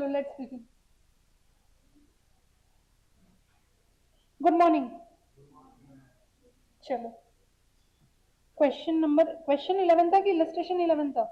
चलो let's begin. Good morning. चलो question 11 था कि इलस्ट्रेशन 11 था?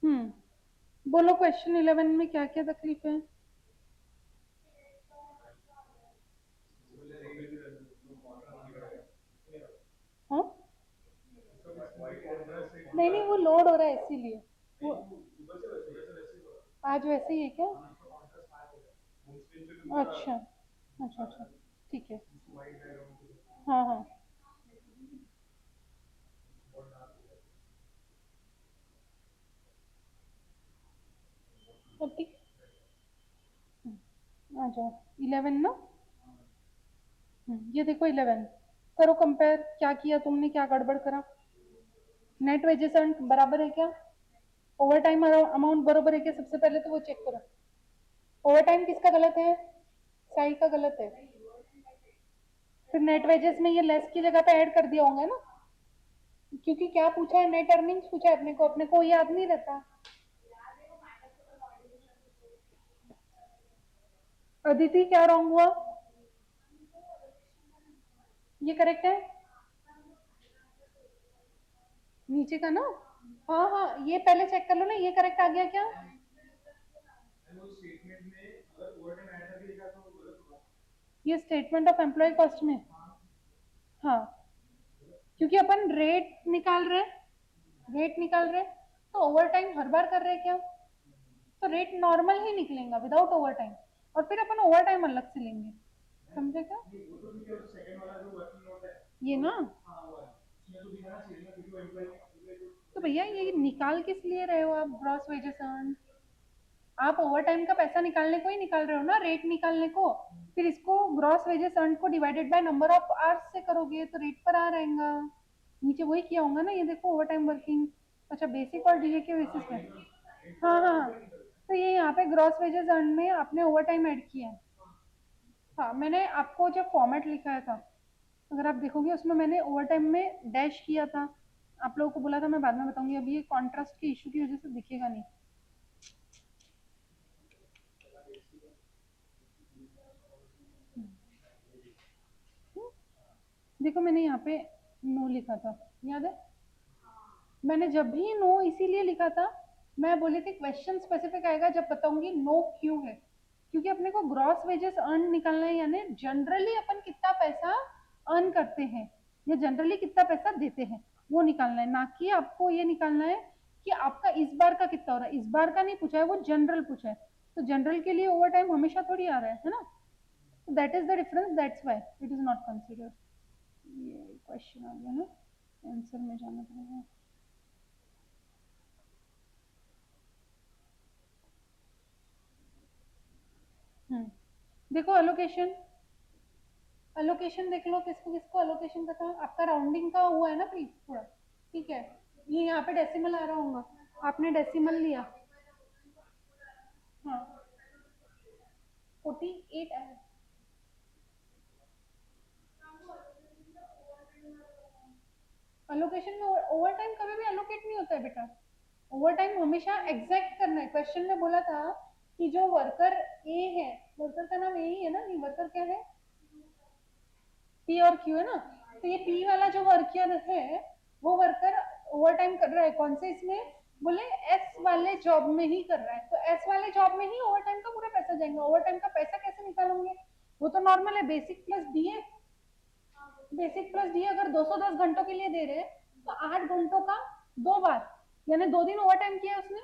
हम्म बोलो क्वेश्चन 11 में क्या क्या तकलीफ है? हाँ, नहीं नहीं, वो लोड हो रहा है इसीलिए। वो आज वैसे ही है क्या? अच्छा अच्छा अच्छा, ठीक है। हाँ हाँ, अब ठीक। आ जाओ 11 ना। ये देखो 11, करो कंपेयर, क्या किया तुमने, क्या गड़बड़ करा? नेट वेजेस अर्न बराबर है क्या? ओवर टाइम अमाउंट बराबर है क्या? सबसे पहले तो वो चेक करो। ओवर टाइम किसका गलत है? साई का गलत है। फिर नेट वेजेस में ये लेस की जगह पे ऐड कर दिया होगा ना, क्योंकि क्या पूछा है, नेट अर्निंग्स पूछा है अपने को याद नहीं रहता। अदिति क्या रॉन्ग हुआ? ये करेक्ट है नीचे का ना? हाँ हाँ, ये पहले चेक कर लो ना, ये करेक्ट आ गया क्या? ये स्टेटमेंट ऑफ एम्प्लॉय कॉस्ट में, हाँ, क्योंकि अपन रेट निकाल रहे, तो ओवर टाइम हर बार कर रहे क्या? तो रेट नॉर्मल ही निकलेगा विदाउट ओवर टाइम, और फिर अपन ओवर टाइम अलग से लेंगे। समझे क्या? ये ना, तो भैया ये निकाल किस लिए रहे हो आप ग्रॉस वेजेस अर्न? आप ओवर टाइम का पैसा निकालने को ही निकाल रहे हो ना, रेट निकालने को। फिर इसको ग्रॉस वेजेस अर्न को divided by number of hours से करोगे तो रेट पर आ रहेगा। नीचे वही किया होगा ना, ये देखो ओवर टाइम वर्किंग। अच्छा, बेसिक और डीए के बेसिस पे। हाँ हाँ हाँ, तो ये यहाँ पे ग्रॉस वेजेस अर्न में आपने ओवर टाइम ऐड किया है। हाँ, मैंने आपको जब फॉर्मेट लिखाया था, अगर आप देखोगे उसमें मैंने ओवर टाइम में डैश किया था। आप लोगों को बोला था मैं बाद में बताऊंगी, अभी ये कॉन्ट्रास्ट के इशू की वजह से दिखेगा नहीं। देखो मैंने यहाँ पे नो लिखा था, याद है? मैंने जब भी नो इसीलिए लिखा था, मैं बोली थी क्वेश्चन स्पेसिफिक आएगा जब बताऊंगी नो क्यों है। क्योंकि अपने को ग्रॉस वेजेस अर्न निकालना है, यानी जनरली अपन कितना पैसा अर्न करते हैं या जनरली कितना पैसा देते हैं, वो निकालना है, ना कि आपको ये निकालना है कि आपका इस बार का कितना हो रहा है। इस बार का नहीं पूछा है, वो जनरल पूछा है। तो जनरल के लिए ओवर टाइम हमेशा थोड़ी आ रहा है ना? That is the difference, that's why it is not considered. ये क्वेश्चन आ गया ना, आंसर में जाना पड़ेगा। देखो एलोकेशन, एलोकेशन देख लो, किसको किसको एलोकेशन का था। आपका राउंडिंग का हुआ है ना प्लीज थोड़ा, ठीक है। ये यहाँ पे डेसिमल आ रहा होगा, आपने डेसिमल लिया। हाँ, 48 आया। एलोकेशन में ओवर टाइम कभी भी एलोकेट नहीं होता है बेटा। ओवर टाइम हमेशा एग्जैक्ट करना है। क्वेश्चन में बोला था कि जो वर्कर ए है, वर्कर का नाम ए ही है ना, नहीं वर्कर क्या है, पी और क्यू है ना। तो ये पी वाला जो वर्कर है, वो वर्कर ओवर टाइम कर रहा है कौन से इसमें? बोले एस वाले जॉब में ही कर रहा है, तो एस वाले जॉब में ही ओवर टाइम का पूरा पैसा जाएगा। ओवर टाइम का पैसा कैसे निकालोगे? वो तो नॉर्मल है, basic plus DA. Basic plus D अगर 210 घंटों के लिए दे रहे हैं तो 8 घंटों का दो बार, यानी 2 दिन ओवर टाइम किया उसने।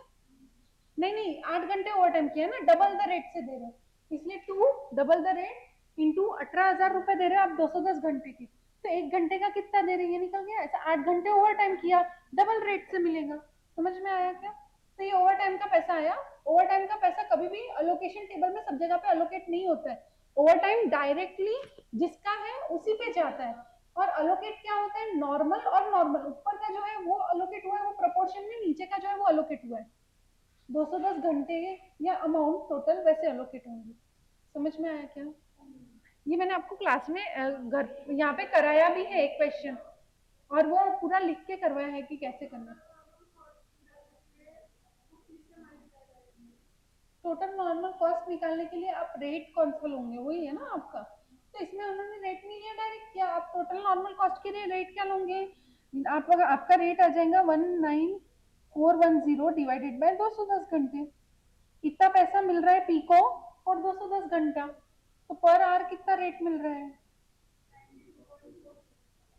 नहीं नहीं, 8 घंटे ओवर टाइम किया ना, डबल द रेट से दे रहे हैं, इसलिए to double the rate into 18,000 रुपए दे रहे हो आप 210 घंटे की। तो 1 घंटे का कितना दे रहे हैं, ये निकल गया। ऐसा 8 घंटे ओवर टाइम किया, डबल रेट से मिलेगा। समझ में आया क्या? तो ये ओवर टाइम का पैसा आया। ओवर टाइम का पैसा कभी भी अलोकेशन टेबल में सब जगह पे अलोकेट नहीं होता है। ओवर टाइम डायरेक्टली जिसका है उसी पे जाता है, और अलोकेट क्या होता है, नॉर्मल और नॉर्मल ऊपर का जो है वो अलोकेट हुआ है वो प्रोपोर्शन में, नीचे का जो है वो अलोकेट हुआ है। 210 घंटे या अमाउंट टोटल वैसे अलोकेट होंगे। समझ में आया क्या? ये मैंने आपको क्लास में घर यहाँ पे कराया भी है एक क्वेश्चन, और वो पूरा लिख के करवाया है कि कैसे करना है। टोटल नॉर्मल कॉस्ट निकालने के लिए आप रेट कौन सा लोगे, वही है ना आपका। तो इसमें उन्होंने रेट नहीं लिया डायरेक्ट, क्या आप टोटल नॉर्मल कॉस्ट के लिए रेट क्या लोगे, आप आपका रेट आ जाएगा 19410 डिवाइडेड बाय 210 घंटे। इतना पैसा मिल रहा है पी को और 210 घंटा, तो पर आवर कितना रेट मिल रहा है,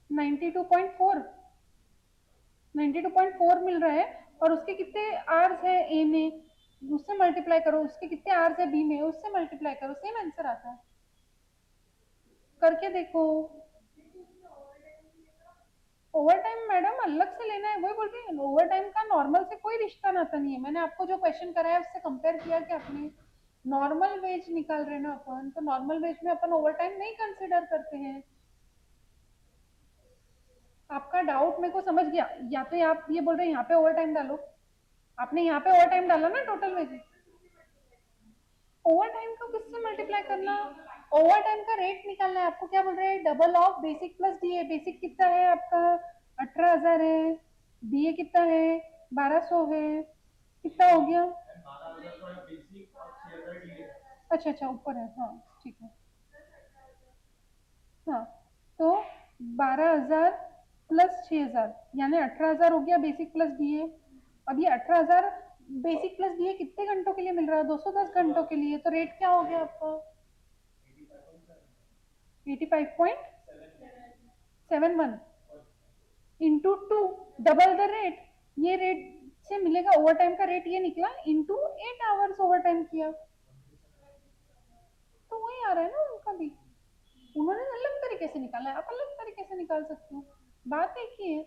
92.4, 92.4 मिल रहा है। और उसके कितने आवर्स है ए में, उससे मल्टीप्लाई करो, उसके कितने आवर्स है बी में, उससे मल्टीप्लाई करो, सेम आंसर आता है। करके देखो। ओवर टाइम मैडम अलग से लेना है, वही बोल रही है, ओवर टाइम का नॉर्मल से कोई रिश्ता नाता नहीं है। मैंने आपको जो क्वेश्चन कराया उससे कंपेयर किया कि आपने नॉर्मल वेज निकाल रहे ना अपन, तो नॉर्मल वेज में अपन ओवर टाइम नहीं कंसिडर करते हैं। आपका डाउट मेरे को समझ गया, या तो आप ये बोल रहे हैं यहाँ पे ओवर टाइम डालो, आपने यहाँ पे ओवर टाइम डाला ना टोटल वेज। ओवर टाइम को किससे मल्टीप्लाई करना, ओवर टाइम का रेट निकालना है आपको। क्या बोल रहे हैं, double of basic plus DA. Basic कितना है आपका, 18,000 है, डीए कितना है, 1200 है, कितना हो गया, अच्छा अच्छा ऊपर है, हाँ ठीक है। हाँ, तो 12,000 प्लस 6,000 यानी 18,000 हो गया बेसिक प्लस डीए। अब ये 18,000 बेसिक प्लस डीए कितने घंटों के लिए मिल रहा है, 210 घंटों के लिए, तो रेट क्या हो गया आपका, 85.71 into two, double the rate. ये रेट से मिलेगा ओवर टाइम का रेट, ये निकला इंटू 8 आवर्स ओवर टाइम किया, तो वही आ रहा है ना उनका भी। उन्होंने अलग तरीके से निकाला है, आप अलग तरीके से निकाल सकते हो, बात एक ही है।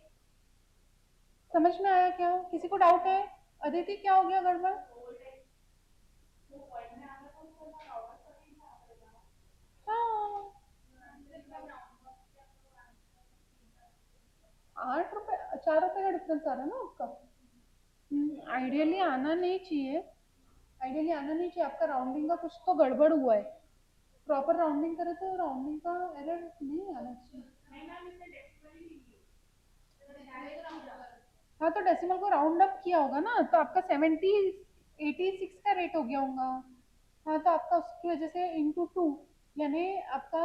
समझ में आया क्या, किसी को डाउट है? अदिति क्या हो गया गड़बड़? हाँ, 8 रुपए, 4 रुपए का डिफरेंस आ रहा है ना आपका। आइडियली आना नहीं चाहिए, आइडियली आना नहीं चाहिए, आपका राउंडिंग का कुछ तो गड़बड़ हुआ है। प्रॉपर राउंडिंग करे तो राउंडिंग का एरर नहीं आना चाहिए। हाँ, तो डेसिमल को राउंड अप किया होगा ना, तो आपका 86 का रेट हो गया होगा। हाँ, तो आपका उसकी वजह से इंटू टू, यानी आपका,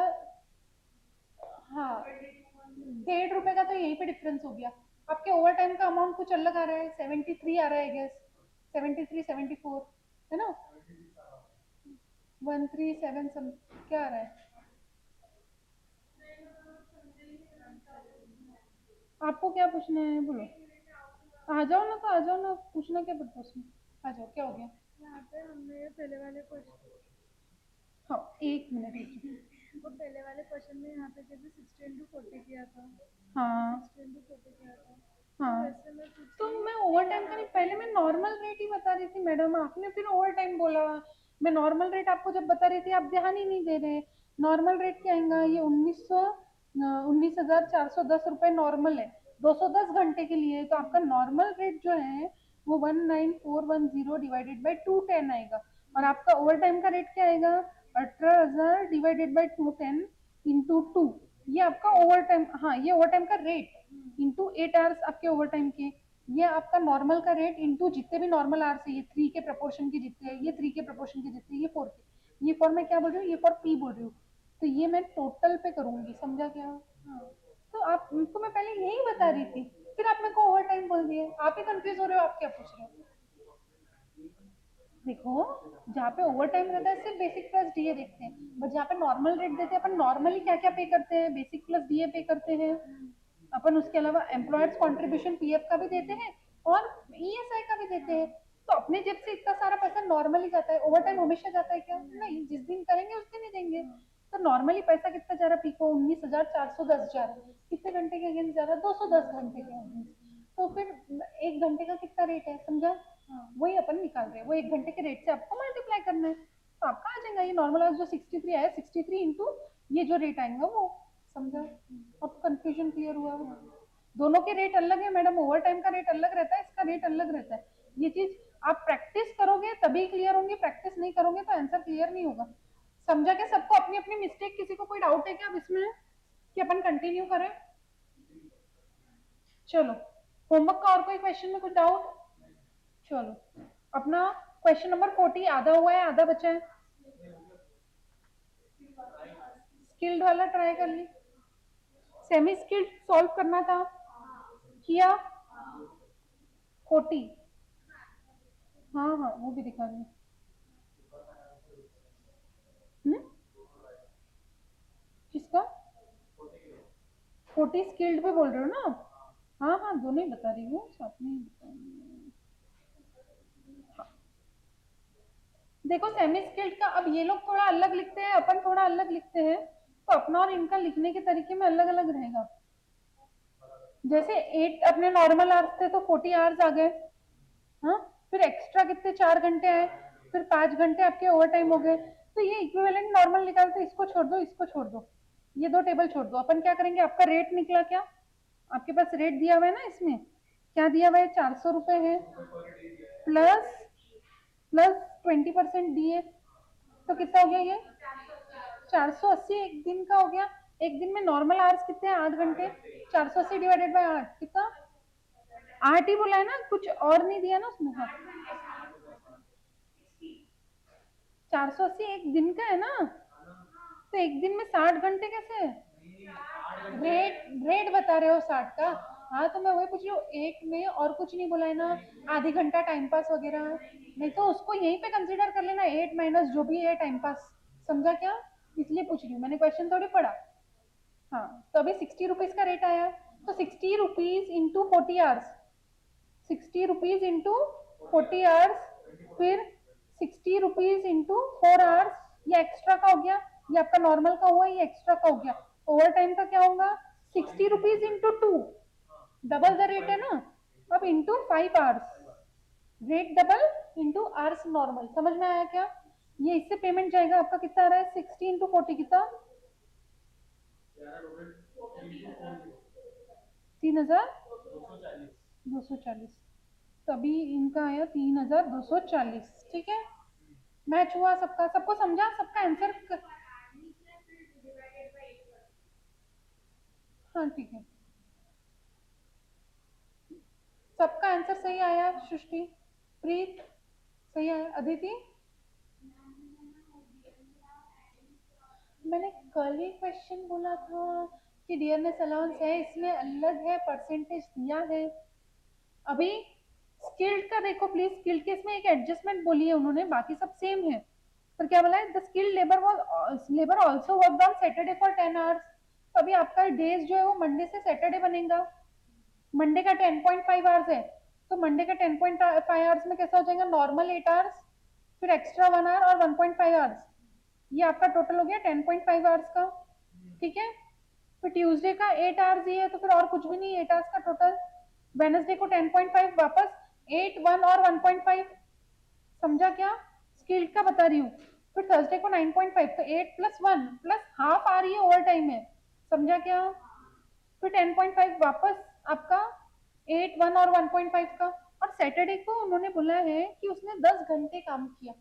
हाँ, 1.5 रुपए का तो यहीं पे डिफरेंस हो गया। आपके ओवर टाइम का अमाउंट कुछ अलग आ रहा है, 73 आ रहा है गेस, 73 74 है ना, 137 सम क्या आ रहा है। आपको क्या पूछना है बोलो, आ जाओ ना, तो आ जाओ ना, पूछना क्या पड़ता है उसमें, आ जाओ, क्या हो गया। यहाँ पे हमने पहले वाले क्वेश्चन, हाँ, एक मिनट रुकिए। वो पहले वाले क्वेश्चन में यहाँ पे कैसे 60 into 40 किया था, हाँ 60 into 40 किया था, तो हाँ, वैसे मैं पूछ तो रही हूँ मैं कि ओवर टाइम का यहाँ नहीं, पे पहले मैं नॉर्मल रेट ही बता रही थी मैडम, आपने फिर ओवर टाइम बोला। मैं नॉर्मल रेट आपको जब बता रही थी आप ध्यान ही नहीं दे रहे। नॉर्मल रेट क्या आएगा, ये 19,410 रुपए नॉर्मल है 210 घंटे के लिए, तो आपका नॉर्मल रेट जो है वो 19410 डिवाइडेड बाई 210 आएगा। और आपका ओवर टाइम का रेट क्या आएगा, 18,000 डिवाइडेड बाई 210 इंटू टू, ये आपका ओवर टाइम, हाँ ये ओवर टाइम का रेट इंटू 8 आवर्स आपके ओवर टाइम के, ये आपका नॉर्मल का रेट इंटू जितने भी नॉर्मल आवर्स है, ये 3 के प्रपोर्शन के जितने हैं, ये 3 के प्रपोर्शन के जितने, ये 4 के, ये फॉर मैं क्या बोल रही हूँ, ये फॉर पी बोल रही हूँ, तो ये मैं टोटल पे करूंगी, समझा क्या। हाँ, तो आपको मैं पहले यही बता रही थी, फिर आप मेरे को ओवर टाइम बोल दिए, आप ही कंफ्यूज हो रहे हो, आप क्या पूछ रहे हो। देखो, जहाँ पे ओवर टाइम रहता है सिर्फ बेसिक प्लस डीए देखते हैं, बट जहाँ पे नॉर्मल रेट देते हैं अपन नॉर्मली क्या क्या पे करते हैं, बेसिक प्लस डीए पे करते हैं अपन, उसके अलावा एम्प्लॉयर्स कंट्रीब्यूशन पीएफ का भी देते हैं और ईएसआई का भी देते हैं। तो अपने जेब से इतना सारा पैसा नॉर्मली जाता है, ओवर टाइम हमेशा जाता है क्या, नहीं, जिस दिन करेंगे उस दिन ही देंगे। तो नॉर्मली पैसा कितना जा रहा है पीको, 19,410 जा रहा है, कितने घंटे के अगेंस्ट जा रहा है, 210 घंटे के अगेंस्ट। तो फिर 1 घंटे का कितना रेट है, समझा। हाँ, वही अपन निकाल रहे हैं, वो 1 घंटे के रेट से आपको मल्टीप्लाई करना है। तो आपका आ जाएगा ये नॉर्मल आवर्स जो 63 आया 63 इंटू ये जो रेट आएगा वो, समझा? अब कंफ्यूजन क्लियर हुआ? दोनों के रेट अलग है मैडम, ओवर टाइम का रेट अलग रहता है, इसका रेट अलग रहता है। ये चीज आप प्रैक्टिस करोगे तभी क्लियर होंगी, प्रैक्टिस नहीं करोगे तो आंसर क्लियर नहीं होगा। समझा? क्या सबको अपनी अपनी मिस्टेक? किसी को कोई डाउट है क्या अब इसमें कि अपन कंटिन्यू करें? चलो, होमवर्क का और कोई क्वेश्चन में कुछ डाउट? चलो, अपना क्वेश्चन नंबर 40 आधा हुआ है आधा बचा है। स्किल्ड वाला ट्राई कर ली, सेमी स्किल्ड सॉल्व करना था, किया? 40, हाँ हाँ वो भी दिखा रही हूँ। किसका? 40 स्किल्ड पे बोल रहे हो ना आप? हाँ हाँ दोनों ही बता रही हूँ, साथ में ही बता रही हूँ। देखो सेमी स्किल्ड का अब ये लोग थोड़ा अलग लिखते हैं, अपन थोड़ा अलग लिखते हैं, तो अपना और इनका लिखने के तरीके में अलग अलग रहेगा। जैसे 8 अपने नॉर्मल आवर्स थे तो 40 आवर्स आ गए, हाँ, फिर एक्स्ट्रा कितने 4 घंटे आए, फिर 5 घंटे आपके ओवर टाइम हो गए। तो ये इक्विवेलेंट नॉर्मल निकालते, इसको छोड़ दो इसको छोड़ दो, ये दो टेबल छोड़ दो। अपन क्या करेंगे, आपका रेट निकला क्या? आपके पास रेट दिया हुआ है ना, इसमें क्या दिया हुआ है? 400 रुपए है, प्लस प्लस 20% दिए, तो कितना हो गया ये? 480 एक दिन का हो गया। एक दिन में नॉर्मल आवर्स कितने हैं? 8 घंटे। 480 डिवाइडेड बाय 8 कितना? 8 ही बोला है ना, कुछ और नहीं दिया ना उसमें। हाँ, 480 एक दिन का है ना, तो एक दिन में 60 घंटे कैसे? रेट रेट बता रहे हो 60 का? हाँ तो मैं वही पूछ रही हूँ, एक में और कुछ नहीं बोला है ना, आधी घंटा टाइम पास वगैरह, नहीं तो उसको यहीं पे कंसीडर कर लेना, 8 माइनस जो भी है टाइम पास। समझा क्या? इसलिए पूछ रही हूँ, मैंने क्वेश्चन थोड़ी पढ़ा। हाँ तो अभी 60 रुपीज का रेट आया, तो 60 rupees into 40 hours, 60 rupees into 40 hours, फिर 60 रुपीज इंटू 4 आवर्स, ये एक्स्ट्रा का हो गया, ये आपका नॉर्मल का हुआ, ये एक्स्ट्रा का हो गया। ओवर टाइम का क्या होगा? 60 rupees into 2, double the rate है ना, अब into 5 hours, rate double into hours normal. समझ में आया क्या? ये इससे पेमेंट जाएगा आपका, कितना आ रहा है? 60 इंटू 40 कितना? 3240, तभी इनका आया 3240। ठीक है, मैच हुआ सबका? सबको समझा? सबका आंसर हाँ ठीक है, सबका आंसर सही आया। सृष्टि, प्रीत सही आया, अदिति मैंने कल ही क्वेश्चन बोला था कि डियरनेस अलाउंस है, इसमें अलग है, परसेंटेज दिया है। अभी स्किल्ड का देखो प्लीज, स्किल्ड के इसमें एक एडजस्टमेंट बोली है उन्होंने, बाकी सब सेम है। पर क्या बोला है? The skilled labour was labour also worked on Saturday for 10 hours. तो अभी आपका डेज जो है वो मंडे से सैटरडे बनेगा। मंडे का 10.5 आवर्स है, तो मंडे का 10.5 आवर्स में कैसा हो जाएगा? नॉर्मल 8 आवर्स, फिर एक्स्ट्रा 1 आवर और 1.5 आवर्स, ये आपका टोटल हो गया 10.5 आवर्स का। ठीक है, फिर ट्यूसडे का 8 आवर्स ही है, तो फिर और कुछ भी नहीं, 8 आवर्स का टोटल। वेनसडे को 10.5 वापस, 8, 1 और 1.5। समझा क्या? स्किल्ड का बता रही हूँ। फिर थर्सडे को 9.5, तो 8 प्लस 1 प्लस हाफ आ रही है ओवर टाइम में। समझा क्या? फिर 10.5 वापस आपका, 8, 1 और 1.5 का। और सैटरडे को उन्होंने बोला है कि उसने 10 घंटे काम किया।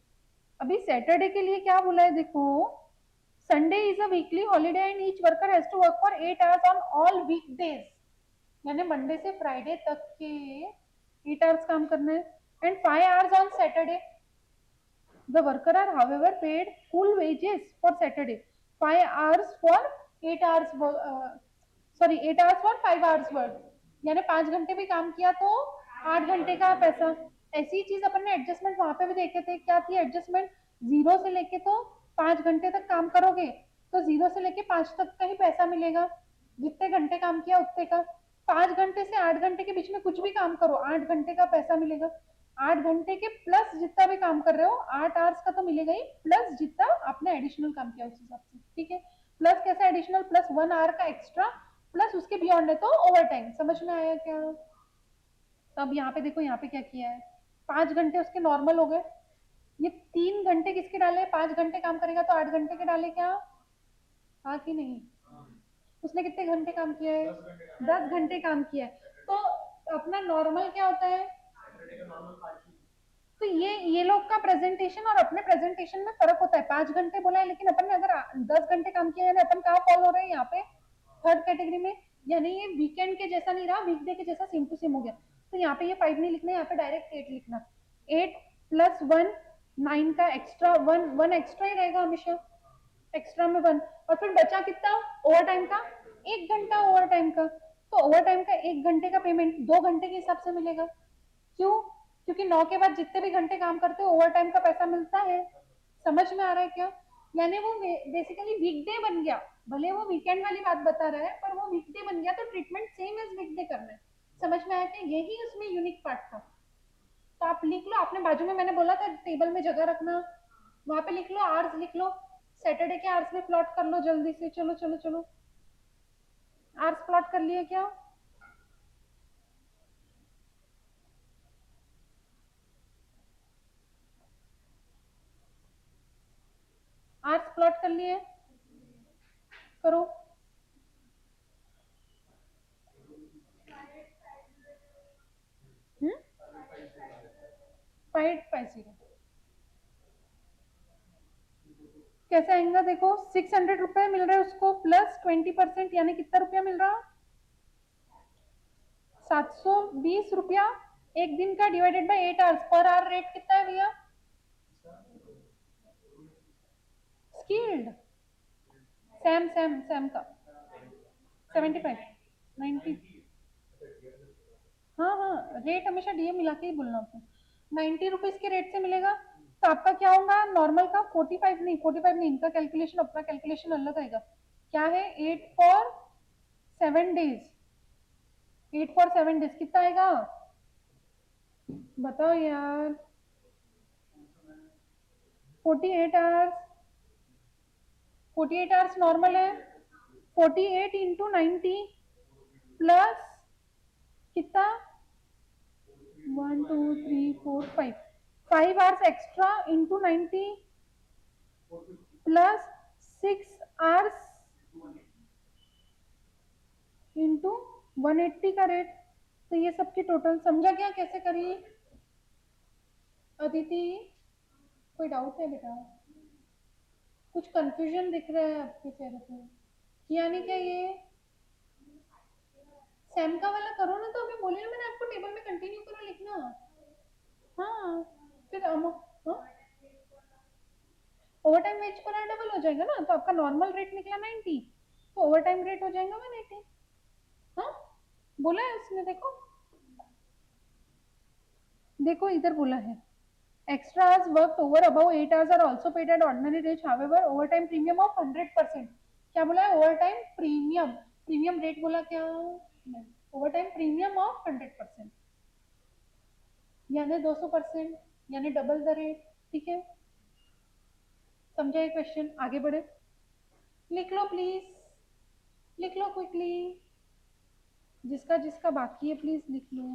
अभी सैटरडे के लिए क्या बोला है देखो, Sunday is a weekly holiday and each worker has to work for 8 hours on all weekdays, यानी मंडे से फ्राइडे तक के 8 आवर्स काम करना है, and 5 hours on Saturday. The worker are however paid full wages for Saturday, 5 hours for 8 hours, sorry 8 hours for 5 hours work, यानी 5 घंटे भी काम किया तो 8 घंटे का पैसा। ऐसी चीज अपन ने एडजस्टमेंट वहां पे भी देखे थे, क्या थी एडजस्टमेंट? 0 से लेके तो 5 घंटे तक काम करोगे तो 0 से लेके 5 तक का ही पैसा मिलेगा, जितने घंटे काम किया उतने का। 5 घंटे से 8 घंटे के बीच में कुछ भी काम करो, 8 घंटे का पैसा मिलेगा। 8 घंटे के प्लस जितना भी काम कर रहे हो, 8 आवर्स का तो मिलेगा ही, प्लस जितना आपने एडिशनल काम किया उस हिसाब से। ठीक है, प्लस कैसा एडिशनल? प्लस 1 आवर का एक्स्ट्रा, प्लस उसके बियॉन्ड है तो ओवर टाइम। समझ में आया क्या? तो अब यहाँ पे देखो, यहाँ पे क्या किया है, 5 घंटे उसके नॉर्मल हो गए, ये 3 घंटे किसके डाले? 5 घंटे काम करेगा तो 8 घंटे के डाले क्या? हाँ कि नहीं? उसने कितने घंटे काम किया है? 10 घंटे काम किया है। तो अपना नॉर्मल क्या होता है? तो ये लोग का प्रेजेंटेशन और अपने प्रेजेंटेशन में फर्क होता है। 5 घंटे बोला है लेकिन अपन ने अगर 10 घंटे काम किया, यानी अपन कहाँ फॉल हो रहे हैं यहाँ पे? थर्ड कैटेगरी में। यानी ये वीकेंड के जैसा नहीं रहा, वीकडे के जैसा सेम टू सेम हो गया। तो यहाँ पे ये 5 नहीं लिखना, यहाँ पे डायरेक्ट 8 लिखना। 8 + 1 9 का एक्स्ट्रा, वन एक्स्ट्रा ही रहेगा हमेशा, एक्स्ट्रा में 1। और फिर बचा कितना ओवर टाइम का? 1 घंटा ओवर टाइम का। तो ओवर टाइम का 1 घंटे का पेमेंट 2 घंटे के हिसाब से मिलेगा। क्यों? क्योंकि 9 के बाद जितने भी घंटे काम करते हो ओवर टाइम का पैसा मिलता है। समझ में आ रहा है क्या? यानी वो बेसिकली वीकडे बन गया। भले वो वीकेंड वाली बात बता रहा है, पर वो वीकडे बन गया तो ट्रीटमेंट सेम एज वीकडे करना है। समझ में आया क्या? यही उसमें यूनिक पार्ट था। तो आप लिख लो, आपने बाजू में मैंने बोला था टेबल में जगह रखना, वहां पे लिख लो, आवर्स लिख लो। सैटरडे के आवर्स में प्लॉट कर लो जल्दी से। चलो चलो चलो, आवर्स प्लॉट कर लिए क्या? आवर्स प्लॉट कर लिए? करो। 550 कैसे आएगा? देखो 600 रुपए मिल रहे उसको प्लस 20%, यानी कितना रुपया मिल रहा? 720 रुपया एक दिन का, divided by 8 hours. Per hour rate कितना है भैया? स्किल्ड सैम सैम सैम का 75 90। हाँ हाँ, रेट हमेशा डीए मिला के ही बोलना होता है। 90 रुपीज के रेट से मिलेगा। तो आपका क्या होगा नॉर्मल का? 45 नहीं, 45 नहीं, इनका कैलकुलेशन अपना कैलकुलेशन अलग आएगा। क्या है? 8 for 7 days, 8 for 7 days कितना आएगा? बताओ यार। 48 आवर्स, 48 आवर्स नॉर्मल है। 48 × 90 प्लस कितना? 1 2 3 4 5, 5 hours extra into 90 plus 6 hours into 180 का रेट। तो ये सबकी टोटल समझा क्या कैसे करी? अदिति, कोई डाउट है बेटा? कुछ कंफ्यूजन दिख रहा है आपके चेहरे पे? यानी क्या ये सैम का वाला करो ना, तो अभी बोलिए ना, मैंने आपको टेबल में कंटिन्यू करो लिखना। हाँ, फिर हाँ? ओवर टाइम वेज पर डबल हो जाएगा ना, तो आपका नॉर्मल रेट निकला 90, तो ओवर टाइम रेट हो जाएगा 180। हाँ, बोला है उसने, देखो देखो इधर बोला है extra hours worked over above 8 hours are also paid at ordinary rate, however overtime premium of 100%। क्या बोला है? ओवरटाइम प्रीमियम, प्रीमियम रेट बोला क्या? नहीं, ओवरटाइम प्रीमियम ऑफ 100%, यानी 200%, यानी डबल द रेट। ठीक है, समझा ये क्वेश्चन? आगे बढ़े, लिख लो प्लीज, लिख लो क्विकली, जिसका जिसका बाकी है प्लीज लिख लो।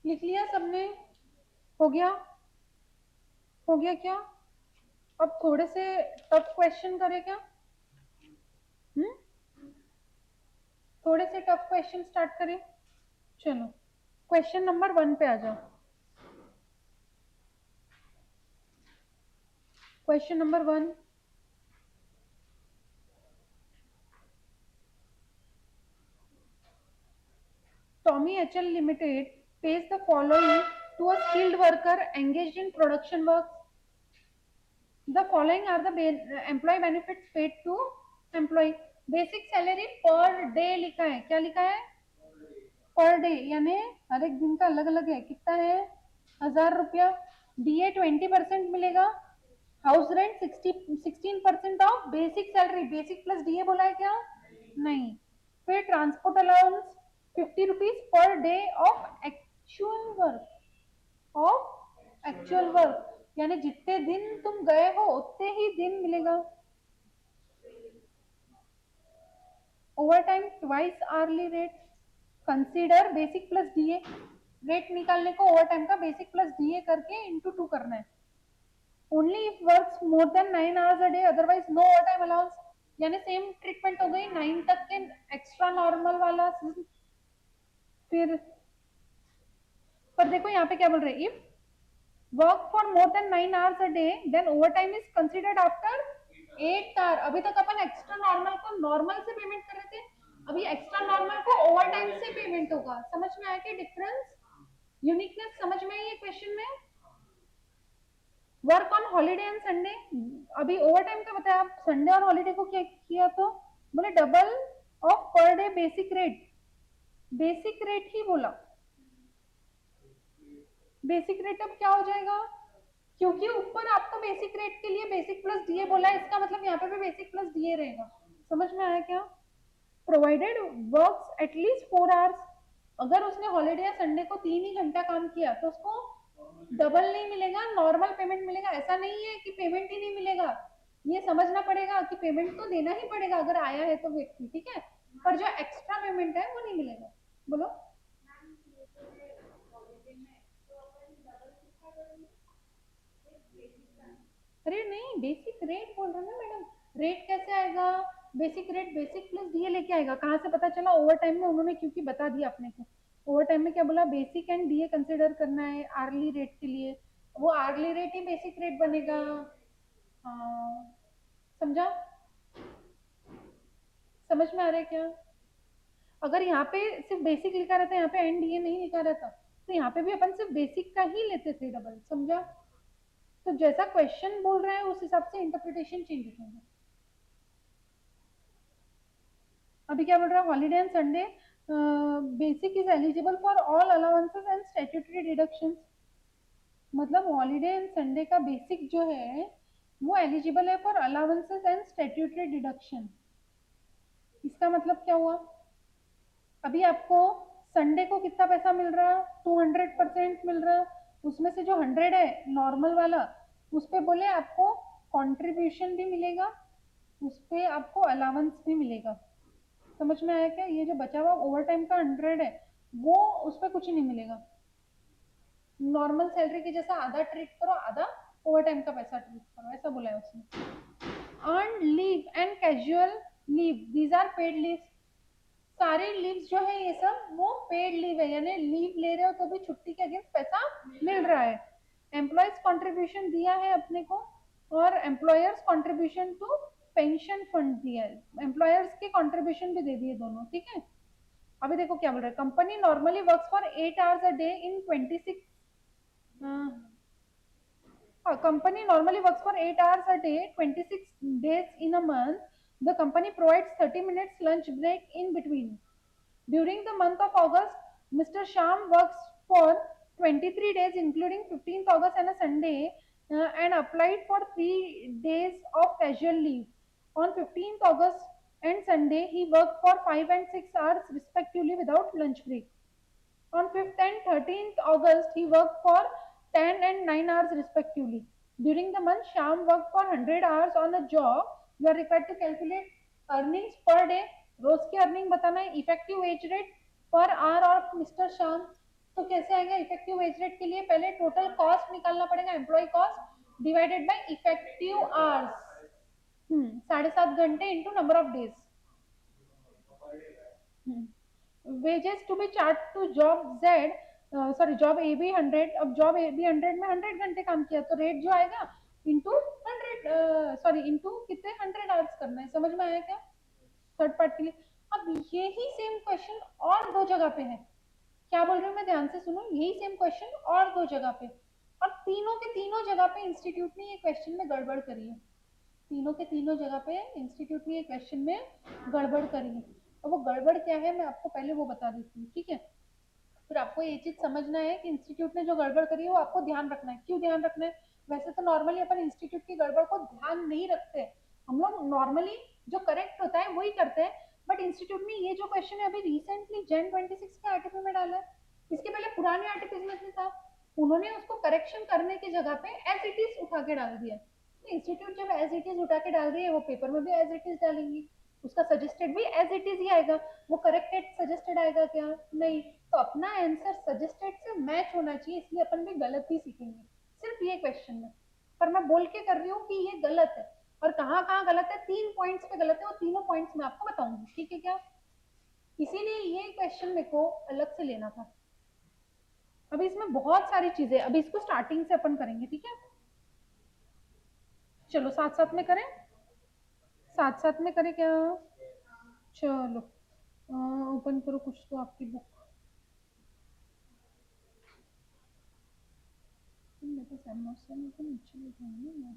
लिख लिया सबने? हो गया? हो गया क्या? अब थोड़े से टफ क्वेश्चन करें क्या? हम्म, थोड़े से टफ क्वेश्चन स्टार्ट करें। चलो क्वेश्चन नंबर 1 पे आ जाओ। Question number 1, Tommy HL Limited pays the following to a skilled worker engaged in production work. The following are the employee benefits paid to employee. Basic salary per day लिखा है, क्या लिखा है? Per day, यानी हर एक दिन का अलग अलग है। कितना है? 1000 रुपया। डीए 20% मिलेगा, house rent 16% of basic salary, basic plus DA बोला है क्या? नहीं। फिर transport allowance 50 rupees per day of actual work, यानी जितने दिन तुम गए हो उतने ही दिन मिलेगा। Overtime twice hourly rate, consider basic plus DA, rate निकालने को ओवर टाइम का बेसिक प्लस डीए करके इंटू 2 करना है। Only if works more than 9 hours a day, otherwise no overtime allowance, यानी सेम ट्रीटमेंट हो गई 9 तक के एक्स्ट्रा नॉर्मल वाला। फिर पर देखो यहाँ पे क्या बोल रहे हैं, if work for more than 9 hours a day then overtime is considered after 8 hour. अभी तक अपन एक्स्ट्रा नॉर्मल को नॉर्मल से पेमेंट कर रहे थे, अभी एक्स्ट्रा नॉर्मल को ओवर टाइम से पेमेंट होगा। समझ में आया क्या डिफरेंस? यूनिकनेस समझ में आई है क्वेश्चन में? Work on holiday and Sunday, अभी ओवर टाइम का बताया, आप संडे और हॉलीडे को क्या किया, तो बोले double of per day basic rate, basic rate ही बोला। बेसिक रेट अब क्या हो जाएगा, क्योंकि ऊपर आपको बेसिक रेट के लिए बेसिक प्लस डीए बोला है, इसका मतलब यहाँ पे भी बेसिक प्लस डीए रहेगा। समझ में आया क्या? प्रोवाइडेड वर्क्स एटलीस्ट 4 आवर्स, अगर उसने हॉलीडे या संडे को 3 ही घंटा काम किया तो उसको डबल नहीं मिलेगा, नॉर्मल पेमेंट मिलेगा। ऐसा नहीं है कि पेमेंट ही नहीं मिलेगा, ये समझना पड़ेगा कि पेमेंट तो देना ही पड़ेगा अगर आया है तो व्यक्ति, ठीक है, पर जो एक्स्ट्रा पेमेंट है वो नहीं मिलेगा। बोलो। अरे नहीं, बेसिक रेट बोल रहा ना मैडम, रेट कैसे आएगा? Basic rate basic plus DA लेके आएगा, कहाँ से पता चला? ओवर टाइम में उन्होंने क्योंकि बता दिया अपने को, ओवर टाइम में क्या बोला, बेसिक एंड डीए कंसिडर करना है आर्ली रेट के लिए, वो आर्ली रेट ही बेसिक रेट बनेगा। हाँ, समझा? समझ में आ रहा है क्या? अगर यहाँ पे सिर्फ बेसिक लिखा रहता, यहाँ पे एंड डीए नहीं लिखा रहता, तो यहाँ पे भी अपन सिर्फ बेसिक का ही लेते थे डबल। समझा? तो जैसा क्वेश्चन बोल रहा है उस हिसाब से इंटरप्रिटेशन चेंज हो जाएगा। अभी क्या बोल रहा है, holiday and Sunday basic is eligible for all allowances and statutory deductions, मतलब हॉलीडे एंड संडे का बेसिक जो है वो एलिजिबल है for allowances and statutory deduction. इसका मतलब क्या हुआ, अभी आपको संडे को कितना पैसा मिल रहा, 200% मिल रहा, उसमें से जो 100 है नॉर्मल वाला, उस पे बोले आपको कंट्रीब्यूशन भी मिलेगा, उस पे आपको अलाउंस भी मिलेगा। समझ में आया क्या? ये जो बचा हुआ ओवर टाइम का 100 है वो उस पर कुछ नहीं मिलेगा, नॉर्मल सैलरी के जैसा आधा ट्रीट करो, आधा ओवर टाइम का पैसा ट्रीट करो, ऐसा बोला है उसने। Earn leave and casual leave, these are paid leave, सारे लीव्स जो है ये सब वो पेड लीव है, यानी लीव ले रहे हो तो भी छुट्टी के अगेंस्ट पैसा मिल रहा है। एम्प्लॉयज कंट्रीब्यूशन दिया है अपने को, और employers contribution to pension fund दिया है, एम्प्लॉयर्स के कंट्रीब्यूशन भी दे दिए दोनों, ठीक है। अभी देखो क्या बोल रहा है, company normally works for 8 hours a day in 26, company normally works for 8 hours a day, 26 days in a month. The company provides 30 minutes lunch break in between. During the month of August, Mr. Sham works for 23 days, including 15th August and a Sunday, and applied for 3 days of casual leave. On 15th August and Sunday, he worked for 5 and 6 hours respectively without lunch break. On 5th and 13th August, he worked for 10 and 9 hours respectively. During the month, Sham worked for 100 hours on a job. You are required to calculate earnings per day. रोज की earning बताना है, effective wage rate per hour of mister Shyam. तो कैसे आएगा effective wage rate के लिए, पहले total cost निकालना पड़ेगा, employee cost divided by effective hours, 7.5 घंटे into number of days. Wages to be charge to job Z, sorry job A B 100, अब जॉब ए बी 100 में 100 घंटे काम किया तो रेट जो आएगा इंटू 100, सॉरी इंटू कितने 100 आवर्स करना है। समझ में आया क्या थर्ड पार्ट के लिए? अब यही सेम क्वेश्चन और दो जगह पे है, क्या बोल रही हूँ मैं, ध्यान से सुनो, यही सेम क्वेश्चन और दो जगह पे, और तीनों के तीनों जगह पे इंस्टीट्यूट ने ये क्वेश्चन में गड़बड़ करी है, तीनों के तीनों जगह पे इंस्टीट्यूट ने ये क्वेश्चन में गड़बड़ करी है। और वो गड़बड़ क्या है मैं आपको पहले वो बता देती हूँ, ठीक है, फिर आपको आपको ये चीज समझना है कि इंस्टीट्यूट ने जो गड़बड़ करी है वो आपको ध्यान रखना है। क्यों ध्यान रखना है? वैसे तो नॉर्मली अपन इंस्टीट्यूट की गड़बड़ को ध्यान नहीं रखते, हम लोग नॉर्मली जो करेक्ट होता है वही करते हैं। बट इंस्टीट्यूट में ये जो क्वेश्चन है अभी रिसेंटली Jan 26 के आर्टिकल में डाला है, इसके पहले पुराने आर्टिकल में था, उन्होंने उसको करेक्शन करने की जगह पे एज इट इज उठा के डाल दिया। तो इंस्टीट्यूट जब एज इट इज उठा के डाल रही है वो पेपर में भी एज इट इज डालेंगी, उसका सजेस्टेड भी एज इट इज ही आएगा। वो करेक्टेड सजेस्टेड आएगा क्या? नहीं। तो अपना आंसर सजेस्टेड से मैच होना चाहिए, इसलिए अपन भी गलत ही सीखेंगे सिर्फ ये क्वेश्चन में। पर मैं बोल के कर रही हूँ कि ये गलत है, और कहाँ कहाँ गलत है, 3 पॉइंट्स पे गलत है, और तीनों पॉइंट्स मैं आपको बताऊंगी, ठीक है क्या? इसीलिए ये क्वेश्चन मेरे को अलग से लेना था। अभी इसमें बहुत सारी चीजें, अभी इसको स्टार्टिंग से अपन करेंगे, ठीक है? चलो साथ साथ में करें, साथ साथ में करें क्या? चलो ओपन करो कुछ तो आपकी बुक। मेरे पास एमोशन तो नीचे लिखा है ना,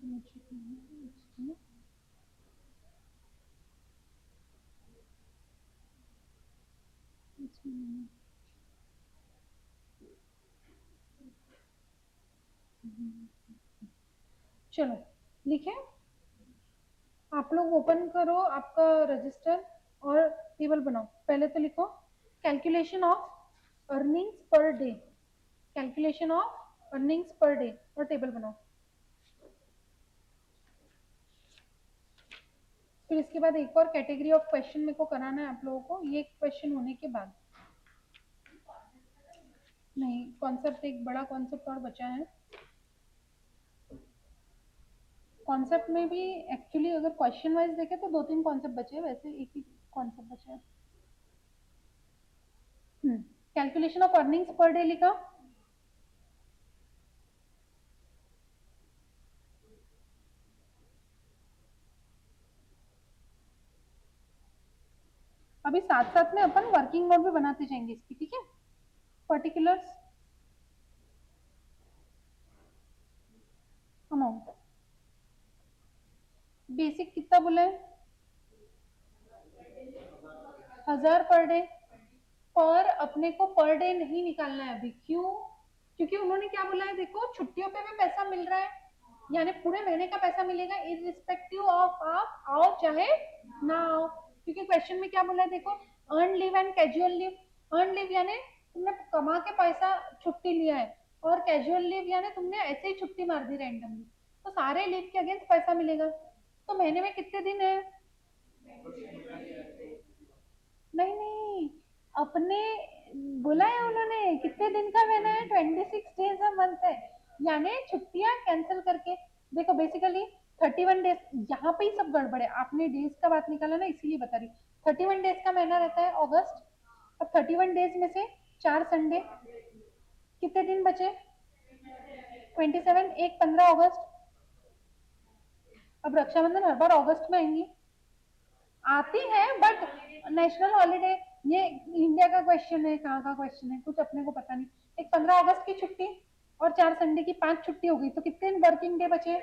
नीचे है इसमें। चलो लिखे, आप लोग ओपन करो आपका रजिस्टर और टेबल बनाओ। पहले तो लिखो calculation of earnings per day, calculation of earnings per day, और टेबल बनाओ। फिर इसके बाद एक और कैटेगरी ऑफ क्वेश्चन मेरे को कराना है आप लोगों को, ये क्वेश्चन होने के बाद। नहीं, कॉन्सेप्ट एक बड़ा कॉन्सेप्ट और बचा है। कॉन्सेप्ट में भी एक्चुअली अगर क्वेश्चन वाइज देखे तो 2-3 कॉन्सेप्ट बचे हैं, वैसे एक ही कॉन्सेप्ट बचा है। Calculation of earnings per day लिखा। अभी साथ साथ में अपन वर्किंग नोट भी बनाते जाएंगे इसकी, ठीक है? पर्टिकुलर्स अमाउंट बेसिक कितना बोला है? 1000 पर डे। पर अपने को पर डे नहीं निकालना है अभी, क्यों? क्योंकि उन्होंने क्या बोला है, देखो छुट्टियों पे भी पैसा मिल रहा है, यानी पूरे महीने का पैसा मिलेगा इरिस्पेक्टिव ऑफ आप आओ चाहे ना आओ। क्योंकि क्वेश्चन में क्या बोला है, देखो earn leave and casual leave. Earn leave यानी तुमने कमा के पैसा छुट्टी लिया है, और कैजुअल लीव यानी तुमने ऐसे ही छुट्टी मार दी रैंडमली, तो सारे लीव के अगेंस्ट पैसा मिलेगा। तो महीने में कितने दिन है? नहीं नहीं, अपने बोला है उन्होंने कितने दिन का महीना है, 26 डेज अ मंथ है, यानी छुट्टियां कैंसिल करके। देखो बेसिकली 31 डेज, यहाँ पे ही सब गड़बड़ है, आपने डेज का बात निकाला ना इसीलिए बता रही। 31 डेज का महीना रहता है अगस्त। अब 31 डेज में से 4 संडे, कितने दिन बचे? 27, एक 15 अगस्त। अब रक्षाबंधन हर बार अगस्त में आएंगी, आती है बट नेशनल हॉलीडे, ये इंडिया का क्वेश्चन है, कहाँ का क्वेश्चन है कुछ अपने को पता नहीं। एक 15 अगस्त की छुट्टी और 4 संडे की 5 छुट्टी हो गई, तो कितने वर्किंग डे बचे?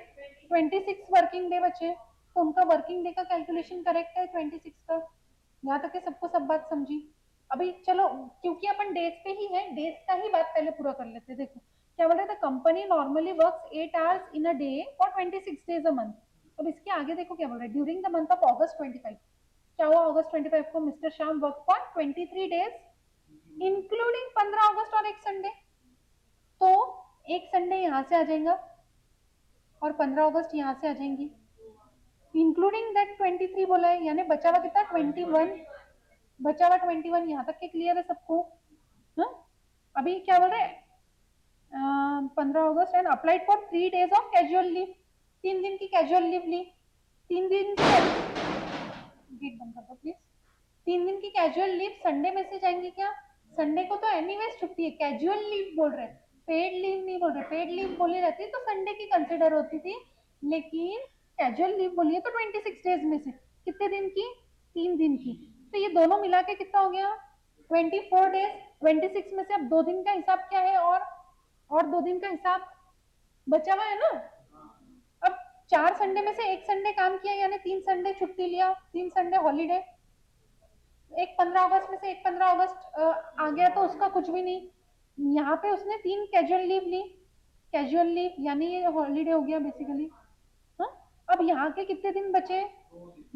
26 वर्किंग डे बचे। तो उनका वर्किंग डे का कैलकुलेशन करेक्ट है 26 का। यहाँ तक के सबको सब बात समझी? अभी चलो, क्योंकि अपन डेज पे ही है, डेज का ही बात पहले पूरा कर लेते। देखो क्या बोल रहे थे, company normally works 8 hours in a day for 26 days a month. अब इसके आगे देखो क्या बोल रहे हैं, ड्यूरिंग द मंथ ऑफ अगस्त 25। क्या हुआ अगस्त 25 को? Mister Shyam work for 23 days including 15 अगस्त और एक संडे। तो एक संडे यहाँ से आ जाएगा और 15 अगस्त यहाँ से आ जाएंगी, इंक्लूडिंग दैट 23 बोला है, यानी बचा हुआ कितना? 21। बचा हुआ 21, यहाँ तक के क्लियर है सबको? हाँ? अभी क्या बोल रहे हैं, 15 August and applied for 3 days of casual leave, 3 दिन की कैजुअल लीव ली। 3 दिन की गेट बंद कर दो प्लीज। 3 दिन की कैजुअल लीव संडे में से जाएंगी क्या? संडे को तो एनीवेज छुट्टी है, कैजुअल लीव बोल रहे, पेड लीव नहीं बोल रहे। पेड लीव बोली रहती तो संडे की कंसिडर होती थी, लेकिन कैजुअल लीव बोलिए तो 26 डेज में से कितने दिन की? 3 दिन की। तो ये दोनों मिला के कितना हो गया? 24 डेज। 26 में से अब 2 दिन का हिसाब क्या है, और 2 दिन का हिसाब बचा हुआ है ना। अब 4 संडे में से एक संडे काम किया, यानी 3 संडे छुट्टी लिया, 3 संडे हॉलीडे, एक 15 अगस्त में से एक 15 अगस्त आ गया तो उसका कुछ भी नहीं। यहाँ पे उसने 3 कैजुअल लीव ली, कैजुअल लीव यानी ये हॉलीडे हो गया बेसिकली। हाँ, अब यहाँ के कितने दिन बचे?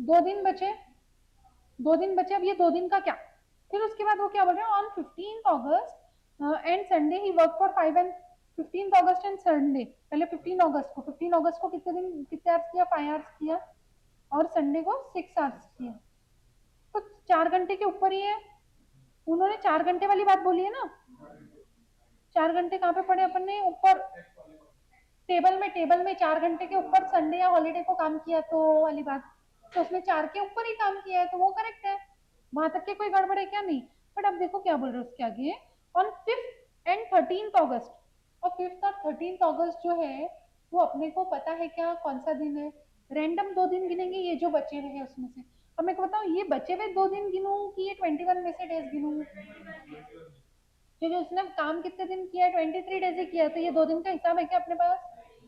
2 दिन बचे, 2 दिन बचे। अब ये 2 दिन का क्या? फिर उसके बाद वो क्या बोल रहे हैं, on 15 August and Sunday he work for 5 and 15 August and Sunday. पहले 15 अगस्त को, 15 अगस्त को कितने दिन, कितने आवर्स किया? 5 आवर्स किया, और संडे को 6 आवर्स किया। तो 4 घंटे के ऊपर ही है। उन्होंने 4 घंटे वाली बात बोली है ना। 4 घंटे कहाँ पे पढ़े अपन ने? ऊपर टेबल में 4 घंटे के ऊपर संडे या हॉलीडे को काम किया तो वाली बात। तो उसने 4 के ऊपर ही काम किया है तो वो करेक्ट है। वहां तक के कोई गड़बड़ है क्या? नहीं। बट अब देखो क्या बोल रहे हो उसके आगे, ऑन 5th एंड 13th अगस्त। और 5th और 13th अगस्त जो है वो अपने को पता है क्या कौन सा दिन है? रैंडम 2 दिन गिनेंगे ये जो बचे हुए हैं उसमें से। अब मेरे को बताओ ये बचे हुए 2 दिन गिनूं कि ये 21 में से डेज गिनूं? क्योंकि उसने काम कितने दिन किया है? 23 डेज ही किया है। तो ये 2 दिन का हिसाब है क्या अपने पास?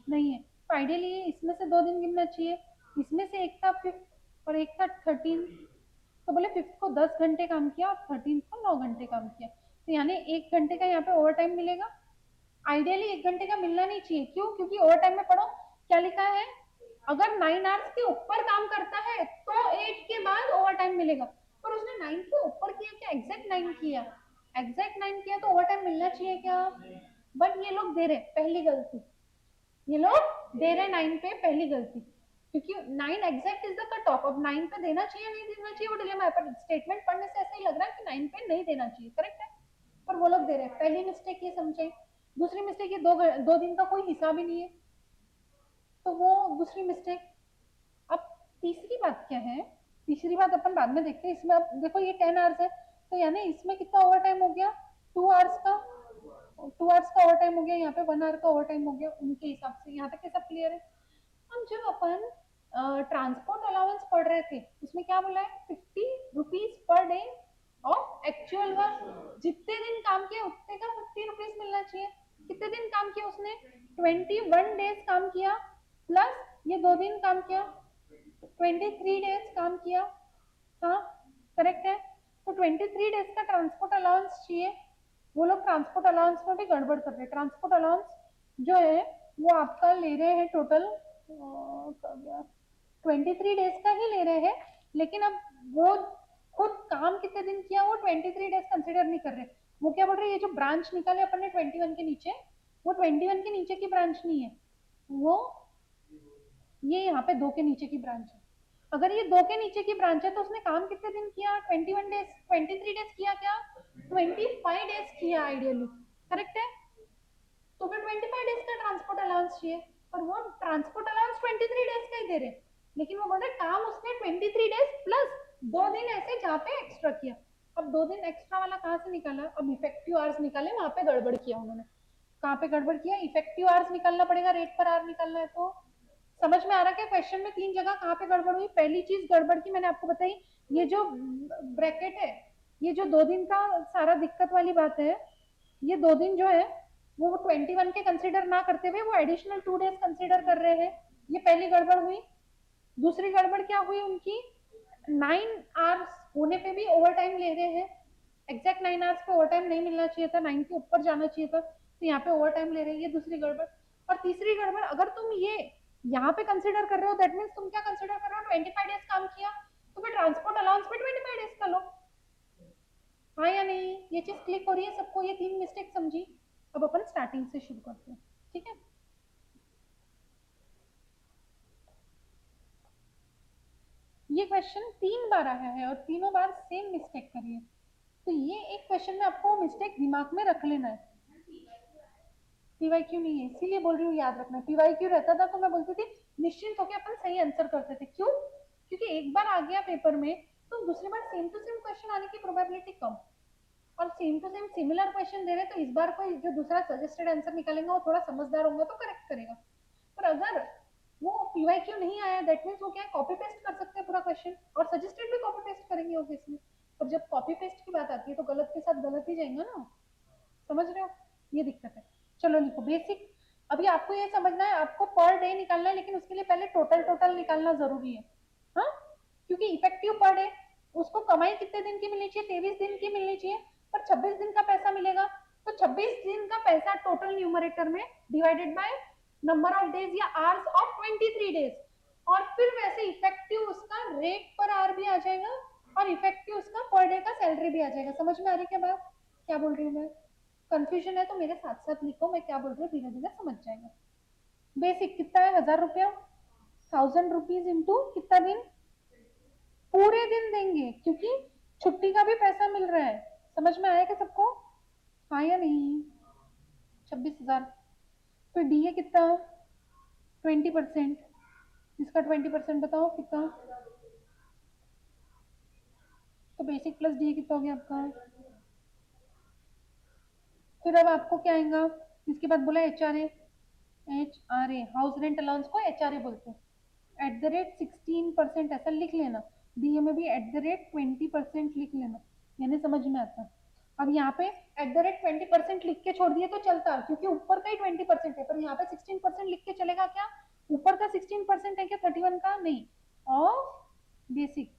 नहीं है। तो आइडियली इसमें से 2 दिन गिनना चाहिए। इसमें से एक था 5th और एक था 13th। तो बोले 5th को 10 घंटे काम किया और 13th को 9 घंटे काम किया। तो यानी 1 घंटे का यहाँ पे ओवर टाइम मिलेगा। आइडियली 1 घंटे का मिलना नहीं चाहिए। क्यों? क्योंकि ओवर टाइम में पढ़ो क्या लिखा है, अगर 9 आवर्स के ऊपर काम करता है तो 8 के बाद ओवर टाइम मिलेगा। पर उसने 9 के ऊपर किया क्या? एग्जैक्ट 9 किया, एग्जैक्ट 9 किया तो ओवर टाइम मिलना चाहिए क्या? बट ये लोग दे रहे, पहली गलती। ये लोग दे रहे 9 पे, पहली गलती। क्योंकि 9 exact is the cut off. अब 9 पे देना चाहिए नहीं देना चाहिए वो डिलेमा है, पर स्टेटमेंट पढ़ने से ऐसा ही लग रहा है कि 9 पे नहीं देना चाहिए। करेक्ट है, पर वो लोग दे रहे हैं। पहली मिस्टेक ये समझे। दूसरी मिस्टेक ये 2 दिन का कोई हिसाब ही नहीं है, तो वो दूसरी मिस्टेक। अब तीसरी बात क्या है? तीसरी बात अपन बाद में देखते हैं। इसमें अब देखो ये 10 आवर्स है, तो यानी इसमें कितना ओवर टाइम हो गया? 2 आवर्स का। 2 आवर्स का ओवर टाइम हो गया, यहाँ पे 1 आवर का ओवर टाइम हो गया उनके हिसाब से। यहाँ तक ये सब क्लियर है। हम जब अपन ट्रांसपोर्ट अलाउंस पढ़ रहे थे उसमें क्या बोला है? 50 rupees per day of actual work. जितने दिन काम किया उतने का 50 रुपीज मिलना चाहिए। कितने दिन काम किया उसने? 21 डेज काम किया, प्लस ये 2 दिन काम किया, 23 डेज काम किया। हाँ, करेक्ट है। तो 23 डेज का ट्रांसपोर्ट अलाउंस चाहिए। वो लोग ट्रांसपोर्ट अलाउंस में भी गड़बड़ कर रहे हैं। ट्रांसपोर्ट अलाउंस जो है वो आपका ले रहे हैं टोटल 23 डेज का ही ले रहे हैं, लेकिन अब वो खुद काम कितने दिन किया वो 23 डेज कंसिडर नहीं कर रहे। वो क्या बोल रहे हैं, ये जो ब्रांच निकाले अपन ने 21 के नीचे, वो 21 के नीचे की ब्रांच नहीं है, वो ये यहाँ पे 2 के नीचे की ब्रांच है। अगर ये 2 के नीचे की ब्रांच है तो उसने काम कितने दिन किया? 21 डेज, 23 डेज किया क्या? 25 डेज किया आइडियली। करेक्ट है। तो फिर 25 डेज का ट्रांसपोर्ट अलाउंस चाहिए, पर वो ट्रांसपोर्ट अलाउंस 23 डेज का ही दे रहे, लेकिन वो बोल रहे काम उसने 23 डेज प्लस 2 दिन ऐसे जहाँ पे एक्स्ट्रा किया। अब 2 दिन एक्स्ट्रा वाला कहाँ से निकाला? अब इफेक्टिव आवर्स निकाले, वहां पे गड़बड़ किया उन्होंने। कहाँ पे गड़बड़ किया? इफेक्टिव आवर्स निकालना पड़ेगा, रेट पर आवर निकालना है। तो समझ में आ रहा है क्या क्वेश्चन में 3 जगह कहाँ पे गड़बड़ हुई? पहली चीज गड़बड़ की मैंने आपको बताई, ये जो ब्रैकेट है, ये जो 2 दिन का सारा दिक्कत वाली बात है, ये 2 दिन जो है वो 21 के कंसिडर ना करते हुए वो एडिशनल 2 डेज कंसिडर कर रहे हैं। ये पहली गड़बड़ हुई। दूसरी गड़बड़ क्या हुई उनकी? 9 आवर्स होने पे भी ओवर टाइम ले रहे हैं। एग्जैक्ट 9 आवर्स पे ओवर टाइम नहीं मिलना चाहिए था, 9 के ऊपर जाना चाहिए था, तो यहाँ पे ओवर टाइम ले रहे हैं। ये दूसरी गड़बड़। और तीसरी गड़बड़, अगर तुम ये यहाँ पे कंसिडर कर रहे हो, दैट मीन्स तुम क्या कंसिडर कर रहे हो? 25 डेज काम किया तो फिर ट्रांसपोर्ट अलाउंस में 25 डेज का लो। हाँ या नहीं? ये चीज क्लिक हो रही है सबको? ये 3 मिस्टेक समझी। अब अपन स्टार्टिंग से शुरू करते हैं, ठीक है। ये क्वेश्चन 3 बार आया है और तीनों बार सेम मिस्टेक करी है, तो ये एक क्वेश्चन में आपको मिस्टेक दिमाग में रख लेना है। पीवाईक्यू नहीं है, इसीलिए बोल रही हूँ याद रखना। पीवाईक्यू रहता था तो मैं बोलती थी निश्चिंत होकर अपन सही आंसर करते थे। क्यों? क्योंकि एक बार आ गया पेपर में तो दूसरी बार सेम टू सेम क्वेश्चन आने की प्रोबेबिलिटी कम, और same to same similar question दे रहे तो इस बार कोई जो दूसरा सजेस्टेड आंसर निकालेगा वो थोड़ा समझदार होगा तो करेक्ट करेगा। पर अगर वो पीवाईक्यू नहीं आया, दैट मीन्स वो क्या है, कॉपी पेस्ट कर सकते हैं पूरा क्वेश्चन, और सजेस्टेड भी कॉपी पेस्ट करेंगे ऑब्वियसली। पर जब कॉपी पेस्ट की बात आती है तो गलत के साथ गलत ही जाएगा ना। समझ रहे हो? ये दिक्कत है। चलो लिखो बेसिक। अभी आपको ये समझना है, आपको पर डे निकालना है, लेकिन उसके लिए पहले टोटल टोटल निकालना जरूरी है। हाँ, क्योंकि इफेक्टिव पर डे उसको कमाई कितने दिन की मिलनी चाहिए? 23 दिन की मिलनी चाहिए, पर 26 दिन का पैसा मिलेगा। तो 26 दिन का पैसा टोटल न्यूमरेटर में divided by number of days या आवर्स ऑफ 23 डेज, और फिर वैसे इफेक्टिव उसका रेट पर आवर भी आ जाएगा और इफेक्टिव उसका पर डे का सैलरी भी आ जाएगा। समझ में आ रही क्या बात, क्या बोल रही हूँ मैं? कंफ्यूजन है तो मेरे साथ साथ लिखो, मैं क्या बोल रही हूँ धीरे धीरे समझ जाएगा। बेसिक कितना है? 1000 रुपया, 1000 रुपीज इंटू कितना दिन? पूरे दिन देंगे, क्योंकि छुट्टी का भी पैसा मिल रहा है। समझ में आया क्या सबको? हाँ या नहीं? 26,000। फिर डी ए कितना? 20%। इसका 20% बताओ कितना? तो बेसिक प्लस डी ए कितना हो गया आपका? फिर अब आपको क्या आएगा? इसके बाद बोला H R A, house rent allowance को एच आर ए बोलते हैं। एट द रेट 16% ऐसा लिख लेना। डीए में भी एट द रेट 20% लिख लेना, यानी समझ में आता। अब यहाँ पे एट द रेट 20% लिख के छोड़ दिए तो चलता, क्योंकि ऊपर का ही 20% है, पर यहाँ पे 16% लिख के चलेगा क्या? ऊपर का 16% है क्या 31 का? नहीं। ऑफ बेसिक,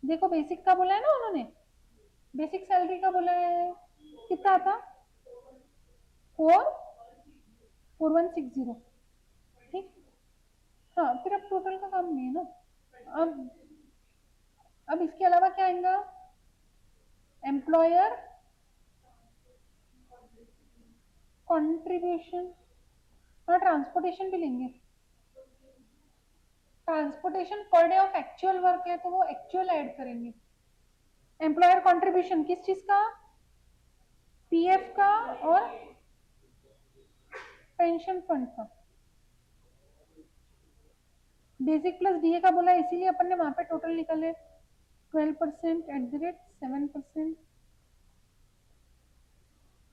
देखो बेसिक का बोला है ना उन्होंने, बेसिक सैलरी का बोला है। कितना आता? 4160। ठीक। हाँ, फिर अब टोटल का काम नहीं है ना। अब इसके अलावा क्या आएगा? एम्प्लॉयर कंट्रीब्यूशन, हाँ ट्रांसपोर्टेशन भी लेंगे। Transportation per day of actual work है तो वो एक्चुअल ऐड करेंगे। एम्प्लॉयर कंट्रीब्यूशन किस चीज का? पीएफ का और पेंशन फंड का। बेसिक प्लस डीए का बोला, इसीलिए अपन ने वहां पे टोटल निकाले 12% at the rate 7%।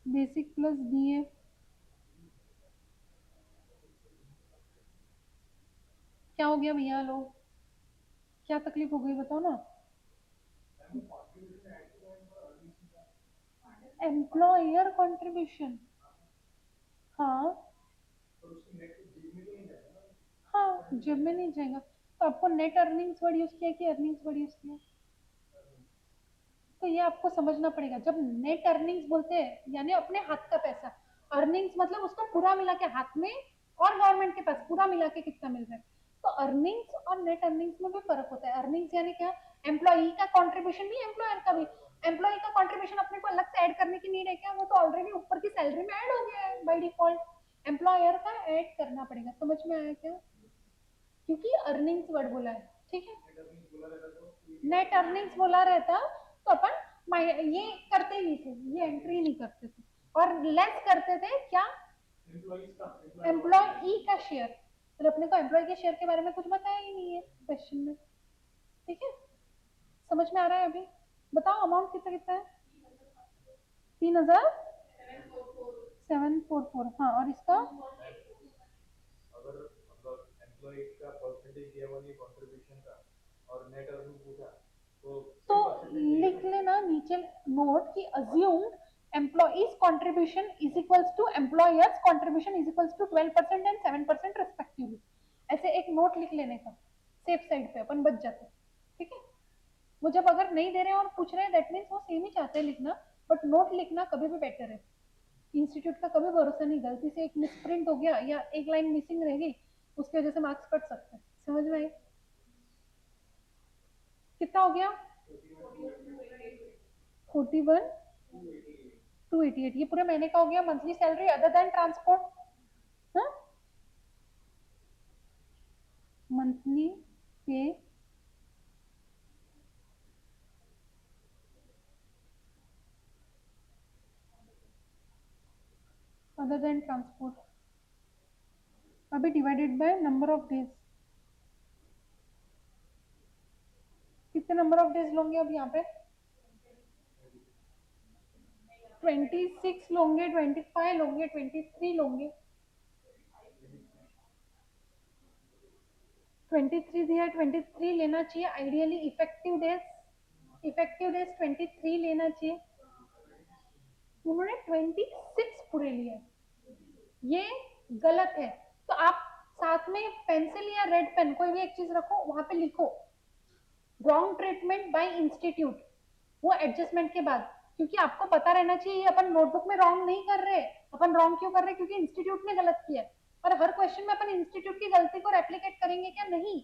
Basic plus DA क्या हो गया भैया? लो, क्या तकलीफ हो गई बताओ ना। एम्प्लॉयर कंट्रीब्यूशन, हाँ हाँ, जेब में नहीं जाएगा। तो आपको नेट अर्निंग्स वर्ड यूज किया कि अर्निंग्स वर्ड यूज किया? तो ये आपको समझना पड़ेगा। जब नेट अर्निंग्स बोलते हैं यानी अपने हाथ का पैसा, अर्निंग्स मतलब उसको पूरा मिला के हाथ में और गवर्नमेंट के पास पूरा मिला के कितना मिल रहा है। तो अर्निंग्स और नेट अर्निंग्स में भी फर्क होता है। अर्निंग्स यानी क्या? एम्प्लॉई का कॉन्ट्रीब्यूशन भी, एम्प्लॉयर का भी। एम्प्लॉई का कॉन्ट्रीब्यूशन अपने को अलग से ऐड करने की नीड है क्या? वो तो ऑलरेडी ऊपर की सैलरी में ऐड हो गया है बाय डिफॉल्ट। एम्प्लॉयर का ऐड करना पड़ेगा। समझ में आया क्या? क्योंकि अर्निंग्स वर्ड बोला है। ठीक है, नेट अर्निंग्स बोला रहता तो अपन ये करते ही नहीं थे, ये एंट्री नहीं करते थे, और लेस करते थे क्या? एम्प्लॉई का शेयर। फिर अपने को एम्प्लॉय के शेयर के बारे में कुछ बताया ही नहीं है क्वेश्चन में। ठीक है, समझ में आ रहा है अभी? बताओ अमाउंट कितना कितना है? 3744। हाँ, और इसका? अगर मतलब एम्प्लॉय का परसेंटेज दिया हुआ नहीं कंट्रीब्यूशन का और नेट अर्निंग पूछा तो लिख लेना नीचे नोट कि assumed employees contribution is equals to employers contribution is equals to 12% and 7% respectively। ऐसे एक नोट लिख लेने का, सेफ साइड पे अपन बच जाते। ठीक है, वो जब अगर नहीं दे रहे हैं और पूछ रहे हैं दैट मीन्स वो सेम ही चाहते हैं लिखना, बट नोट लिखना कभी भी बेटर है। इंस्टीट्यूट का कभी भरोसा नहीं, गलती से एक मिसप्रिंट हो गया या एक लाइन मिसिंग रह गई, उसकी वजह से मार्क्स कट सकते हैं। समझ में आई? कितना हो गया? 41,288। ये पूरे महीने का हो गया monthly salary other than transport. हाँ, मंथली पे अदर देन ट्रांसपोर्ट, अभी divided by number of days. कितने नंबर ऑफ डेज लोगे अब यहाँ पे? 26 लोगे, 25 लोगे, 23 लोगे? 23 दिया, 23 लेना चाहिए आइडियली। इफेक्टिव डेज 23 लेना चाहिए, उन्होंने 26 पूरे लिए, ये गलत है। तो आप साथ में पेंसिल या रेड पेन कोई भी एक चीज रखो, वहां पे लिखो रॉन्ग ट्रीटमेंट बाय इंस्टीट्यूट, वो एडजस्टमेंट के बाद, क्योंकि आपको पता रहना चाहिए ये अपन नोटबुक में रॉन्ग नहीं कर रहे। अपन रॉन्ग क्यों कर रहे हैं? क्योंकि इंस्टीट्यूट ने गलत किया है। और हर क्वेश्चन में अपन इंस्टीट्यूट की गलती को रेप्लिकेट करेंगे क्या? नहीं।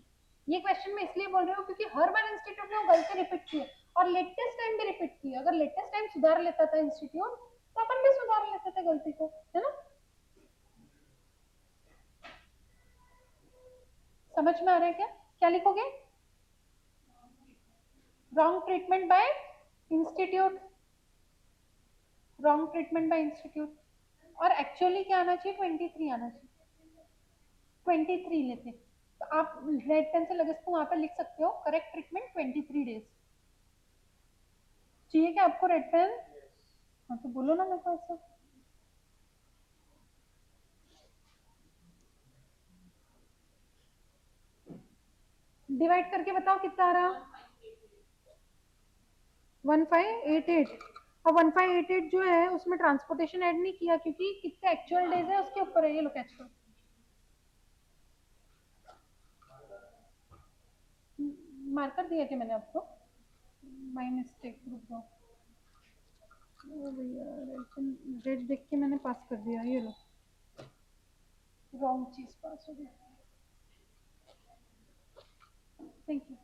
ये क्वेश्चन मैं इसलिए बोल रही हूँ क्योंकि हर बार इंस्टीट्यूट ने वो गलती रिपीट की है, और लेटेस्ट टाइम भी रिपीट की है। अगर लेटेस्ट टाइम सुधार लेता था इंस्टीट्यूट, तो अपन भी सुधार लेते थे गलती को, है ना? समझ में आ रहा है क्या? क्या लिखोगे? Wrong treatment bye institute, wrong treatment bye institute. और एक्चुअली क्या आना चाहिए? 23 आना चाहिए। 23 लेते, तो आप रेड पेन से लगे तो वहां पर लिख सकते हो करेक्ट ट्रीटमेंट 23 डेज। चाहिए क्या आपको रेड पेन? हाँ तो बोलो ना मेरे को ऐसा। डिवाइड करके बताओ कितना आ रहा? 1588। अब 1588 जो है उसमें ट्रांसपोर्टेशन ऐड नहीं किया क्योंकि कितने एक्चुअल डेज है उसके ऊपर है। ये लो कैच करो, मार्कर दिया क्या मैंने आपको? माय मिस्टेक, रुक जाओ। ओ भैया रेड देख के मैंने पास कर दिया। ये लो, रॉन्ग चीज पास हो गई। Thank you.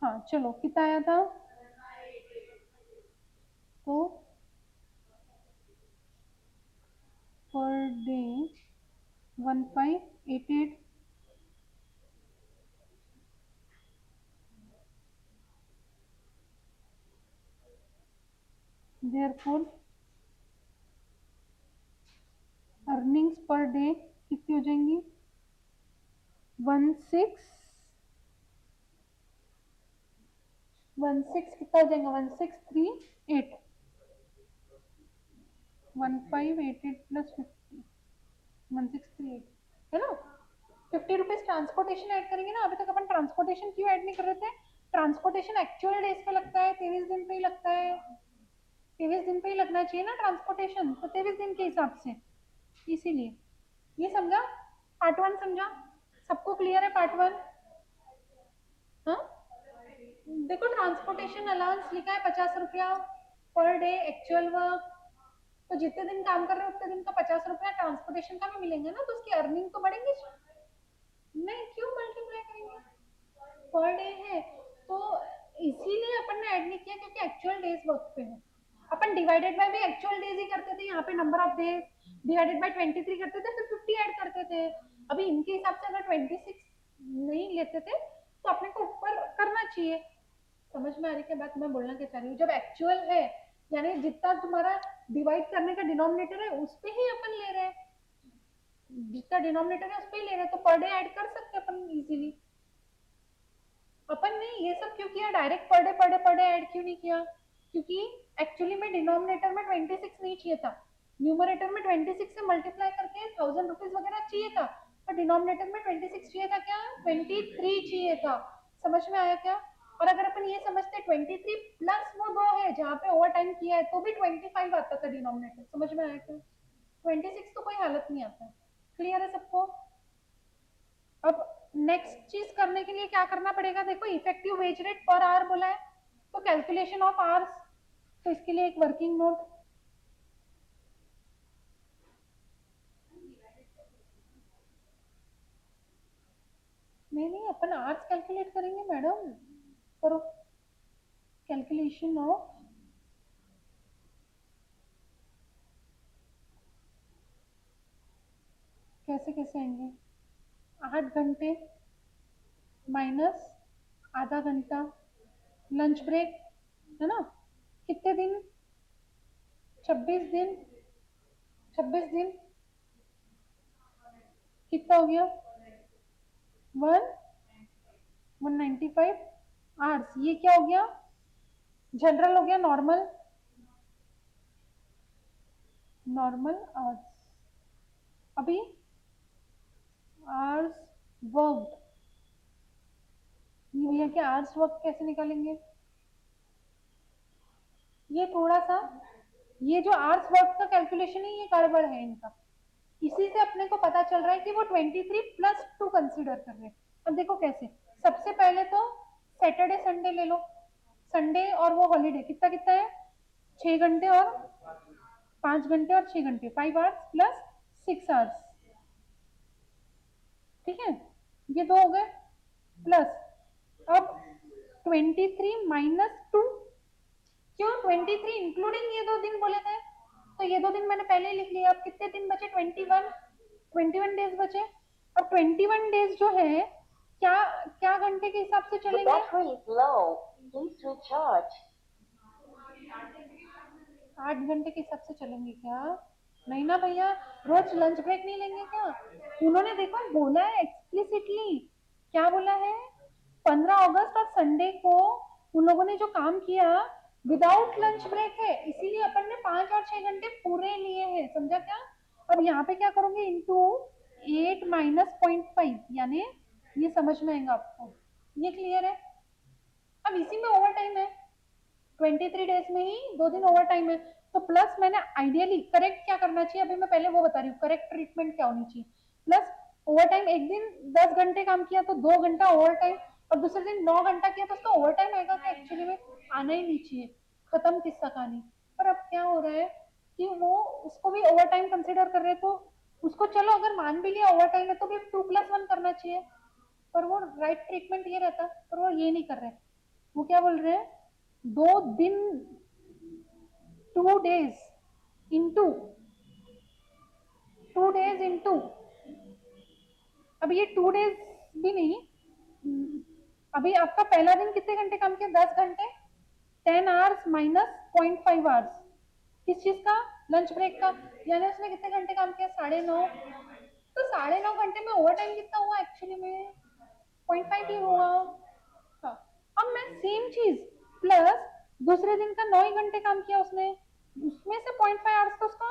हाँ चलो, कितना आया था? तो per day 1588, therefore earnings per day कितनी हो जाएंगी? 16 कितना हो जाएगा? 1638, 1588 प्लस 50, 1638, है ना? 50 रुपीज ट्रांसपोर्टेशन ऐड करेंगे ना। अभी तक अपन ट्रांसपोर्टेशन क्यों ऐड नहीं कर रहे थे? ट्रांसपोर्टेशन एक्चुअल डेज पे लगता है, 23 दिन पे ही लगता है। 23 दिन पे ही लगना चाहिए ना ट्रांसपोर्टेशन, तो 23 दिन के हिसाब से, इसीलिए। ये समझा? पार्ट 1 समझा? सबको क्लियर है पार्ट 1? हाँ देखो, ट्रांसपोर्टेशन अलाउंस लिखा है 50 रुपया पर डे एक्चुअल वर्क, तो जितने दिन काम कर रहे हो उतने दिन का 50 रुपया ट्रांसपोर्टेशन का भी मिलेंगे ना, तो उसकी अर्निंग तो बढ़ेंगी। नहीं, क्यों मल्टीप्लाई करेंगे? पर डे है तो इसीलिए अपन ने ऐड नहीं किया क्योंकि एक्चुअल डेज वर्क पे है। अपन डिवाइडेड बाय भी एक्चुअल डेज ही करते थे, यहाँ पे number of days divided by 23 करते थे, फिर 50 ऐड करते थे। अभी इनके हिसाब से अगर 26 नहीं लेते थे तो अपने को ऊपर करना चाहिए। समझ में आ रही क्या बात मैं बोलना क्या चाह रही हूँ? जब एक्चुअल है यानी जितना तुम्हारा डिवाइड करने का डिनोमिनेटर है उस पे ही अपन ले रहे हैं, जितना डिनोमिनेटर है उस पे ही ले रहे हैं, तो पर डे ऐड कर सकते हैं अपन इजीली। अपन ने ये सब क्यों किया? डायरेक्ट पर डे ऐड क्यों नहीं किया? क्योंकि एक्चुअली में डिनोमिनेटर में 26 नहीं चाहिए था, न्यूमरेटर में 26 से मल्टीप्लाई करके 1000 रुपीज वगैरह चाहिए था, पर डिनोमिनेटर में 26 चाहिए था, क्या 23 चाहिए था। समझ में आया क्या? और अगर अपन ये समझते 23 प्लस वो दो है जहाँ पे ओवर टाइम किया है तो भी 25 आता था डिनोमिनेटर। समझ में आया क्या? 26 तो कोई हालत नहीं आता। क्लियर है सबको? अब नेक्स्ट चीज करने के लिए क्या करना पड़ेगा? देखो, effective wage rate per our बोला है, तो कैलकुलेशन ऑफ आवर्स, तो इसके लिए एक वर्किंग नोट। नहीं नहीं, अपन आवर्स कैलकुलेट करेंगे मैडम। करो कैलकुलेशन ऑफ, कैसे कैसे आएंगे? 8 घंटे माइनस आधा घंटा लंच ब्रेक, है ना? कितने दिन? 26 दिन। 26 दिन कितना हो गया? 195 आवर्स। ये क्या हो गया? जनरल हो गया, नॉर्मल, नॉर्मल आवर्स। अभी आवर्स वर्क, ये भैया के आवर्स वर्क कैसे निकालेंगे? ये थोड़ा सा, ये जो आवर्स वर्क का कैलकुलेशन है ये गड़बड़ है इनका। इसी से अपने को पता चल रहा है कि वो 23 प्लस 2 कंसीडर कर रहे हैं। अब देखो कैसे। सबसे पहले तो सैटरडे संडे ले लो, संडे और वो हॉलीडे कितना कितना है, 6 घंटे और 5 घंटे और 6 घंटे, 5 आवर्स प्लस 6 आवर्स, ठीक है, ये दो हो गए। प्लस अब 23 - 2, क्यों 23 इंक्लूडिंग ये 2 दिन बोले थे, तो ये 2 दिन मैंने पहले ही लिख लिया। अब कितने दिन बचे, 21 डेज बचे। अब 21 डेज जो है क्या क्या घंटे के हिसाब से The चलेंगे, battery is low. Please recharge. 8 घंटे के हिसाब से चलेंगे क्या, नहीं ना भैया, रोज लंच ब्रेक नहीं लेंगे क्या। उन्होंने देखो बोला है एक्सप्लिसिटली, क्या बोला है, 15 अगस्त और संडे को उन लोगों ने जो काम किया विदाउट लंच ब्रेक है, इसीलिए अपन ने 5 और 6 घंटे पूरे लिए हैं, समझा क्या। अब यहाँ पे क्या करोगे, इंटू 8 - 0.5, यानी ये समझ में आएगा आपको, ये क्लियर है। अब इसी में ओवर टाइम है, 23 डेज में ही 2 दिन ओवर टाइम है, तो प्लस मैंने आइडियली करेक्ट क्या करना चाहिए, अभी मैं पहले वो बता रही हूँ करेक्ट ट्रीटमेंट क्या होनी चाहिए। प्लस ओवर टाइम, एक दिन 10 घंटे काम किया तो 2 घंटा ओवर टाइम, और दूसरे दिन 9 घंटा किया तो उसका ओवर टाइम आएगा क्या, एक्चुअली में आना ही नहीं चाहिए, खत्म किस्सा कहानी। पर अब क्या हो रहा है कि वो उसको भी ओवर टाइम कंसिडर कर रहे हैं, तो उसको चलो अगर मान भी लिया ओवर टाइम है तो भी 2+1 करना चाहिए, पर वो राइट ट्रीटमेंट ये रहता, पर वो ये नहीं कर रहे। वो क्या बोल रहे हैं, 2 दिन 2 डेज इंटू 2 डेज इंटू, अब ये 2 डेज भी नहीं, अभी आपका पहला दिन कितने घंटे काम किया, 10 घंटे, 10 आवर्स माइनस 0.5 आवर्स, किस चीज का, लंच ब्रेक का, यानी उसने कितने घंटे काम किया, 9.5, तो 9.5 घंटे में ओवर टाइम कितना हुआ एक्चुअली में, 0.5 ही हुआ। हाँ, अब मैं सेम चीज प्लस दूसरे दिन का 9 ही घंटे काम किया उसने, उसमें से 0.5 आवर्स तो उसका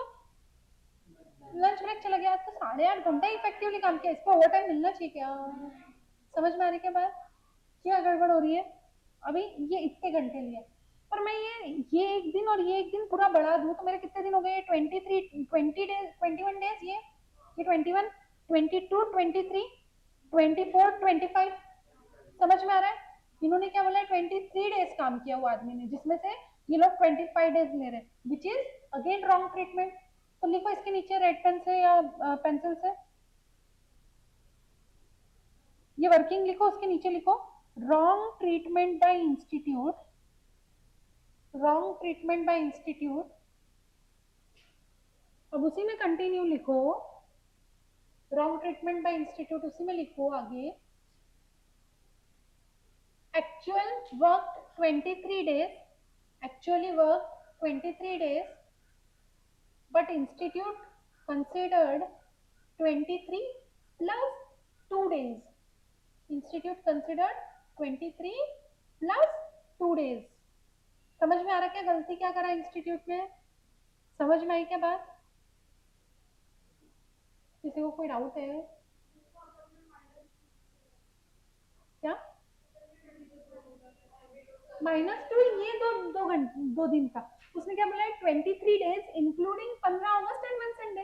लंच ब्रेक चला गया, तो 8.5 घंटे इफेक्टिवली काम किया, इसको ओवर टाइम मिलना चाहिए क्या, समझ में आने के बाद क्या गड़बड़ हो रही है। अभी ये इतने घंटे लिए, पर मैं ये एक दिन और ये एक दिन पूरा बढ़ा दूं तो मेरे कितने दिन हो गए, 20 डेज, 21 डेज, ये 21, 22, 23, 24, 25, समझ में आ रहा है। इन्होंने क्या बोला है, 23 डेज काम किया वो आदमी ने, जिसमें से ये लोग 25 डेज ले रहे हैं, which is again wrong treatment. तो लिखो इसके नीचे रेड पेन से या पेंसिल से, ये वर्किंग लिखो, उसके नीचे लिखो wrong treatment bye institute, wrong treatment bye institute. अब उसी में कंटिन्यू लिखो, रॉन्ग ट्रीटमेंट बाय इंस्टीट्यूट, उसी में लिखो आगे, actual worked 23 days, actually worked 23 days, but institute considered 23 plus 2 days, institute considered 23 plus 2 days। समझ में आ रहा क्या गलती क्या करा इंस्टीट्यूट में, समझ में आई क्या बात, किसी को कोई डाउट है क्या, -2 ये 2 दिन का, उसने क्या बोला है 23 days including 15 August and 1 Sunday,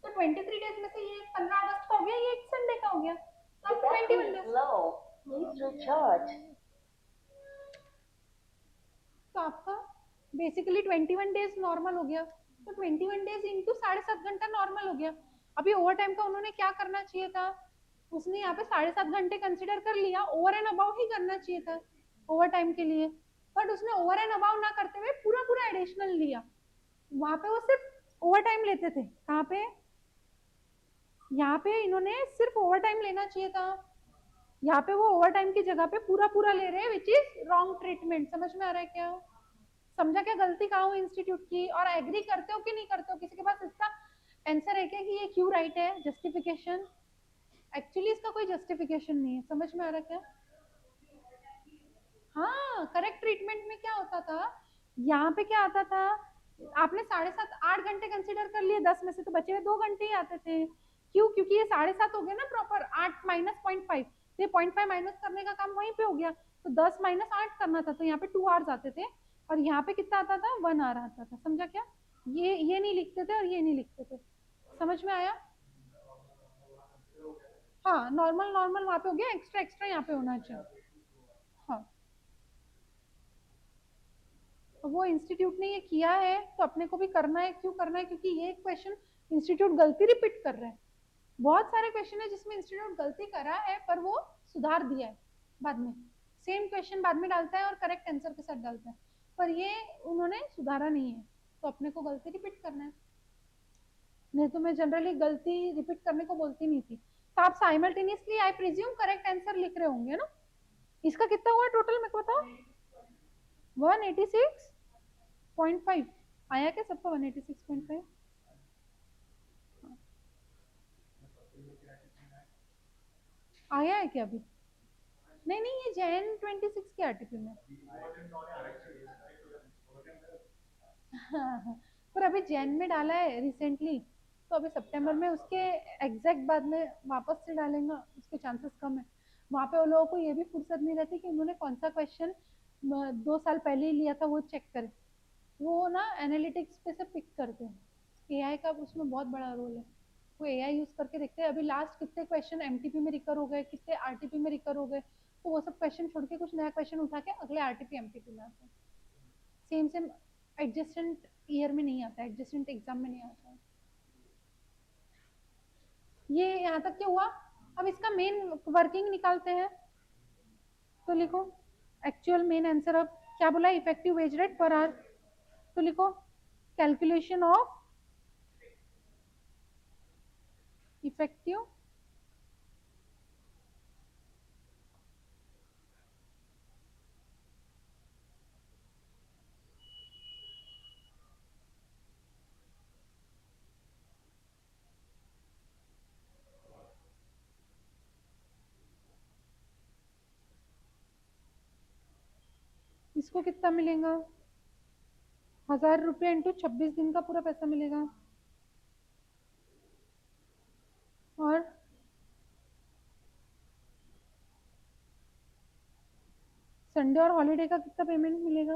तो 23 डेज में से ये 15 अगस्त का हो गया, ये एक संडे का हो गया, The अब battery 21 is days, low. Please recharge. तो आपका बेसिकली 21 डेज नॉर्मल हो गया, तो 21 डेज इंटू 7.5 घंटा नॉर्मल हो गया। अभी ओवर टाइम का उन्होंने क्या करना चाहिए था, उसने यहाँ पे 7.5 घंटे कंसिडर कर लिया, ओवर एंड अबाउ ही करना चाहिए था ओवर टाइम के लिए, बट उसने ओवर एंड अबाउ ना करते हुए पूरा पूरा एडिशनल लिया। वहां पे वो सिर्फ ओवर टाइम लेते थे, कहाँ पे, यहाँ पे इन्होंने सिर्फ ओवर टाइम लेना चाहिए था, यहाँ पे वो ओवर टाइम की जगह पे पूरा पूरा ले रहे हैं, विच इज रॉन्ग ट्रीटमेंट। समझ में आ रहा है क्या, समझा क्या गलती कहाँ हुई इंस्टीट्यूट की, और एग्री करते हो कि नहीं करते हो, किसी के पास इसका आंसर है क्या कि ये क्यों राइट है, जस्टिफिकेशन, एक्चुअली इसका कोई जस्टिफिकेशन नहीं है, समझ में आ रहा है क्या। हाँ, करेक्ट ट्रीटमेंट में क्या होता था, यहाँ पे क्या आता था, आपने 7.5 8 घंटे कंसिडर कर लिए, 10 में से तो बचे हुए 2 घंटे ही आते थे, क्यों, क्योंकि ये 7.5 हो गया ना प्रॉपर, 8 माइनस 0.5, तो ये 0.5 माइनस करने का काम वहीं पे हो गया, तो 10 - 8 करना था, तो यहाँ पे 2 आवर्स आते थे, और यहाँ पे कितना आता था, 1 आवर आता था, समझा क्या, ये नहीं लिखते थे और ये नहीं लिखते थे, समझ में आया। हाँ, नॉर्मल नॉर्मल वहाँ पे हो गया, एक्स्ट्रा एक्स्ट्रा यहाँ पे होना चाहिए। हाँ, वो इंस्टीट्यूट ने ये किया है तो अपने को भी करना है। क्यों करना है? क्योंकि ये क्वेश्चन इंस्टीट्यूट गलती रिपीट कर रहा है। बहुत सारे क्वेश्चन है जिसमें इंस्टीट्यूट गलती करा है पर वो सुधार दिया है बाद में। सेम क्वेश्चन बाद में डालता है और करेक्ट आंसर के साथ डालता है, पर ये उन्होंने सुधारा नहीं है, तो अपने को गलती रिपीट करना है। नहीं तो मैं जनरली गलती रिपीट करने को बोलती नहीं थी। तो आप simultaneously I presume correct answer लिख रहे होंगे ना। इसका कितना हुआ टोटल मेरे को बताओ? 186.5 आया क्या सबका? 186.5 आया है क्या अभी? नहीं नहीं, ये जैन 26 के आरटीपी में। हाँ, पर अभी जैन में डाला है रिसेंटली, तो अभी सितंबर में उसके एग्जैक्ट बाद में वापस से डालेंगे, उसके चांसेस कम है। वहाँ पे वो लोगों को ये भी फुर्सत नहीं रहती कि उन्होंने कौन सा क्वेश्चन 2 साल पहले ही लिया था वो चेक करें। वो ना एनालिटिक्स पे से पिक करते हैं। एआई का उसमें बहुत बड़ा रोल है। वो एआई यूज करके देखते हैं अभी लास्ट कितने क्वेश्चन एमटीपी में रिकर हो गए, कितने आरटीपी में रिकर हो गए, तो वो सब क्वेश्चन छोड़ के कुछ नया क्वेश्चन उठा के अगले आरटीपी एमटीपी में आते हैं। सेम सेम एडजस्टेंट ईयर में नहीं आता, एडजस्टेंट एग्जाम में नहीं आता। ये यहाँ तक क्या हुआ? अब इसका मेन वर्किंग निकालते हैं, तो लिखो एक्चुअल मेन आंसर। अब क्या बोला? Effective wage rate per our, तो लिखो कैलकुलेशन ऑफ इफेक्टिव इसको कितना मिलेगा? 1000 रुपये इंटू 26 दिन का पूरा पैसा मिलेगा। और संडे और हॉलीडे का कितना पेमेंट मिलेगा?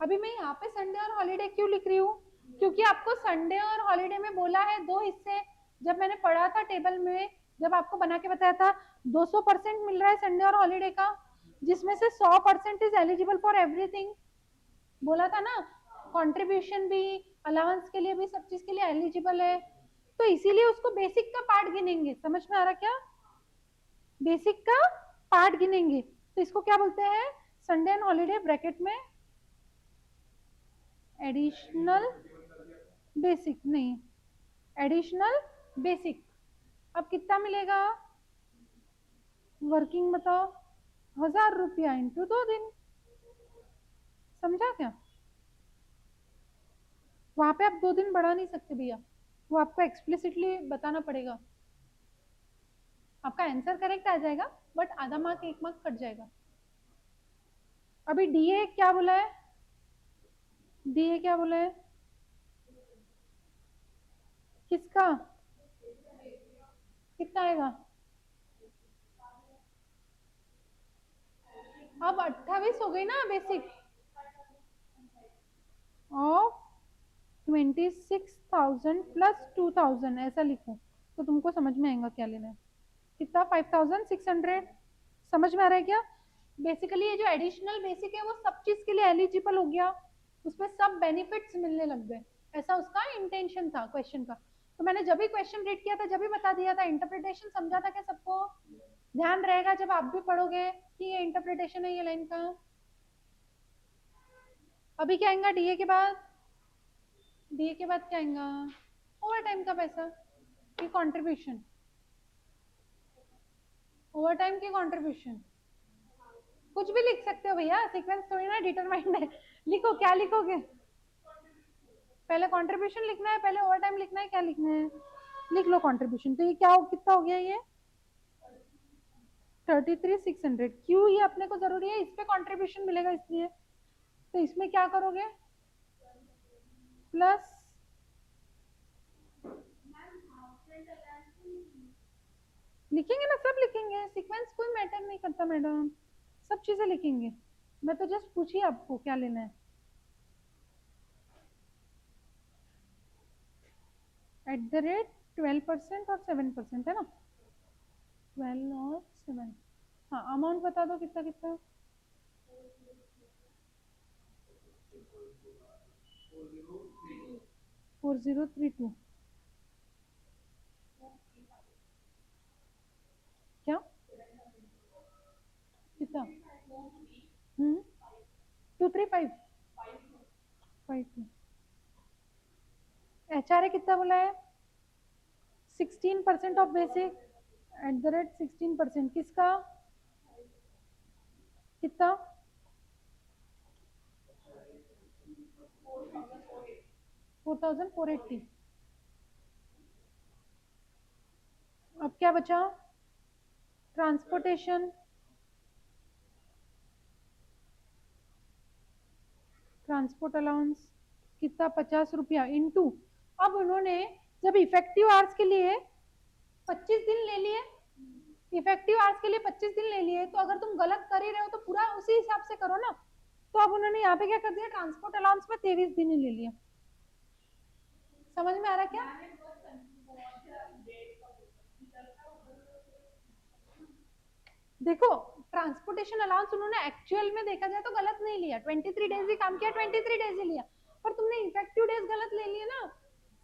अभी मैं यहाँ पे संडे और हॉलीडे क्यों लिख रही हूँ? क्योंकि आपको संडे और हॉलीडे में बोला है 2 हिस्से। जब मैंने पढ़ा था टेबल में, जब आपको बना के बताया था 200% मिल रहा है संडे और हॉलीडे का, जिसमें से 100% इज एलिजिबल फॉर एवरीथिंग। बोला था ना, कंट्रीब्यूशन भी, अलाउंस के लिए भी, सब चीज के लिए एलिजिबल है। तो इसीलिए उसको बेसिक का पार्ट गिनेंगे। समझ में आ रहा क्या? बेसिक का पार्ट गिनेंगे। तो इसको क्या बोलते हैं? संडे एंड हॉलीडे ब्रैकेट में एडिशनल बेसिक, नहीं एडिशनल बेसिक। अब कितना मिलेगा? वर्किंग बताओ। 1000 रुपया इंटू 2 दिन। समझा क्या? वहां पे आप 2 दिन बढ़ा नहीं सकते भैया, वो आपको एक्सप्लिसिटली बताना पड़ेगा। आपका आंसर करेक्ट आ जाएगा बट आधा मार्क 1 मार्क कट जाएगा। अभी डीए क्या बोला है? डीए क्या बोला है? किसका? कितना आएगा? अब 28 हो गई ना बेसिक ऑफ 26,000 प्लस 2,000, ऐसा लिखो तो तुमको समझ में आएगा क्या लेना है। कितना? 5,600। समझ में आ रहा है क्या? बेसिकली ये जो एडिशनल बेसिक है वो सब चीज के लिए एलिजिबल हो गया, उसमें सब बेनिफिट्स मिलने लग गए। ऐसा उसका इंटेंशन था क्वेश्चन का। तो मैंने जब भी क्वेश्चन रीड किया था, जब भी बता दिया था। इंटरप्रिटेशन समझा था क्या सबको? ध्यान रहेगा जब आप भी पढ़ोगे कि ये इंटरप्रिटेशन है ये लाइन का। अभी क्या आएगा डीए के बाद? डीए के बाद क्या आएगा? ओवर टाइम का पैसा की कंट्रीब्यूशन। ओवर टाइम की कंट्रीब्यूशन कुछ भी लिख सकते हो भैया, सीक्वेंस थोड़ी ना डिटरमाइंड है। लिखो, क्या लिखोगे? पहले कंट्रीब्यूशन लिखना है, पहले ओवर टाइम लिखना है, क्या लिखना है? लिख लो कंट्रीब्यूशन। तो ये क्या कितना हो गया? ये 33,600। क्यों ये अपने को जरूरी है? इस पे कंट्रीब्यूशन मिलेगा इसलिए। तो इसमें क्या करोगे? प्लस लिखेंगे ना, सब लिखेंगे। सीक्वेंस कोई मैटर नहीं करता मैडम, सब चीजें लिखेंगे। मैं तो जस्ट पूछी आपको क्या लेना है। @ 12% और 7% है ना? 12 और 7। हाँ, अमाउंट बता दो कितना कितना। 4032 क्या कितना 235 52 HRA कितना बोला है 16% ऑफ बेसिक @16% किसका कितना 4480 अब क्या बचा ट्रांसपोर्टेशन ट्रांसपोर्ट अलाउंस कितना 50 रुपया इंटू अब उन्होंने जब इफेक्टिव आवर्स के लिए 25 दिन ले लिए इफेक्टिव आवर्स के लिए 25 दिन ले लिए तो अगर तुम गलत कर ही रहे हो तो पूरा उसी हिसाब से करो ना तो अब उन्होंने यहाँ पे क्या कर दिया ट्रांसपोर्ट अलाउंस में 23 दिन ही ले लिया समझ में आ रहा क्या देखो ट्रांसपोर्टेशन अलाउंस उन्होंने एक्चुअल में देखा जाए तो गलत नहीं लिया 23 डेज ही काम किया 23 डेज ही लिया पर तुमने इफेक्टिव डेज गलत ले लिए ना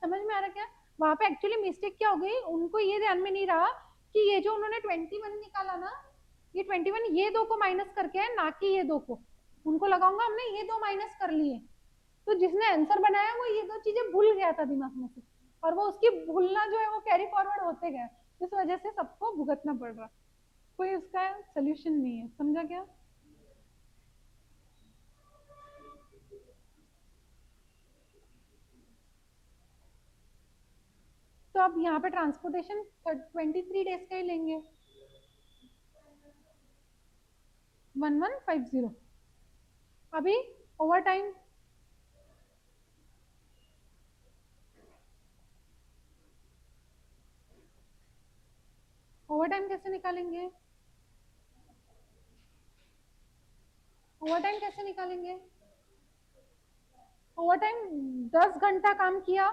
समझ में आ रहा क्या वहां पे एक्चुअली मिस्टेक क्या हो गई उनको ये ध्यान में नहीं रहा कि ये जो उन्होंने 21 निकाला ना ये 21 ये दो को माइनस करके है ना कि ये दो को उनको लगाऊंगा हमने ये दो माइनस कर लिए तो जिसने आंसर बनाया वो ये दो चीजें भूल गया था दिमाग में से और वो उसकी भूलना जो है वो कैरी फॉरवर्ड होते गए इस वजह से सबको भुगतना पड़ रहा कोई उसका सोल्यूशन नहीं है समझा क्या तो अब यहाँ पे ट्रांसपोर्टेशन 23 डेज का ही लेंगे 1150 अभी ओवर टाइम ओवर टाइम कैसे निकालेंगे ओवर टाइम कैसे निकालेंगे ओवर टाइम 10 घंटा काम किया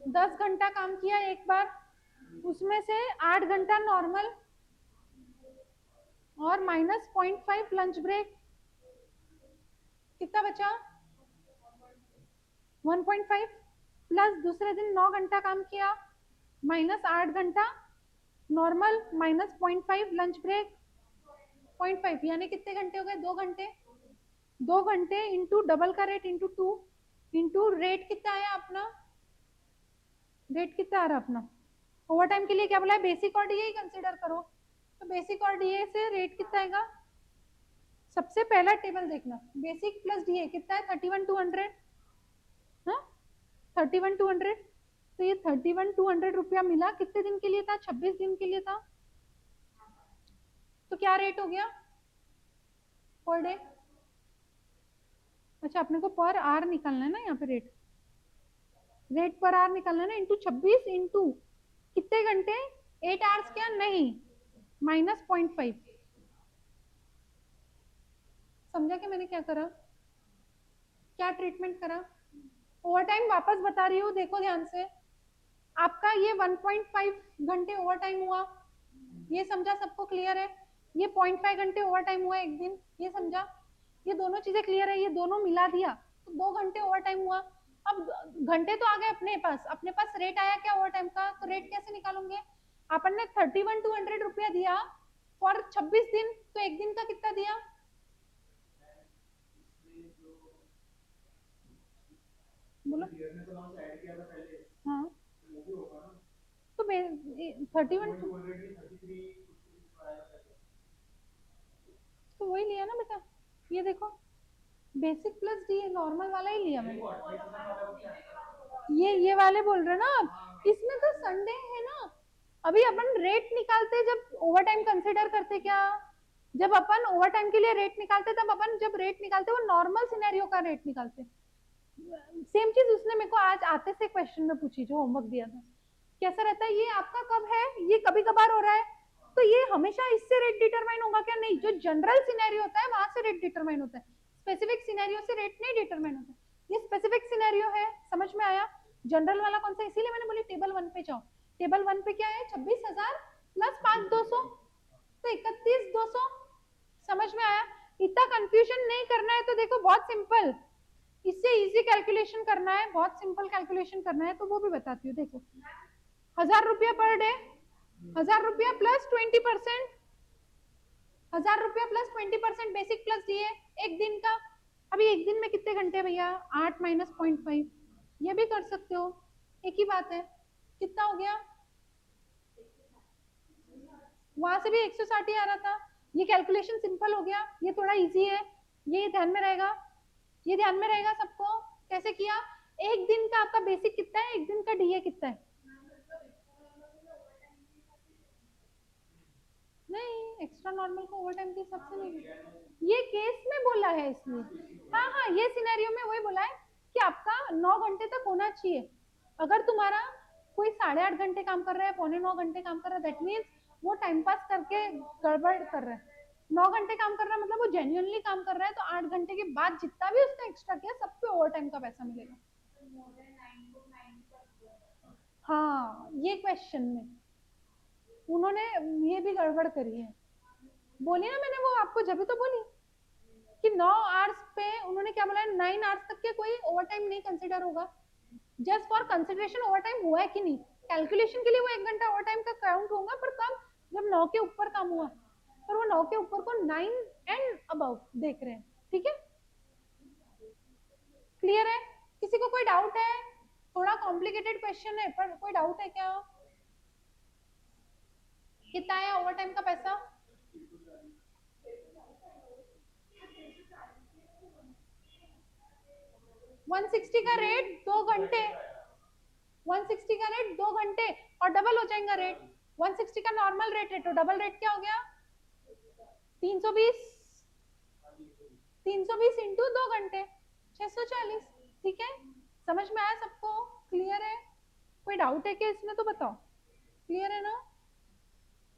10 घंटा काम किया एक बार उसमें से 8 घंटा नॉर्मल और -0.5 लंच ब्रेक कितना बचा 1.5 प्लस दूसरे दिन 9 घंटा काम किया -8 घंटा नॉर्मल -0.5 लंच ब्रेक 0.5 यानी कितने घंटे हो गए 2 घंटे 2 घंटे इंटू डबल का रेट इंटू 2 इंटू रेट कितना आया अपना रेट कितना आ रहा अपना ओवर टाइम के लिए क्या बोला है बेसिक और डीए ही कंसीडर करो तो बेसिक और डीए से रेट कितना आएगा सबसे पहला टेबल देखना बेसिक प्लस डीए कितना है 31,200 हाँ 31,200 तो ये 31,200 रुपया मिला कितने दिन के लिए था 26 दिन के लिए था तो क्या रेट हो गया पर डे अच्छा अपने को पर आवर निकालना है ना यहाँ पे रेट पर आवर निकालना है ना इंटू 26 इंटू कितने घंटे 8 आवर्स क्या नहीं -0.5 समझा कि मैंने क्या करा क्या ट्रीटमेंट करा ओवर टाइम वापस बता रही हूँ देखो ध्यान से आपका ये 1.5 घंटे ओवर टाइम हुआ ये समझा सबको क्लियर है ये 0.5 घंटे ओवर टाइम हुआ एक दिन ये समझा ये दोनों चीजें क्लियर है ये दोनों मिला दिया तो 2 घंटे ओवर टाइम हुआ अब घंटे तो आ गए अपने पास रेट आया क्या ओवर टाइम का तो रेट कैसे निकालोगे अपन ने 31,200 रुपया दिया फॉर 26 दिन तो एक दिन का कितना दिया बोलो हाँ तो 31 तो वही लिया ना बेटा ये देखो बेसिक प्लस डी नॉर्मल वाला ही लिया मैंने ये वाले बोल रहे ना आप इसमें तो संडे है ना अभी अपन रेट निकालते जब ओवर टाइम कंसिडर करते क्या जब अपन ओवर टाइम के लिए रेट निकालते तब अपन जब रेट निकालते वो नॉर्मल सिनेरियो का रेट निकालते सेम चीज उसने मेरे को आज आते से क्वेश्चन में पूछी जो होमवर्क दिया था कैसा रहता है ये आपका कब है ये कभी कभार हो रहा है तो ये हमेशा इससे रेट डिटरमाइन होगा क्या नहीं जो जनरल सिनेरियो होता है वहां से रेट डिटरमाइन होता है स्पेसिफिक सिनेरियो से रेट नहीं डिटरमाइन होता ये स्पेसिफिक सिनेरियो है समझ में आया जनरल वाला कौन सा इसीलिए मैंने बोली टेबल 1 पे जाओ टेबल 1 पे क्या है 26,000 प्लस 5,200 तो 31,200 समझ में आया इतना कंफ्यूजन नहीं करना है तो देखो बहुत सिंपल, इससे इजी कैलकुलेशन करना है, बहुत सिंपल कैलकुलेशन करना है तो वो भी बताती हूँ। देखो 1000 रुपया पर डे, 1000 रुपया प्लस 20%, 1000 रुपया प्लस 20% बेसिक प्लस दिए एक दिन का। अभी एक दिन में कितने घंटे भैया, 8 माइनस 0.5, ये भी कर सकते हो, एक ही बात है। कितना हो गया, वहां से भी 160 ही आ रहा था। ये कैलकुलेशन सिंपल हो गया, ये थोड़ा इजी है, ये ध्यान में रहेगा, ये ध्यान में रहेगा सबको। कैसे किया, एक दिन का आपका बेसिक कितना है, एक दिन का डीए कितना है? नहीं, एक्स्ट्रा नॉर्मल को ओवर टाइम के हिसाब से नहीं, ये केस में बोला है इसलिए। हाँ हाँ, ये सिनेरियो में वही बोला है कि आपका 9 घंटे तक होना चाहिए। अगर तुम्हारा कोई 8.5 घंटे काम कर रहा है, 8.75 घंटे काम कर रहा है, दैट मीन्स वो टाइम पास करके गड़बड़ कर रहा है। 9 घंटे काम कर रहा है मतलब वो जेन्युइनली काम कर रहा है, तो 8 घंटे के बाद जितना भी उसने एक्स्ट्रा किया सब पे ओवर टाइम का पैसा मिलेगा। हाँ, ये क्वेश्चन में उन्होंने ये भी गड़बड़ करी है। बोली ना मैंने, वो आपको जब भी तो बोली कि 9 आवर्स पे उन्होंने क्या बोला है, 9 आवर्स तक के कोई ओवर टाइम नहीं कंसिडर होगा। Just for consideration over time हुआ है कि नहीं, कैलकुलेशन के लिए वो 1 घंटा ओवर टाइम का काउंट होगा, पर कब, जब 9 के ऊपर काम हुआ, पर वो 9 के ऊपर को 9 एंड अबव देख रहे हैं। ठीक है, क्लियर है? किसी को कोई डाउट है? थोड़ा कॉम्प्लिकेटेड क्वेश्चन है, पर कोई डाउट है क्या? कितना है ओवर टाइम का पैसा? 160 का रेट 2 घंटे, 160 का रेट 2 घंटे और डबल हो जाएगा रेट। 160 का नॉर्मल रेट है तो डबल रेट क्या हो गया, 320, 320 इंटू 2 घंटे 640। ठीक है, समझ में आया सबको? क्लियर है? कोई डाउट है क्या इसमें तो बताओ। क्लियर है ना?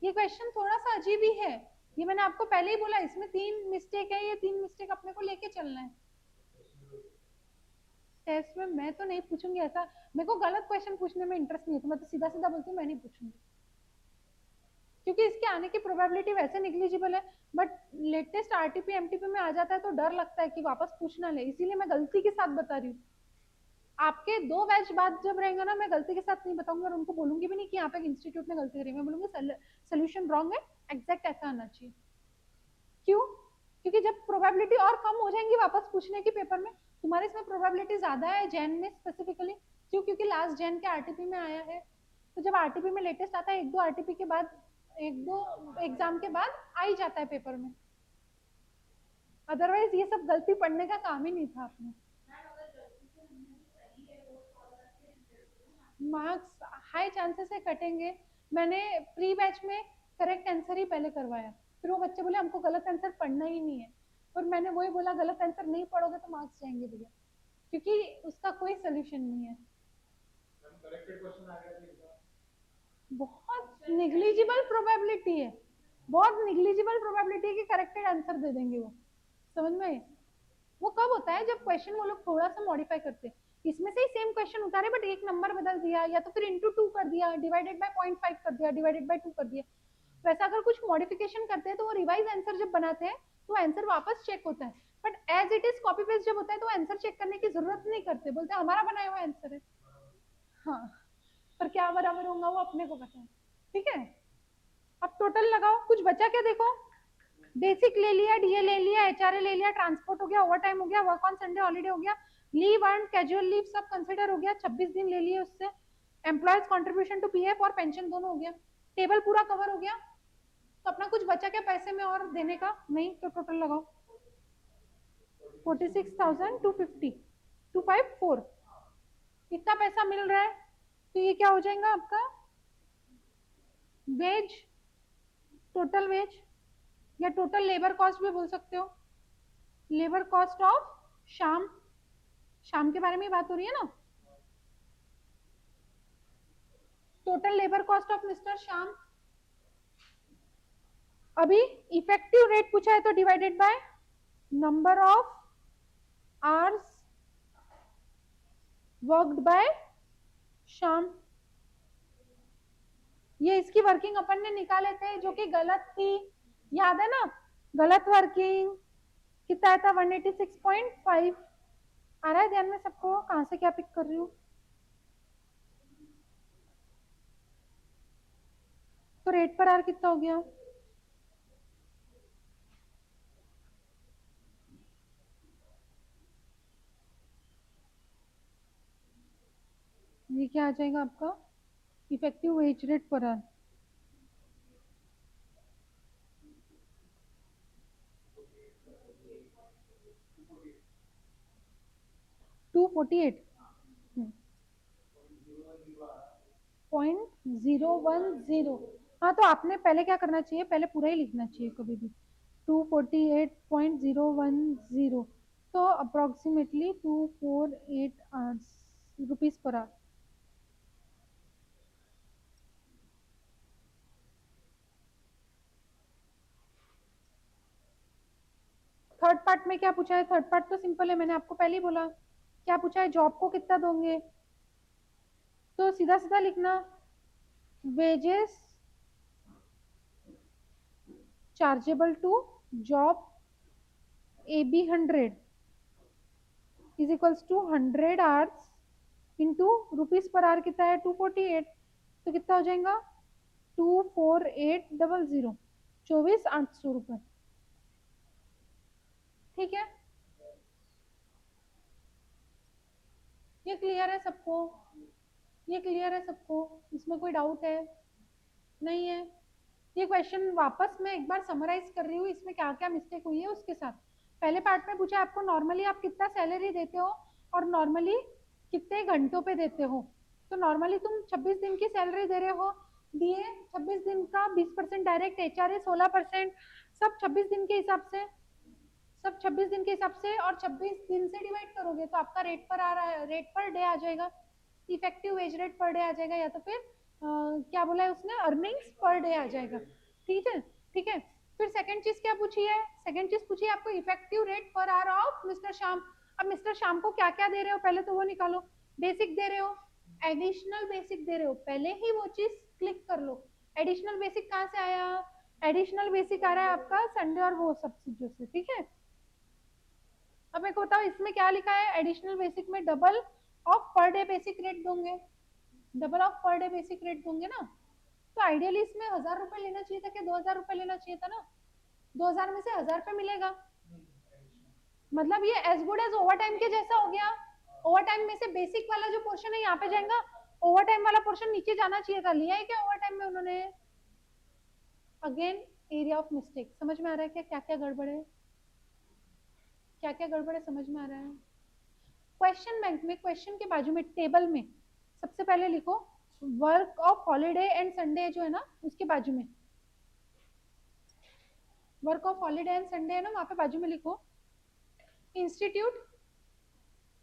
ये क्वेश्चन थोड़ा सा अजीब ही है, ये मैंने आपको पहले ही बोला, इसमें 3 मिस्टेक है, ये 3 मिस्टेक अपने को लेके चलना है। टेस्ट में मैं तो नहीं पूछूंगी ऐसा, मेरे को गलत क्वेश्चन पूछने में इंटरेस्ट नहीं है, तो मैं तो सीधा सीधा बोलती हूँ मैं नहीं पूछूंगी, क्योंकि इसके आने की प्रोबेबिलिटी वैसे निग्लिजिबल है। बट लेटेस्ट आरटीपी एमटीपी में आ जाता है तो डर लगता है कि वापस पूछ ना ले, इसीलिए मैं गलती के साथ बता रही हूँ। आपके 2 बैच बाद जब रहेगा ना, मैं गलती के साथ नहीं बताऊंगी और उनको बोलूंगी भी नहीं कि यहाँ पे इंस्टीट्यूट ने गलती करी, मैं बोलूंगी सोल्यूशन रॉन्ग है, एग्जैक्ट ऐसा आना चाहिए। क्यों? क्योंकि जब प्रोबेबिलिटी और कम हो जाएंगी वापस पूछने की पेपर में, तुम्हारे इसमें प्रोबेबिलिटी ज्यादा है जैन में स्पेसिफिकली। क्यों? क्योंकि लास्ट जैन के आरटीपी में आया है, तो जब आरटीपी में लेटेस्ट आता है, 1-2 आरटीपी के बाद, 1-2 एग्जाम के बाद आ ही जाता है पेपर में। अदरवाइज ये सब गलती पढ़ने का काम ही नहीं था अपने। मार्क्स हाई चांसेस से कटेंगे। मैंने प्री बैच में करेक्ट आंसर ही पहले करवाया, फिर वो बच्चे बोले हमको गलत आंसर पढ़ना ही नहीं है, और मैंने वही बोला गलत आंसर नहीं पढ़ोगे तो मार्क्स जाएंगे भैया, क्योंकि उसका कोई सोल्यूशन नहीं है। बहुत निग्लिजिबल प्रोबेबिलिटी है, बहुत निग्लिजिबल प्रोबेबिलिटी है कि करेक्टेड आंसर दे देंगे वो। समझ में? वो कब होता है, जब क्वेश्चन वो लोग थोड़ा सा मॉडिफाई करते हैं, इसमें से ही सेम क्वेश्चन उतारे बट एक नंबर बदल दिया, या तो फिर इंटू 2 कर दिया, डिवाइडेड बाय 0.5 कर दिया, डिवाइडेड बाय 2 कर दिया। वैसा अगर कुछ मॉडिफिकेशन करते हैं तो वो रिवाइज आंसर जब बनाते हैं तो आंसर वापस चेक होता है, but as it is copy paste जब होता है तो आंसर चेक करने की जरूरत नहीं करते, बोलते हमारा बनाया हुआ आंसर है। हाँ, पर क्या बराबर होगा वो अपने को पता है। ठीक है, अब टोटल लगाओ, कुछ बचा क्या देखो। बेसिक ले लिया, डीए ले लिया, एचआरए ले लिया, ट्रांसपोर्ट हो गया, ओवर टाइम हो गया, वर्क ऑन संडे हॉलीडे हो गया, लीव अर्न, कैजुअल लीव सब कंसिडर हो गया, 26 दिन ले लिए उससे, एम्प्लॉयज कंट्रीब्यूशन टू पीएफ और पेंशन दोनों हो गया, टेबल पूरा कवर हो गया। तो अपना कुछ बचा क्या पैसे में और देने का? नहीं, तो टोटल लगाओ 46,250, 254 इतना पैसा मिल रहा है। तो ये क्या हो जाएगा आपका वेज, टोटल वेज, या टोटल लेबर कॉस्ट भी बोल सकते हो, लेबर कॉस्ट ऑफ शाम, शाम के बारे में बात हो रही है ना, total labour cost of mister Shyam. अभी इफेक्टिव रेट पूछा है तो divided by number of hours worked by Shyam. ये इसकी वर्किंग अपन ने निकाले थे जो कि गलत थी, याद है ना, गलत वर्किंग, कितना आया था 186.5 आ रहा है ध्यान में सबको कहाँ से क्या पिक कर रही हूँ तो रेट पर आर कितना हो गया ये क्या आ जाएगा आपका इफेक्टिव वेज रेट पर आर 248 0.010 हाँ तो आपने पहले क्या करना चाहिए पहले पूरा ही लिखना चाहिए कभी भी 248.010 तो approximately 248 hours rupees per our third part में क्या पूछा है थर्ड पार्ट तो सिंपल है मैंने आपको पहले ही बोला क्या पूछा है जॉब को कितना दोगे तो सीधा सीधा लिखना wages chargeable to job AB 100 is equals to 100 hours into rupees per hour कितना है 248 तो कितना हो जाएगा 24800 24,800 रुपये ठीक है ये क्लियर है सबको ये क्लियर है सबको इसमें कोई डाउट है नहीं है ये क्वेश्चन वापस मैं एक बार समराइज कर रही हूँ इसमें क्या क्या मिस्टेक हुई है उसके साथ पहले पार्ट में पूछा आपको नॉर्मली आप कितना सैलरी देते हो और नॉर्मली कितने घंटों पे देते हो तो नॉर्मली तुम 26 दिन की सैलरी दे रहे हो दिए 26 दिन का 20% डायरेक्ट HRA 16% सब 26 दिन के हिसाब से सब 26 दिन के हिसाब से और 26 दिन से डिवाइड करोगे तो आपका रेट पर आ रहा है रेट पर डे आ जाएगा effective wage rate per day आ जाएगा या तो फिर क्या बोला है उसने अर्निंग्स पर डे आ जाएगा ठीक है फिर सेकंड चीज क्या पूछी है सेकंड चीज पूछी है आपको effective rate per hour of mister Shyam अब मिस्टर श्याम को क्या क्या दे रहे हो पहले तो वो निकालो बेसिक दे रहे हो एडिशनल बेसिक दे रहे हो पहले ही वो चीज क्लिक कर लो एडिशनल बेसिक कहाँ से आया एडिशनल बेसिक आ रहा है आपका संडे और वो सब चीजों से ठीक है अब मेरे को बताओ इसमें क्या लिखा है एडिशनल बेसिक में double of per day basic rate दोगे double of per day basic rate दोगे ना तो आइडियली इसमें 1,000 रुपए लेना चाहिए था कि 2,000 रुपए लेना चाहिए था ना 2,000 में से 1,000 रुपए मिलेगा मतलब ये as good as overtime के जैसा हो गया ओवर टाइम में से बेसिक वाला जो पोर्शन है यहाँ पे जाएगा ओवर टाइम वाला पोर्शन नीचे जाना चाहिए था लिया है क्या ओवर टाइम में उन्होंने अगेन एरिया ऑफ मिस्टेक समझ में आ रहा है क्या क्या क्या गड़बड़ है क्या क्या गड़बड़ है समझ में आ रहा है क्वेश्चन बैंक में क्वेश्चन के बाजू में टेबल में सबसे पहले लिखो work of holiday and Sunday जो है ना उसके बाजू में work of holiday and Sunday है ना वहां पे बाजू में लिखो इंस्टीट्यूट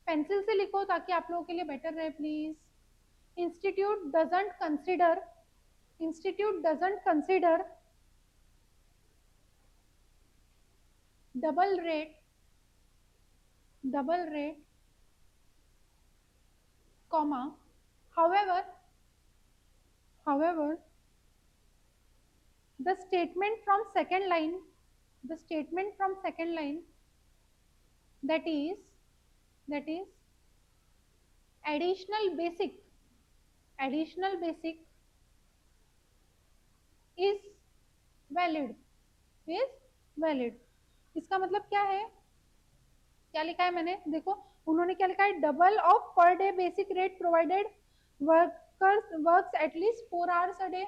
पेंसिल से लिखो ताकि आप लोगों के लिए बेटर रहे please institute doesn't consider double rate comma however the statement from second line that is additional basic is valid इसका मतलब क्या है क्या लिखा है मैंने देखो उन्होंने क्या लिखा है double of per day basic rate provided workers works at least 4 hours a day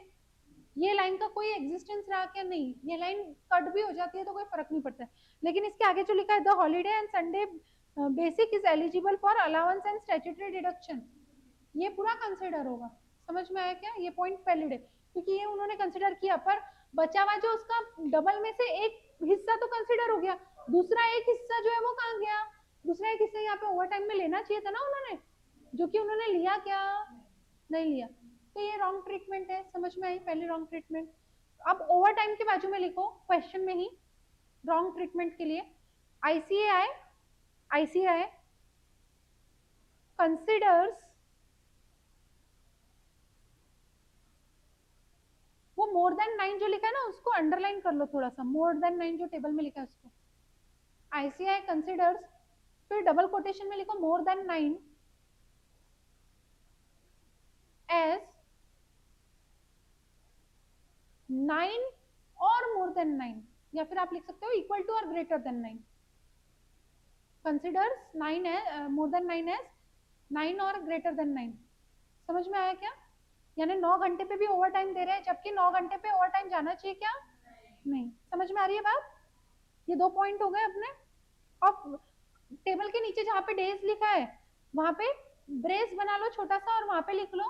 ये लाइन का कोई एग्जिस्टेंस रहा क्या नहीं ये लाइन कट भी हो जाती है तो कोई फर्क नहीं पड़ता है लेकिन इसके आगे जो लिखा है the holiday and Sunday basic is eligible for allowance and statutory deduction ये पूरा कंसिडर होगा समझ में आया क्या ये पॉइंट वैलिड है क्योंकि ये उन्होंने कंसिडर किया पर बचा हुआ जो उसका डबल में से एक हिस्सा तो कंसिडर हो गया दूसरा एक हिस्सा जो है वो कहाँ गया दूसरा एक हिस्सा यहाँ पे ओवर टाइम में लेना चाहिए था ना उन्होंने जो कि उन्होंने लिया क्या नहीं लिया तो ये रॉन्ग ट्रीटमेंट है समझ में आई पहले रॉन्ग ट्रीटमेंट अब ओवर टाइम के बाजू में लिखो क्वेश्चन में ही रॉन्ग ट्रीटमेंट के लिए आईसीआई कंसिडर्स वो मोर देन 9 जो लिखा है ना उसको अंडरलाइन कर लो थोड़ा सा मोर देन 9 जो टेबल में लिखा है उसको ICI कंसिडर्स, फिर डबल कोटेशन में लिखो मोर देन 9 एज 9 और मोर देन 9, या फिर आप लिख सकते हो इक्वल टू और ग्रेटर देन 9। कंसिडर्स 9 है मोर देन 9 एज 9 और ग्रेटर देन 9। समझ में आया क्या? यानी 9 घंटे पे भी ओवर टाइम दे रहे हैं, जबकि 9 घंटे पे ओवर टाइम जाना चाहिए क्या? नहीं। समझ में आ रही है बात? ये 2 पॉइंट हो गए अपने। अब टेबल के नीचे जहाँ पे डेज लिखा है वहां पे ब्रेस बना लो छोटा सा और वहां पे लिख लो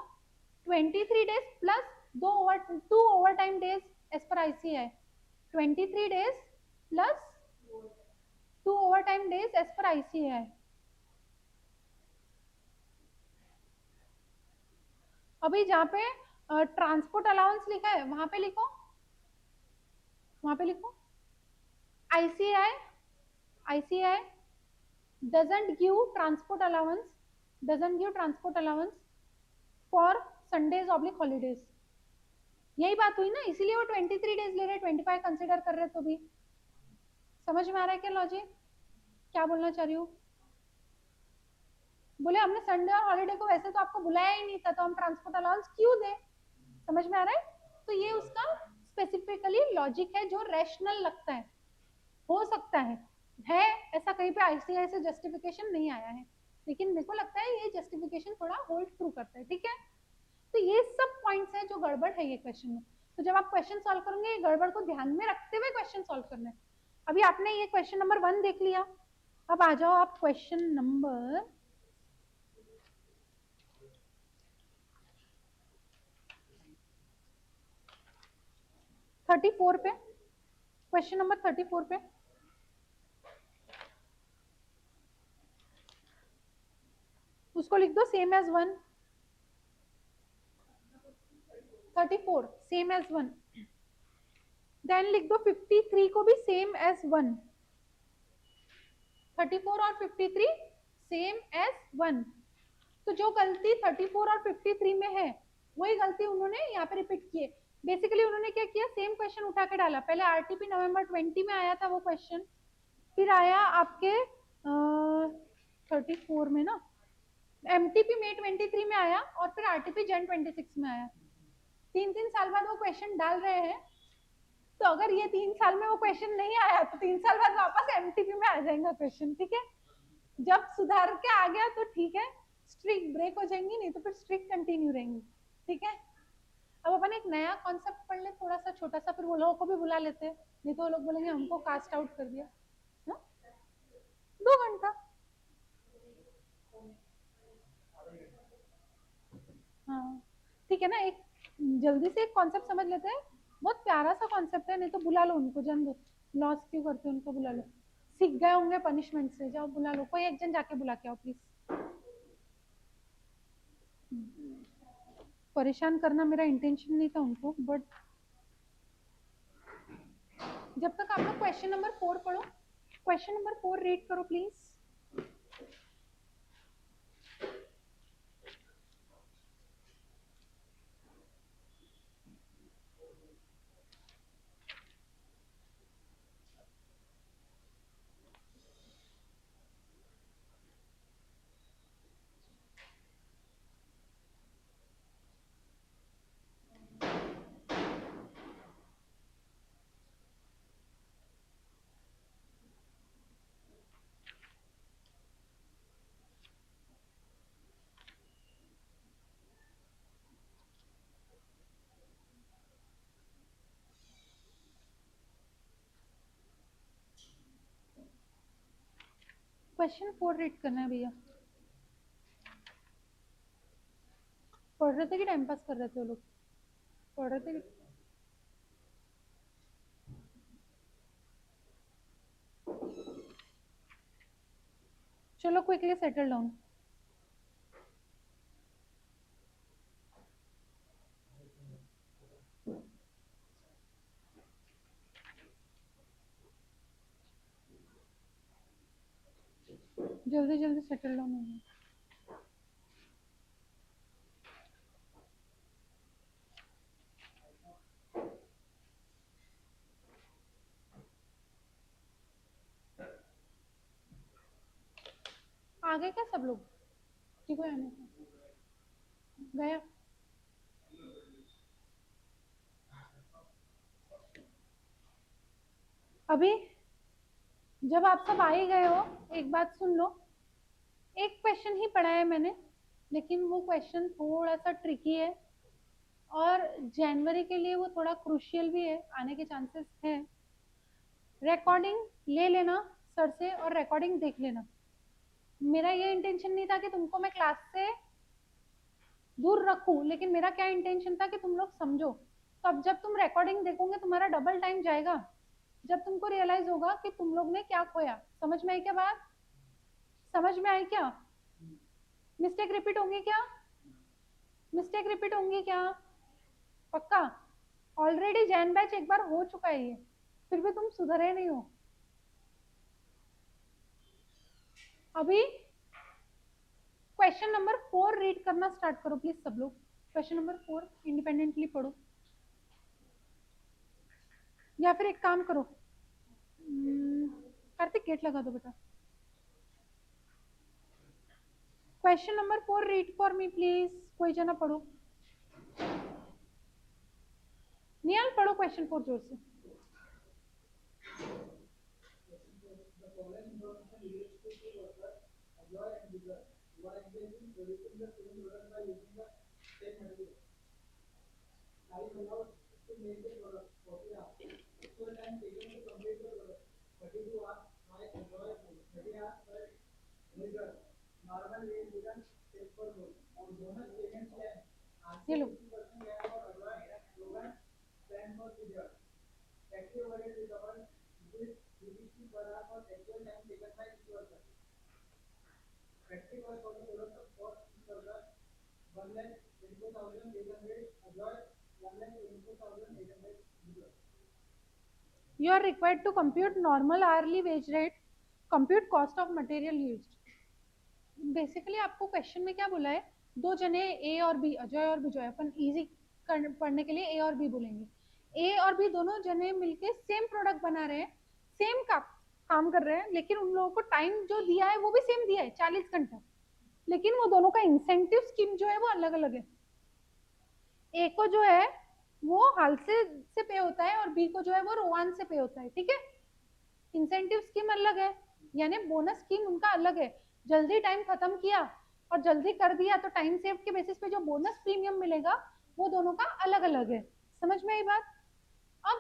23 days plus 2 overtime days as per ICI। 23 days plus 2 overtime days as per ICI। अभी जहाँ पे ट्रांसपोर्ट अलाउंस लिखा है वहां पे लिखो, ICI doesn't give transport allowance for Sundays oblique holidays। यही बात हुई ना, इसीलिए वो 23 डेज ले रहे, 25 कंसिडर कर रहे। तो भी समझ में आ रहा है क्या लॉजिक? क्या बोलना चाह रही हूँ? बोले हमने संडे और हॉलीडे को वैसे तो आपको बुलाया ही नहीं था, तो हम ट्रांसपोर्ट अलाउंस क्यों दें? समझ में आ रहा है? तो ये उसका स्पेसिफिकली लॉजिक है जो रैशनल लगता है। हो सकता है ऐसा कहीं पे ICI से जस्टिफिकेशन नहीं आया है, लेकिन मेरे को लगता है ये जस्टिफिकेशन थोड़ा होल्ड ट्रू करता है। ठीक है, तो ये सब पॉइंट्स हैं जो गड़बड़ है ये क्वेश्चन में। तो जब आप क्वेश्चन सॉल्व करोगे ये गड़बड़ को ध्यान में रखते हुए क्वेश्चन सॉल्व करना है। अभी आपने ये क्वेश्चन नंबर 1 देख लिया, अब आ जाओ आप क्वेश्चन नंबर 34 पे। क्वेश्चन नंबर 34 पे उसको लिख दो same as 1। 34 same as 1, then लिख दो 53 को भी सेम एज 1। 34 और 53 सेम एज 1। तो जो गलती 34 और 53 में है वही गलती उन्होंने यहाँ पे रिपीट की है। बेसिकली उन्होंने क्या किया, सेम क्वेश्चन उठा के डाला। पहले RTP नवंबर 20 में आया था वो क्वेश्चन, फिर आया आपके 34 में ना, MTP May 23 में आया, और फिर RTP Jan 26 में आया। 3 साल बाद वो क्वेश्चन डाल रहे हैं। तो अगर ये 3 साल में वो क्वेश्चन नहीं आया तो 3 साल बाद वापस MTP में आ जाएगा क्वेश्चन। ठीक है, जब सुधार के आ गया तो ठीक है, स्ट्रिक ब्रेक हो जाएंगी, नहीं तो फिर स्ट्रिक कंटिन्यू रहेंगी। ठीक है, अब अपन एक नया कॉन्सेप्ट पढ़ ले थोड़ा सा छोटा सा, फिर वो लोगों को भी बुला लेते हैं, नहीं तो वो लोग बोलेंगे हमको कास्ट आउट कर दिया। 2 घंटा, हाँ ठीक है ना। एक जल्दी से एक कॉन्सेप्ट समझ लेते हैं, बहुत प्यारा सा कॉन्सेप्ट है, नहीं तो बुला लो उनको, जन दो, लॉस क्यों करते हो उनको, बुला लो, सीख गए होंगे पनिशमेंट से, जाओ बुला लो, कोई एक जन जाके बुला के आओ प्लीज। परेशान करना मेरा इंटेंशन नहीं था उनको, बट जब तक आप लोग क्वेश्चन नंबर 4 पढ़ो, क्वेश्चन नंबर 4 रीड करो प्लीज। क्वेश्चन 4 रीड करना है भैया। पढ़ रहे थे कि टाइम पास कर रहे थे वो लोग? पढ़ रहे थे कि... चलो क्विकली सेटल डाउन। जल्दी जल्दी सेटल डाउन होना। आ गए क्या सब लोग? कि कोई आने का गया? अभी जब आप सब आ ही गए हो, एक बात सुन लो। एक क्वेश्चन ही पढ़ा है मैंने, लेकिन वो क्वेश्चन थोड़ा सा ट्रिकी है और जनवरी के लिए वो थोड़ा क्रूशियल भी है, आने के चांसेस हैं। रिकॉर्डिंग ले लेना सर से और रिकॉर्डिंग देख लेना। मेरा ये इंटेंशन नहीं था कि तुमको मैं क्लास से दूर रखूं, लेकिन मेरा क्या इंटेंशन था कि तुम लोग समझो। तो अब जब तुम रिकॉर्डिंग देखोगे तुम्हारा डबल टाइम जाएगा, जब तुमको रियलाइज होगा कि तुम लोग ने क्या खोया। समझ में आई क्या बात? समझ में आई क्या? मिस्टेक रिपीट होंगी क्या? मिस्टेक रिपीट होंगी क्या? पक्का? ऑलरेडी जैन बैच एक बार हो चुका है ये, फिर भी तुम सुधरे नहीं हो। अभी क्वेश्चन नंबर 4 रीड करना स्टार्ट करो प्लीज सब लोग। क्वेश्चन नंबर 4 इंडिपेंडेंटली पढ़ो, या फिर एक काम करो, कार्तिक गेट लगा दो बेटा। Question number 4 read for me please, कोई जना पढ़ो। निहाल पढ़ो क्वेश्चन 4 जोर से। ये लो। You are required to compute normal hourly wage rate, compute cost of material used. Basically आपको क्वेश्चन में क्या बोला है, दो जने ए और बी, अजय और विजय, अपन इजी पढ़ने के लिए ए और बी बोलेंगे। ए और बी दोनों जने मिलके सेम प्रोडक्ट बना रहे हैं, सेम काम कर रहे हैं, लेकिन उन लोगों को टाइम जो दिया है वो भी सेम दिया है 40 घंटा, लेकिन वो दोनों का इंसेंटिव स्कीम जो है वो अलग अलग है। ए को जो है वो हाल से पे होता है और बी को जो है वो रोवान से पे होता है, ठीक है। इंसेंटिव स्कीम अलग है, यानी बोनस स्कीम उनका अलग है। जल्दी टाइम खत्म किया और जल्दी कर दिया तो टाइम सेव के बेसिस पे जो बोनस प्रीमियम मिलेगा वो दोनों का अलग अलग है। समझ में आई बात? अब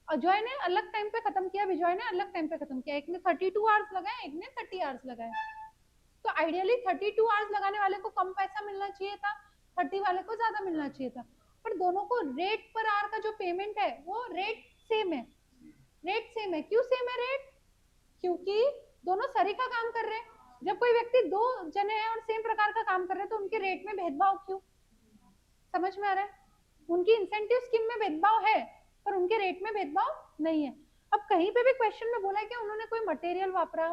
अजय ने अलग टाइम पे खत्म किया, विजय ने अलग टाइम पे खत्म किया, एक ने 32 आवर्स लगाए, एक ने 30 आवर्स लगाए। तो आइडियली 32 आवर्स लगाने वाले को कम पैसा मिलना चाहिए था, 30 वाले को ज्यादा मिलना चाहिए था, पर दोनों को रेट पर आवर का जो पेमेंट है वो रेट सेम है। रेट सेम है, क्यों सेम है रेट? क्योंकि दोनों सरी का काम कर रहे हैं। जब कोई व्यक्ति दो जने हैं और सेम प्रकार का काम कर रहे हैं तो उनके रेट में भेदभाव क्यों? समझ में आ रहा है? उनकी इंसेंटिव स्कीम में भेदभाव है पर उनके रेट में भेदभाव नहीं है। अब कहीं पे भी क्वेश्चन में बोला है कि उन्होंने कोई मटेरियल वापरा,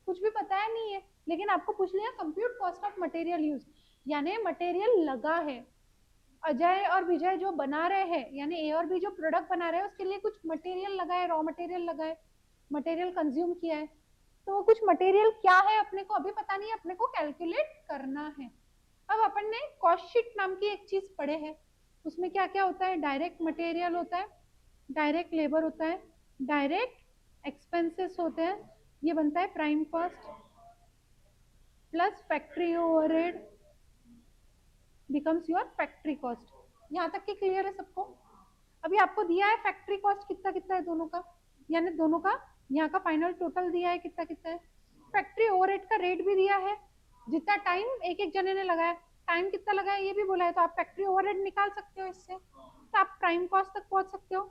कुछ भी बताया नहीं है, लेकिन आपको पूछ लिया compute cost of material use, यानी मटेरियल लगा है। अजय और विजय जो बना रहे हैं, यानी ए और बी जो प्रोडक्ट बना रहे हैं उसके लिए कुछ मटेरियल लगा है, रॉ मटेरियल लगा है, मटेरियल कंज्यूम किया है। तो वो कुछ मटेरियल क्या है अपने को अभी पता नहीं है, अपने को कैलकुलेट करना है। अब अपन ने कॉस्ट शीट नाम की एक चीज पढ़े है, उसमें क्या क्या होता है, डायरेक्ट मटेरियल होता है, डायरेक्ट लेबर होता है, डायरेक्ट एक्सपेंसेस होते हैं, ये बनता है prime cost plus factory overhead becomes your factory cost. यहाँ तक की क्लियर है सबको? अभी आपको दिया है फैक्ट्री कॉस्ट कितना कितना है दोनों का, यानी दोनों का यहाँ का फाइनल टोटल दिया है कितना कितना है। फैक्ट्री ओवरहेड का रेट भी दिया है, जितना टाइम एक एक जने ने लगाया, टाइम कितना लगाया ये भी बोला है, तो आप फैक्ट्री ओवरहेड निकाल सकते हो इससे, तो आप प्राइम कॉस्ट तक पहुंच सकते हो।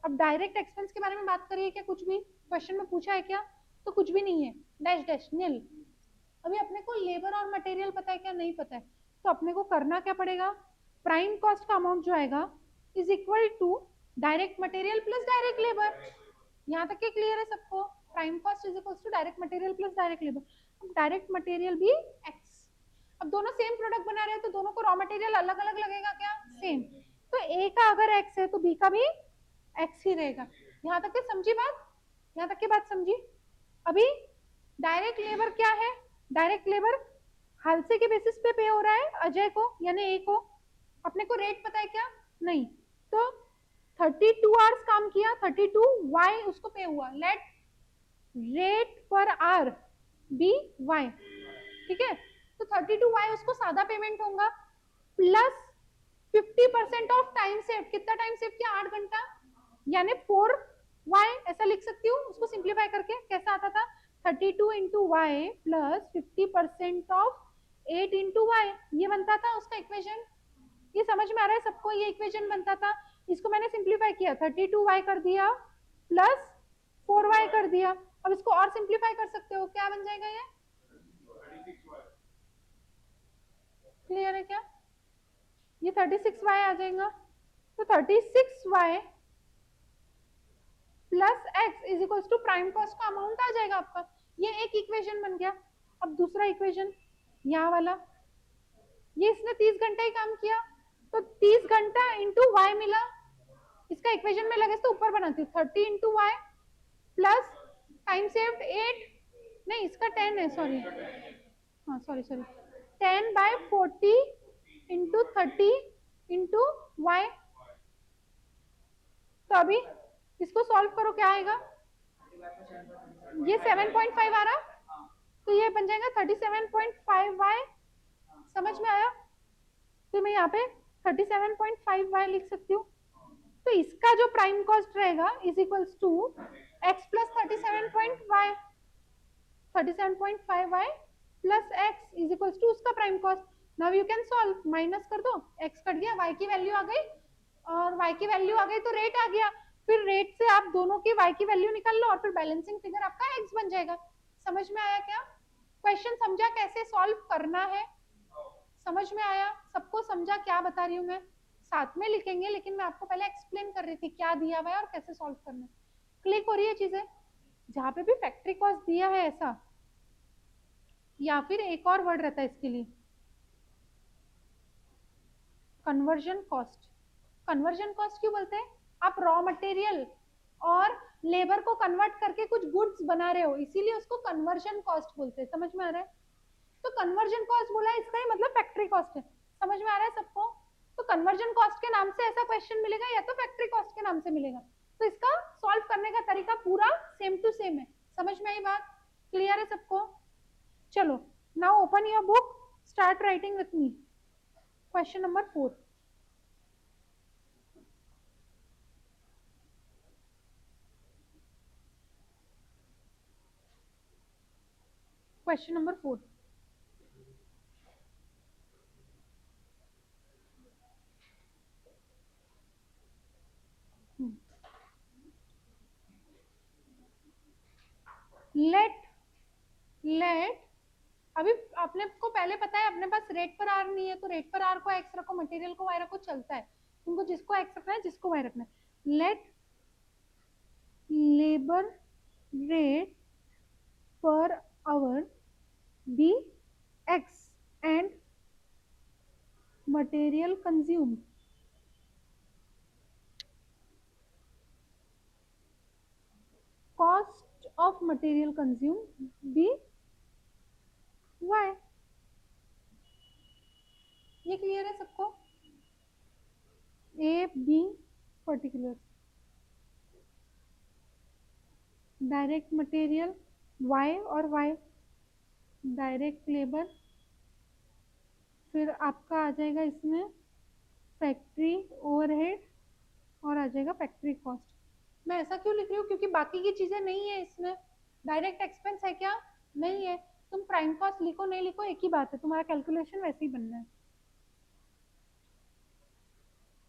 अब डायरेक्ट एक्सपेंस के बारे में बात करिए क्या? कुछ भी क्वेश्चन में पूछा है क्या? तो कुछ भी नहीं है, डैश डैश नील। अभी अपने को लेबर और मटेरियल पता है क्या? नहीं पता है, तो अपने को करना क्या पड़ेगा, प्राइम कॉस्ट का अमाउंट जो आएगा is equal to direct material plus direct labour. यहाँ तक के क्लियर है सबको? Prime cost is equal to direct material plus direct labour. अब डायरेक्ट मटेरियल भी एक्स, अब दोनों सेम प्रोडक्ट बना रहे हैं तो दोनों को रॉ मटेरियल अलग अलग लगेगा क्या? सेम। तो ए का अगर एक्स है तो बी का भी एक्स ही रहेगा। यहाँ तक के समझी बात? यहाँ तक की बात समझी? अभी डायरेक्ट लेबर क्या है? डायरेक्ट लेबर हालसे के बेसिस पे पे हो रहा है अजय को यानी ए को, अपने को रेट पता है क्या, नहीं, तो 32 आवर्स काम किया, 32 वाई उसको पे हुआ, let rate per hour be Y, ठीक है, तो 32 वाई उसको सादा पेमेंट होगा प्लस 50% ऑफ टाइम सेव, कितना टाइम सेव किया, 8 घंटा, यानी 4 वाई, ऐसा लिख सकती हूँ उसको सिंप्लीफाई करके, कैसा आता था 32 into Y plus 50% of 8 into Y, ये बनता था उसका इक्वेशन। ये समझ में आ रहा है सबको, ये इक्वेशन बनता था, इसको मैंने सिंप्लीफाई किया 32 वाई कर दिया प्लस 4 वाई कर दिया, अब इसको और सिंप्लीफाई कर सकते हो, क्या बन जाएगा ये, क्लियर है क्या, ये 36 वाई आ जाएगा, तो 36 Y plus X is equal to prime cost का अमाउंट आ जाएगा आपका, ये एक इक्वेशन बन गया। अब दूसरा इक्वेशन यहाँ वाला, ये इसने 30 घंटे ही काम किया, तो 30 घंटा इंटू वाई मिला, इसका इक्वेशन में लगे तो ऊपर बनाती हूँ 30 into Y plus time saved 8, नहीं इसका 10 है, सॉरी, हाँ sorry 10 by 40 into 30 into Y, तो अभी इसको सॉल्व करो क्या आएगा, ये 7.5 आ रहा, तो ये बन जाएगा 37.5 वाई, समझ में आया, तो मैं यहाँ पे 37.5 वाई लिख सकती हूँ, तो इसका जो प्राइम कॉस्ट रहेगा is equals to X plus 37.5 Y plus X is equals to उसका prime cost. Now you can solve, minus कर दो, एक्स कट गया, वाई की वैल्यू आ गई, और वाई की वैल्यू आ गई तो रेट आ गया, फिर रेट से आप दोनों की वाई की वैल्यू निकाल लो और फिर बैलेंसिंग फिगर आपका एक्स बन जाएगा। समझ में आया क्या, क्वेश्चन समझा कैसे सॉल्व करना है, समझ में आया सबको, समझा क्या बता रही हूँ मैं, साथ में लिखेंगे लेकिन मैं आपको पहले एक्सप्लेन कर रही थी क्या दिया हुआ है और कैसे सॉल्व करना है, क्लिक हो रही है चीजें, जहां पे भी फैक्ट्री कॉस्ट दिया है ऐसा, या फिर एक और वर्ड रहता है इसके लिए, कन्वर्जन कॉस्ट। कन्वर्जन कॉस्ट क्यों बोलते हैं, आप रॉ मटेरियल और लेबर को कन्वर्ट करके कुछ गुड्स बना रहे हो, इसीलिए उसको कन्वर्जन कॉस्ट बोलते हैं, समझ में आ रहा है, तो कन्वर्जन कॉस्ट बोला है, इसका ही मतलब फैक्ट्री कॉस्ट है, समझ में आ रहा है सबको, तो कन्वर्जन कॉस्ट के नाम से ऐसा क्वेश्चन मिलेगा या तो फैक्ट्री कॉस्ट के नाम से मिलेगा, तो इसका सॉल्व करने का तरीका पूरा सेम टू सेम है, समझ में आई बात, क्लियर है सबको, चलो now open your book, start writing with me, question number 4, question number 4, let अभी आपने को पहले पता है अपने पास रेट पर आर नहीं है, तो रेट पर आर को एक्स रखो, मटेरियल को वाई रखो, चलता है, तुमको जिसको एक्स रखना है जिसको वाई रखना है, let labour rate per hour be X and material consume cost of material consumed be y, ये क्लियर है सबको, A B particular, direct material y और y, डायरेक्ट लेबर, फिर आपका आ जाएगा इसमें फैक्ट्री ओवरहेड और आ जाएगा फैक्ट्री कॉस्ट। मैं ऐसा क्यों लिख रही हूँ, क्योंकि बाकी की चीजें नहीं है इसमें, डायरेक्ट एक्सपेंस है क्या, नहीं है, तुम प्राइम कॉस्ट लिखो नहीं लिखो एक ही बात है, तुम्हारा कैलकुलेशन वैसे ही बनना है।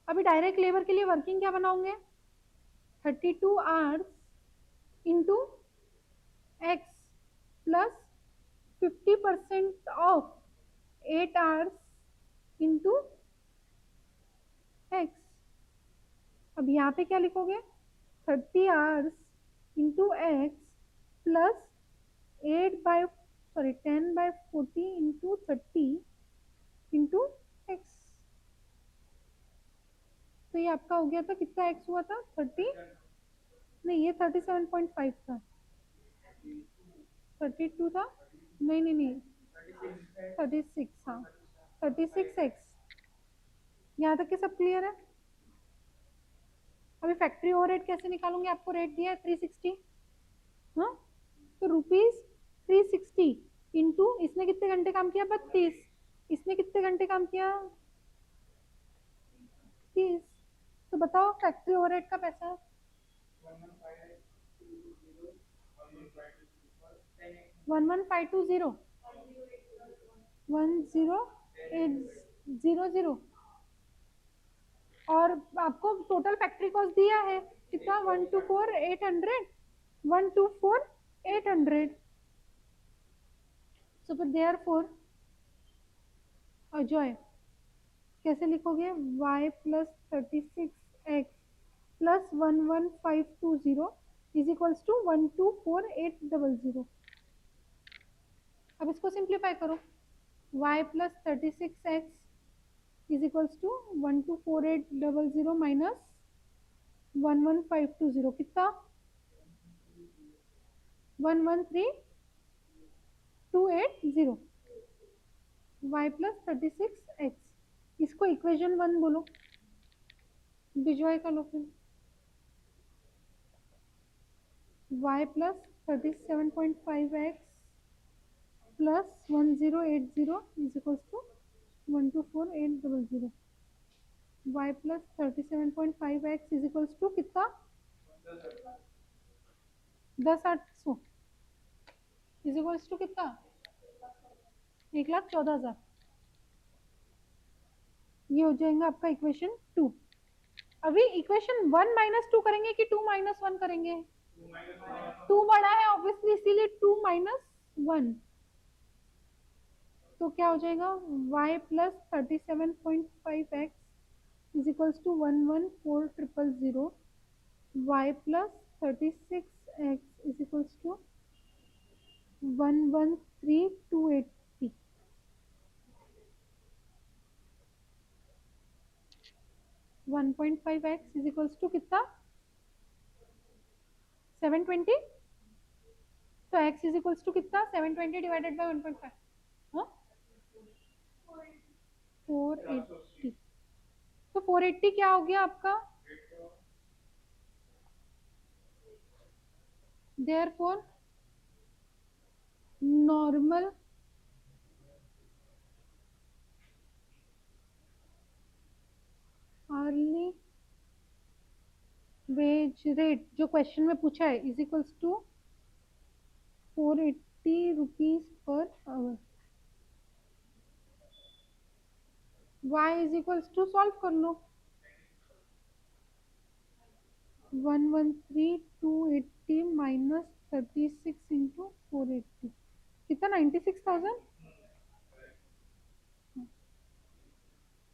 अभी डायरेक्ट लेबर के लिए वर्किंग क्या बनाओगे, 32 hours into X plus 50% of 8 hours into X, अब यहाँ पे क्या लिखोगे 30 hours into X plus 10 by 40 into 30 into X, तो ये आपका हो गया था, कितना एक्स हुआ था 30, नहीं ये 37.5 था, 32 था, नहीं नहीं नहीं 36, हाँ 36x। यहाँ तक के सब क्लियर है? अभी फैक्ट्री ओवरहेड कैसे निकालूंगी? आपको रेट दिया है 360, हाँ तो ₹360 इंटू इसने कितने घंटे काम किया? 32। इसने कितने घंटे काम किया? 30। तो बताओ फैक्ट्री ओवरहेड का पैसा 11520 10800 और आपको टोटल फैक्ट्री कॉस्ट दिया है कितना? 124,800 124,800। सो फिर देयरफॉर अजय कैसे लिखोगे? y plus 36x plus 11520 is equals to 124,800। अब इसको सिंप्लीफाई करो। y plus 36x is equals to 124,800 minus 11520 कितना? 113,280। y प्लस 36x इसको इक्वेशन 1 बोलो, डिवाइड कर लो फिर। y plus 37.5x plus 1080 is equals to 124,800। y plus 37.5x is equals to कितना? 10,800 इज इक्वल्स टू कितना? 1,14,000। ये हो जाएगा आपका इक्वेशन 2। अभी इक्वेशन 1 माइनस 2 करेंगे कि 2 माइनस 1 करेंगे? 2 बड़ा है ऑब्वियसली, इसीलिए 2 माइनस 1। तो क्या हो जाएगा? y plus 37.5x is equals to 114,000। y plus 36x is equals to 113,280। 1.5x is equals to कितना? 720। तो x इज इक्वल्स टू कितना? 720 डिवाइडेड बाय 1.5, हाँ 480। तो 480 क्या हो गया आपका? Therefore normal hourly wage rate जो क्वेश्चन में पूछा है is equals to 480 rupees per hour. y is equals to solve कर लो। 113,280 माइनस 36 इंटू 480 कितना? 96,000।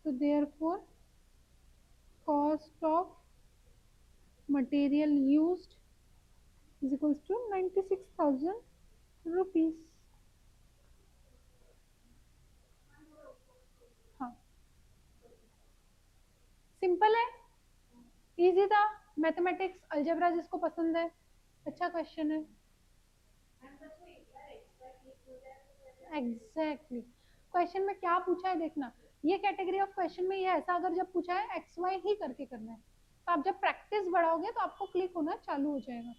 So therefore cost of material used is equals to 96,000 rupees। हाँ सिंपल है, इजी था। मैथमेटिक्स अलजेब्रा जिसको पसंद है, अच्छा क्वेश्चन है। एग्जैक्टली क्वेश्चन में क्या पूछा है देखना। ये कैटेगरी ऑफ क्वेश्चन में ये ऐसा अगर जब पूछा है एक्स वाई ही करके करना है, तो आप जब प्रैक्टिस बढ़ाओगे तो आपको क्लिक होना चालू हो जाएगा।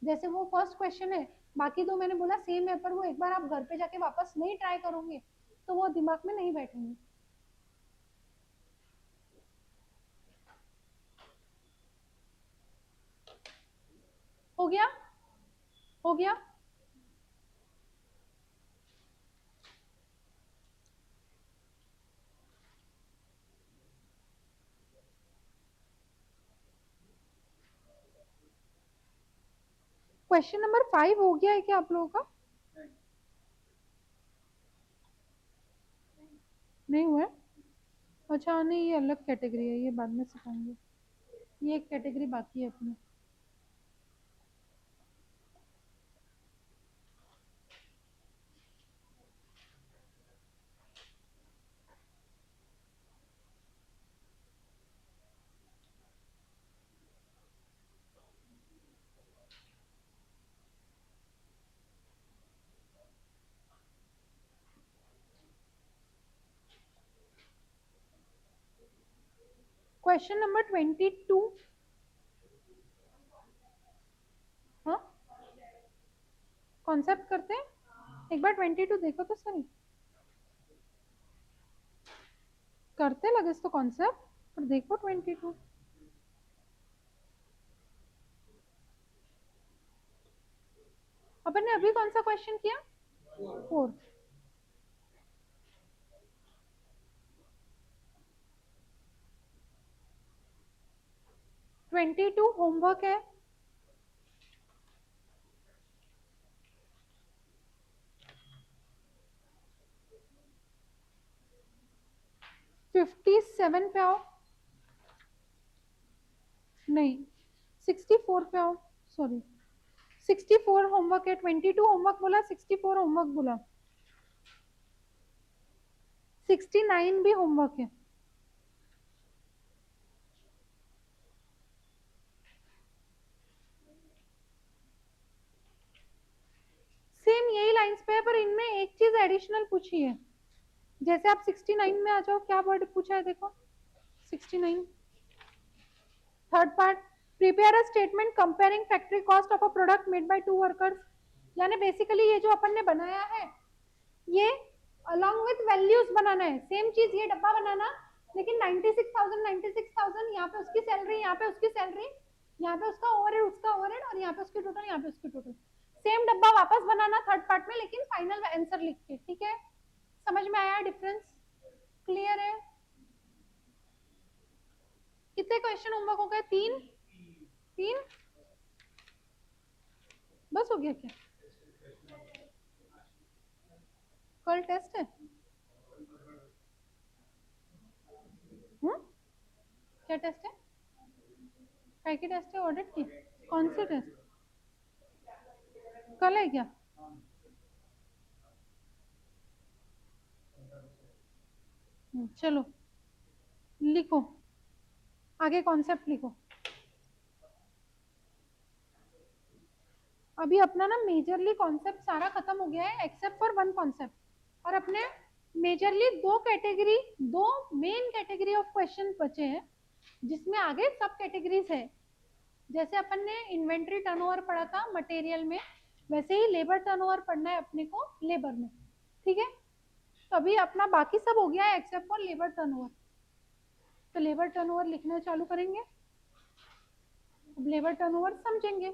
जैसे वो फर्स्ट क्वेश्चन है, बाकी दो मैंने बोला सेम है, पर वो एक बार आप घर पे जाके वापस नहीं ट्राई करोगे तो वो दिमाग में नहीं बैठेंगे। हो गया? हो गया? क्वेश्चन नंबर 5 हो गया है क्या आप लोगों का? नहीं हुआ है? अच्छा नहीं, ये अलग कैटेगरी है, ये बाद में सिखाएंगे। ये एक कैटेगरी बाकी है अपनी। Question number 22. हाँ, कॉन्सेप्ट करते हैं. एक बार 22 देखो तो सही. करते लगे तो कॉन्सेप्ट, पर देखो 22. अपन ने अभी कौन सा क्वेश्चन किया? 4. ट्वेंटी टू होमवर्क है. फिफ्टी सेवन पे आओ. नहीं, 64 पे आओ. सॉरी, 64 होमवर्क है. 22 होमवर्क बोला, 64 होमवर्क बोला. 69 भी होमवर्क है. सेम यही लाइंस पे है, पर इनमें एक चीज एडिशनल पूछी है. जैसे आप 69 में आ जाओ, क्या वर्ड पूछा है देखो. 69 third part, prepare a statement comparing factory cost of a product made by 2 workers. यानी बेसिकली ये जो अपन ने बनाया है, ये अलॉन्ग विथ वैल्यूज बनाना है. सेम चीज ये डब्बा बनाना, लेकिन 96,000 यहाँ पे उसकी सैलरी, यहाँ पे उसकी सैलरी, यहाँ पे उसका ओवरहेड, उसका ओवरहेड, और यहाँ पे उसकी टोटल, यहाँ पे उसकी टोटल. सेम डब्बा वापस बनाना थर्ड पार्ट में, लेकिन फाइनल आंसर लिख के. ठीक है, समझ में आया डिफरेंस? क्लियर है? कितने क्वेश्चन होमवर्क हो गए? 3. 3 बस हो गया क्या? कल टेस्ट है. क्या टेस्ट है? काय की टेस्ट है? ऑडिट की? कौन सी टेस्ट? कल है क्या? चलो लिखो, आगे कॉन्सेप्ट लिखो. अभी अपना ना मेजरली कॉन्सेप्ट सारा खत्म हो गया है, एक्सेप्ट फॉर वन कॉन्सेप्ट. और अपने मेजरली दो मेन कैटेगरी ऑफ क्वेश्चन बचे हैं, जिसमें आगे सब कैटेगरीज है. जैसे अपन ने इन्वेंट्री टर्नओवर पढ़ा था मटेरियल में, वैसे ही लेबर टर्नओवर पढ़ना है अपने को लेबर में. ठीक है, तो अभी अपना बाकी सब हो गया है एक्सेप्ट फॉर लेबर टर्नओवर. तो लेबर टर्नओवर लिखना चालू करेंगे. अब लेबर टर्नओवर समझेंगे.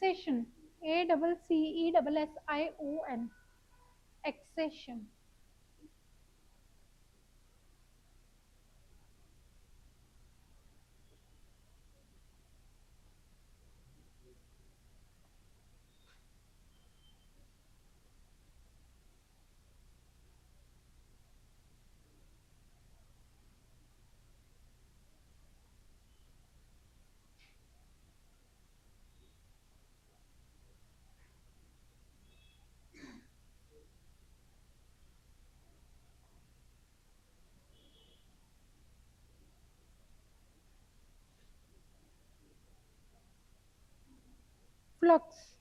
accession, ACCESSION, accession. Flux.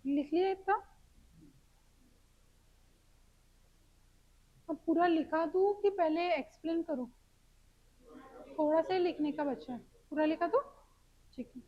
लिख लिया इतना? अब पूरा लिखा दूं कि पहले एक्सप्लेन करूं? थोड़ा सा ही लिखने का बचा है, पूरा लिखा दूं? ठीक है।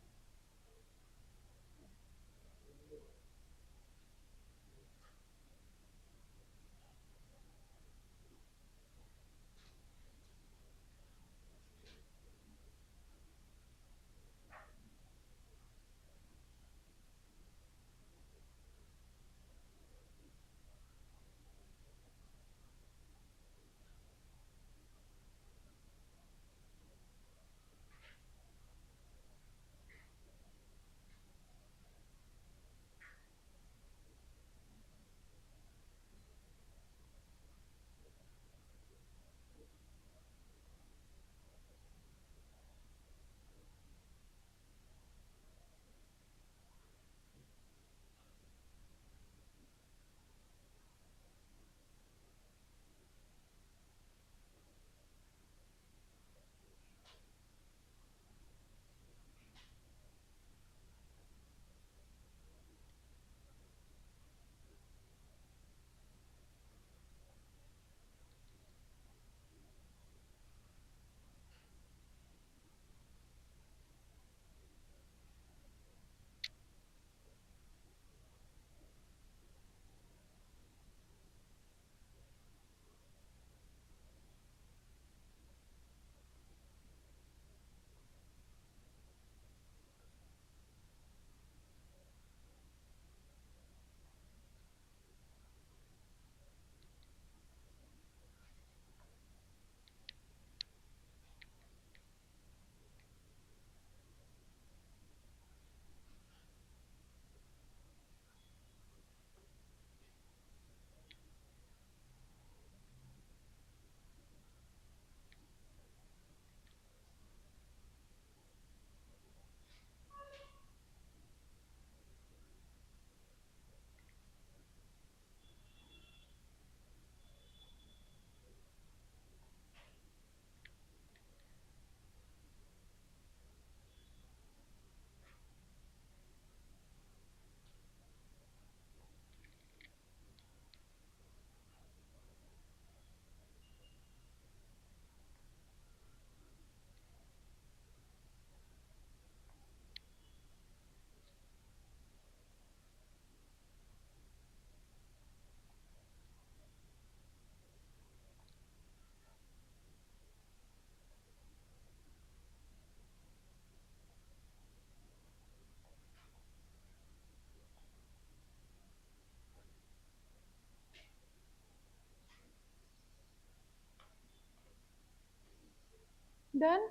डन।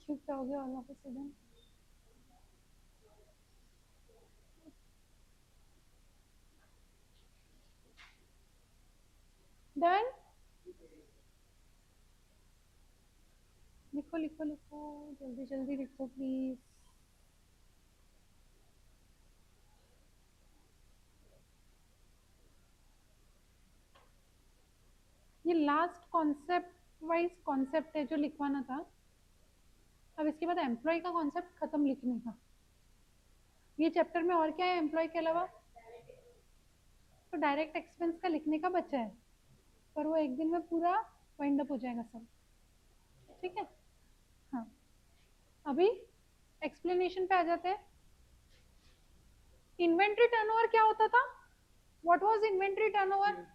क्यों क्या हो गया all of a sudden? Done. लिखो लिखो लिखो, जल्दी जल्दी लिखो प्लीज। ये लास्ट कॉन्सेप्ट वाइज कॉन्सेप्ट है जो लिखवाना था। अब इसके बाद एम्प्लॉय का कॉन्सेप्ट खत्म लिखने का। ये चैप्टर में और क्या है एम्प्लॉय के अलावा? तो डायरेक्ट एक्सपेंस का लिखने का बचा है, पर वो एक दिन में पूरा वाइंड अप हो जाएगा सब। ठीक है, हाँ। अभी एक्सप्लेनेशन पे आ जाते हैं। इन्वेंट्री टर्नओवर क्या होता था? What was inventory turnover?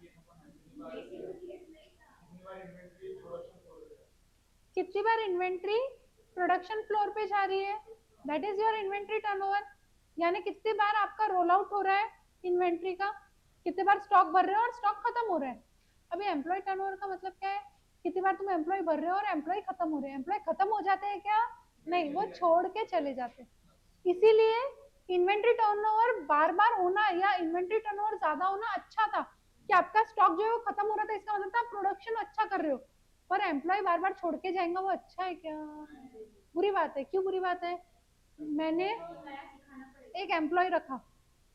कितनी बार इन्वेंट्री प्रोडक्शन फ्लोर पे जा रही है, that is your inventory turnover. यानी कितनी बार आपका रोल आउट हो रहा है इन्वेंट्री का, कितने बार स्टॉक भर रहे हो और स्टॉक खत्म हो रहा है। अभी एम्प्लॉय टर्नओवर का मतलब क्या है? कितनी बार तुम एम्प्लॉय भर रहे हो और एम्प्लॉय खत्म हो रहे हैं। एम्प्लॉय खत्म हो जाते हैं क्या? नहीं, वो छोड़ के चले जाते हैं। इसीलिए इन्वेंट्री टर्नओवर बार बार होना या इन्वेंट्री टर्नओवर ज्यादा होना अच्छा था कि आपका स्टॉक जो है वो खत्म हो रहा था, इसका मतलब था प्रोडक्शन अच्छा कर रहे हो। पर एम्प्लॉय बार बार छोड़ के जाएगा, वो अच्छा है क्या? बुरी बात है। क्यों बुरी बात है? मैंने एक एम्प्लॉय रखा,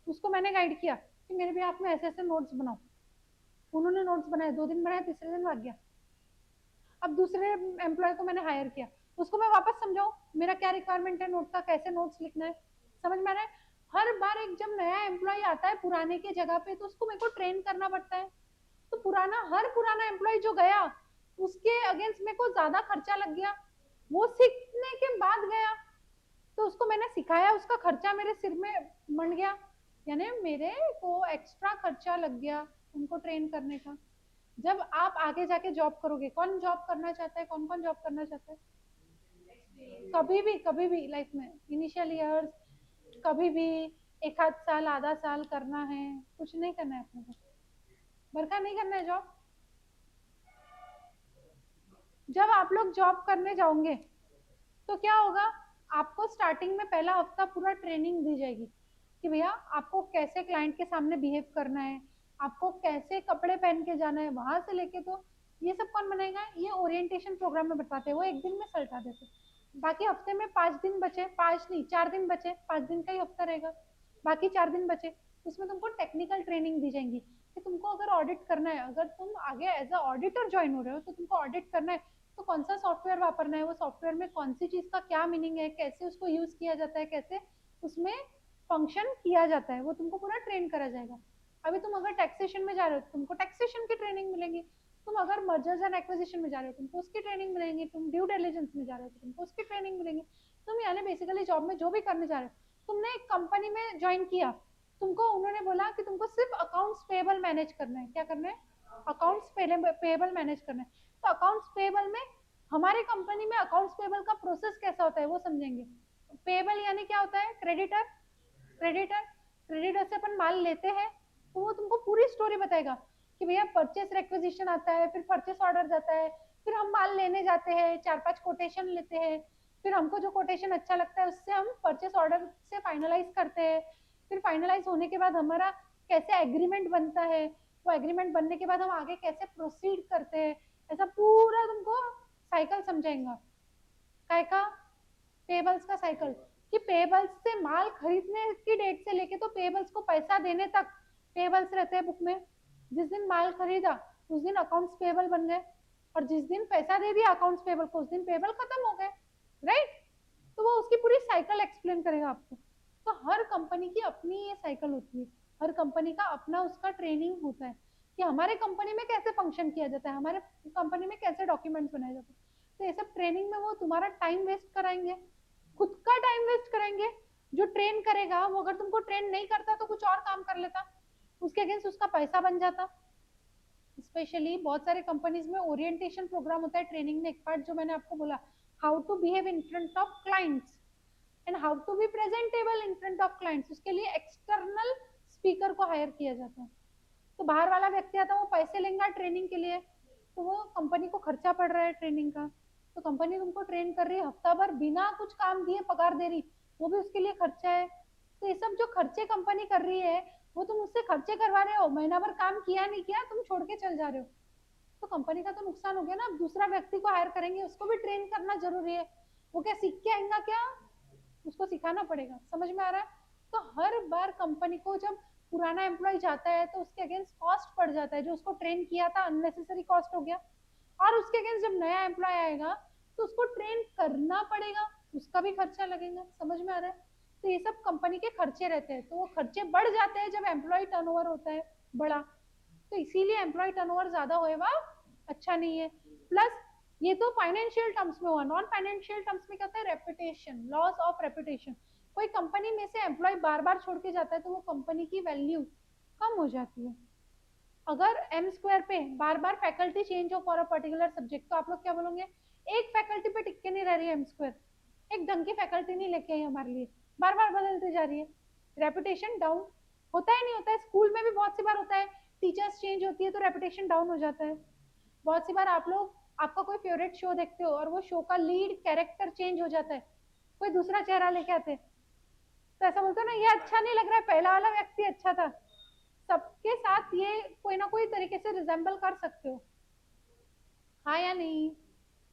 उसको मैंने गाइड किया कि मेरे भी आप में ऐसे ऐसे नोट्स बनाओ। उन्होंने नोट्स बनाए, 2 दिन बनाए, तीसरे दिन भाग गया। अब दूसरे एम्प्लॉय को मैंने हायर किया, उसको मैं वापस समझाऊं मेरा क्या रिक्वायरमेंट है नोट का, कैसे नोट्स लिखना है। समझ में आ रहा है? हर बार एक जब नया एम्प्लॉय आता है पुराने की जगह पे, तो उसको मेरे को ट्रेन करना पड़ता है। तो हर पुराना एम्प्लॉय जो गया उसके अगेंस्ट मेरे को ज्यादा खर्चा लग गया। वो सीखने के बाद गया तो उसको मैंने सिखाया, उसका खर्चा मेरे सिर में मंड गया, यानी मेरे को एक्स्ट्रा खर्चा लग गया उनको ट्रेन करने का। जब आप आगे जाके जॉब करोगे, कौन जॉब करना चाहता है? कौन कौन जॉब करना चाहता है? कभी भी लाइफ में इनिशियल ईयर्स, कभी भी एक आध साल आधा साल करना है, कुछ नहीं करना है अपने को। बरखा नहीं करना है जॉब। जब आप लोग जॉब करने जाओगे तो क्या होगा? आपको स्टार्टिंग में पहला हफ्ता पूरा ट्रेनिंग दी जाएगी कि भैया आपको कैसे क्लाइंट के सामने बिहेव करना है, आपको कैसे कपड़े पहन के जाना है। वहां से लेके तो ये सब कौन बनाएगा? ये ओरिएंटेशन प्रोग्राम में बताते हैं, वो एक दिन में सल्टा देते। बाकी हफ्ते में 5 दिन बचे, 5 नहीं 4 दिन बचे, 5 दिन का ही हफ्ता रहेगा, बाकी 4 दिन बचे। उसमें तुमको टेक्निकल ट्रेनिंग दी जाएंगी कि तुमको अगर ऑडिट करना है, अगर तुम आगे एज अ ऑडिटर ज्वाइन हो रहे हो तो तुमको ऑडिट करना है, तो कौन सा सॉफ्टवेयर वापरना है, वो सॉफ्टवेयर में कौन सी चीज का क्या मीनिंग है, कैसे उसको यूज किया जाता है, कैसे उसमें फंक्शन किया जाता है, वो तुमको पूरा ट्रेन करा जाएगा। अभी तुम अगर टैक्सेशन में जा रहे हो तो तुमको टैक्सेशन की ट्रेनिंग मिलेगी। तुम अगर मर्जर्स एंड एक्विजिशन में जा रहे हो तुमको उसकी ट्रेनिंग मिलेगी। तुम ड्यू डिलिजेंस में जा रहे हो तो तुमको उसकी ट्रेनिंग मिलेगी। तुम यानी बेसिकली जॉब में जो भी करने जा रहे हो, तुमने एक कंपनी में ज्वाइन किया, तुमको उन्होंने बोला कि तुमको सिर्फ अकाउंट्स पेबल मैनेज करना है। क्या करना है? अकाउंट्स पेबल मैनेज करना है। तो अकाउंट्स पेबल में हमारे कंपनी में अकाउंट्स पेबल का प्रोसेस कैसा होता है वो समझेंगे। पेबल यानी क्या होता है? क्रेडिटर। क्रेडिटर क्रेडिटर से अपन माल लेते हैं, तो वो तुमको पूरी स्टोरी बताएगा कि भैया परचेस रिक्विजिशन आता है, फिर परचेस ऑर्डर जाता है, फिर हम माल लेने जाते हैं, 4-5 कोटेशन लेते हैं, फिर हमको जो कोटेशन अच्छा लगता है उससे हम परचेस ऑर्डर से फाइनलाइज करते हैं। फिर फाइनलाइज होने के बाद हमारा कैसे एग्रीमेंट बनता है, वो एग्रीमेंट बनने के बाद हम आगे कैसे प्रोसीड करते हैं, ऐसा पूरा तुमको साइकिल समझाएंगा। काय का? पेबल्स का साइकिल, कि पेबल्स से माल खरीदने की डेट से लेके तो पेबल्स को पैसा देने तक पेबल्स रहते हैं बुक में। जिस दिन माल खरीदा उस दिन अकाउंट्स पेबल बन गए, और जिस दिन पैसा दे दिया अकाउंट्स पेबल को उस दिन पेबल खत्म हो गए। राइट? तो वो उसकी पूरी साइकिल एक्सप्लेन करेगा आपको। तो हर कंपनी की अपनी ये साइकिल होती है, हर कंपनी का अपना उसका ट्रेनिंग होता है कि हमारे कंपनी में कैसे फंक्शन किया जाता है, हमारे कंपनी में कैसे डॉक्यूमेंट्स बनाए जाते हैं। तो ये सब ट्रेनिंग में वो तुम्हारा टाइम वेस्ट कराएंगे, खुद का टाइम वेस्ट कराएंगे, जो ट्रेन करेगा वो अगर तुमको ट्रेन नहीं करता तो कुछ और काम कर लेता, उसके अगेंस्ट उसका पैसा बन जाता। स्पेशली बहुत सारे कंपनीज में ओरिएंटेशन प्रोग्राम होता है, ट्रेनिंग में एक पार्ट जो मैंने आपको बोला, how to behave in front of clients and how to be presentable in front of clients, उसके लिए एक्सटर्नल स्पीकर को हायर किया जाता है। तो बाहर वाला व्यक्ति आता है, वो पैसे लेंगे ट्रेनिंग के लिए, तो वो कंपनी को खर्चा पड़ रहा है ट्रेनिंग का, तो कंपनी तुमको ट्रेन कर रही है हफ्ता भर बिना कुछ काम दिए पगार दे रही, वो भी उसके लिए खर्चा है। तो ये सब जो खर्चे कंपनी कर रही है वो तुम उससे खर्चे करवा रहे हो, महीना भर काम किया नहीं किया तुम छोड़ के चल जा रहे हो, तो कंपनी का तो नुकसान हो गया ना। अब दूसरा व्यक्ति को हायर करेंगे, उसको भी ट्रेन करना जरूरी है, वो क्या सीख के आएगा क्या, उसको सिखाना पड़ेगा। समझ में आ रहा है? तो हर बार कंपनी को जब पुराना एम्प्लॉय जाता है तो उसके अगेंस्ट कॉस्ट पड़ जाता है, जो उसको ट्रेन किया था अननेसेसरी कॉस्ट हो गया, और उसके अगेंस्ट जब नया एम्प्लॉय आएगा तो उसको ट्रेन करना पड़ेगा, उसका भी खर्चा लगेगा। समझ में आ रहा है? तो ये सब कंपनी के खर्चे रहते हैं, तो वो खर्चे बढ़ जाते हैं जब एम्प्लॉय टर्नओवर होता है बड़ा, तो इसीलिए एम्प्लॉय टर्नओवर ज्यादा होएगा अच्छा नहीं है। प्लस ये तो फाइनेंशियल टर्म्स में हुआ, नॉन फाइनेंशियल टर्म्स में क्या होता है, रेपुटेशन, लॉस ऑफ रेपुटेशन। कोई कंपनी में से एम्प्लॉय बार बार छोड़ के जाता है तो वो कंपनी की वैल्यू कम हो जाती है। अगर एम स्क्वायर पे बार बार फैकल्टी चेंज हो फॉर अ पर्टिकुलर सब्जेक्ट, तो आप लोग क्या बोलोगे, एक फैकल्टी पे टिक के नहीं रह रही है एम स्क्वायर, एक ढंग की फैकल्टी नहीं लेके आई हमारे लिए, बार बार बदलती जा रही है, रेपुटेशन डाउन होता है। नहीं होता है, स्कूल में भी बहुत सी बार होता है, टीचर्स चेंज होती है तो रेपुटेशन डाउन हो जाता है। बहुत सी बार आप लोग आपका कोई फेवरेट शो देखते हो और वो शो का लीड कैरेक्टर चेंज हो जाता है, कोई दूसरा चेहरा लेके आते हैं, तो ऐसा बोलते हो ना, ये अच्छा नहीं लग रहा है, पहला वाला व्यक्ति अच्छा था। सबके साथ ये कोई ना कोई तरीके से रिजेंबल कर सकते हो, हाँ या नहीं?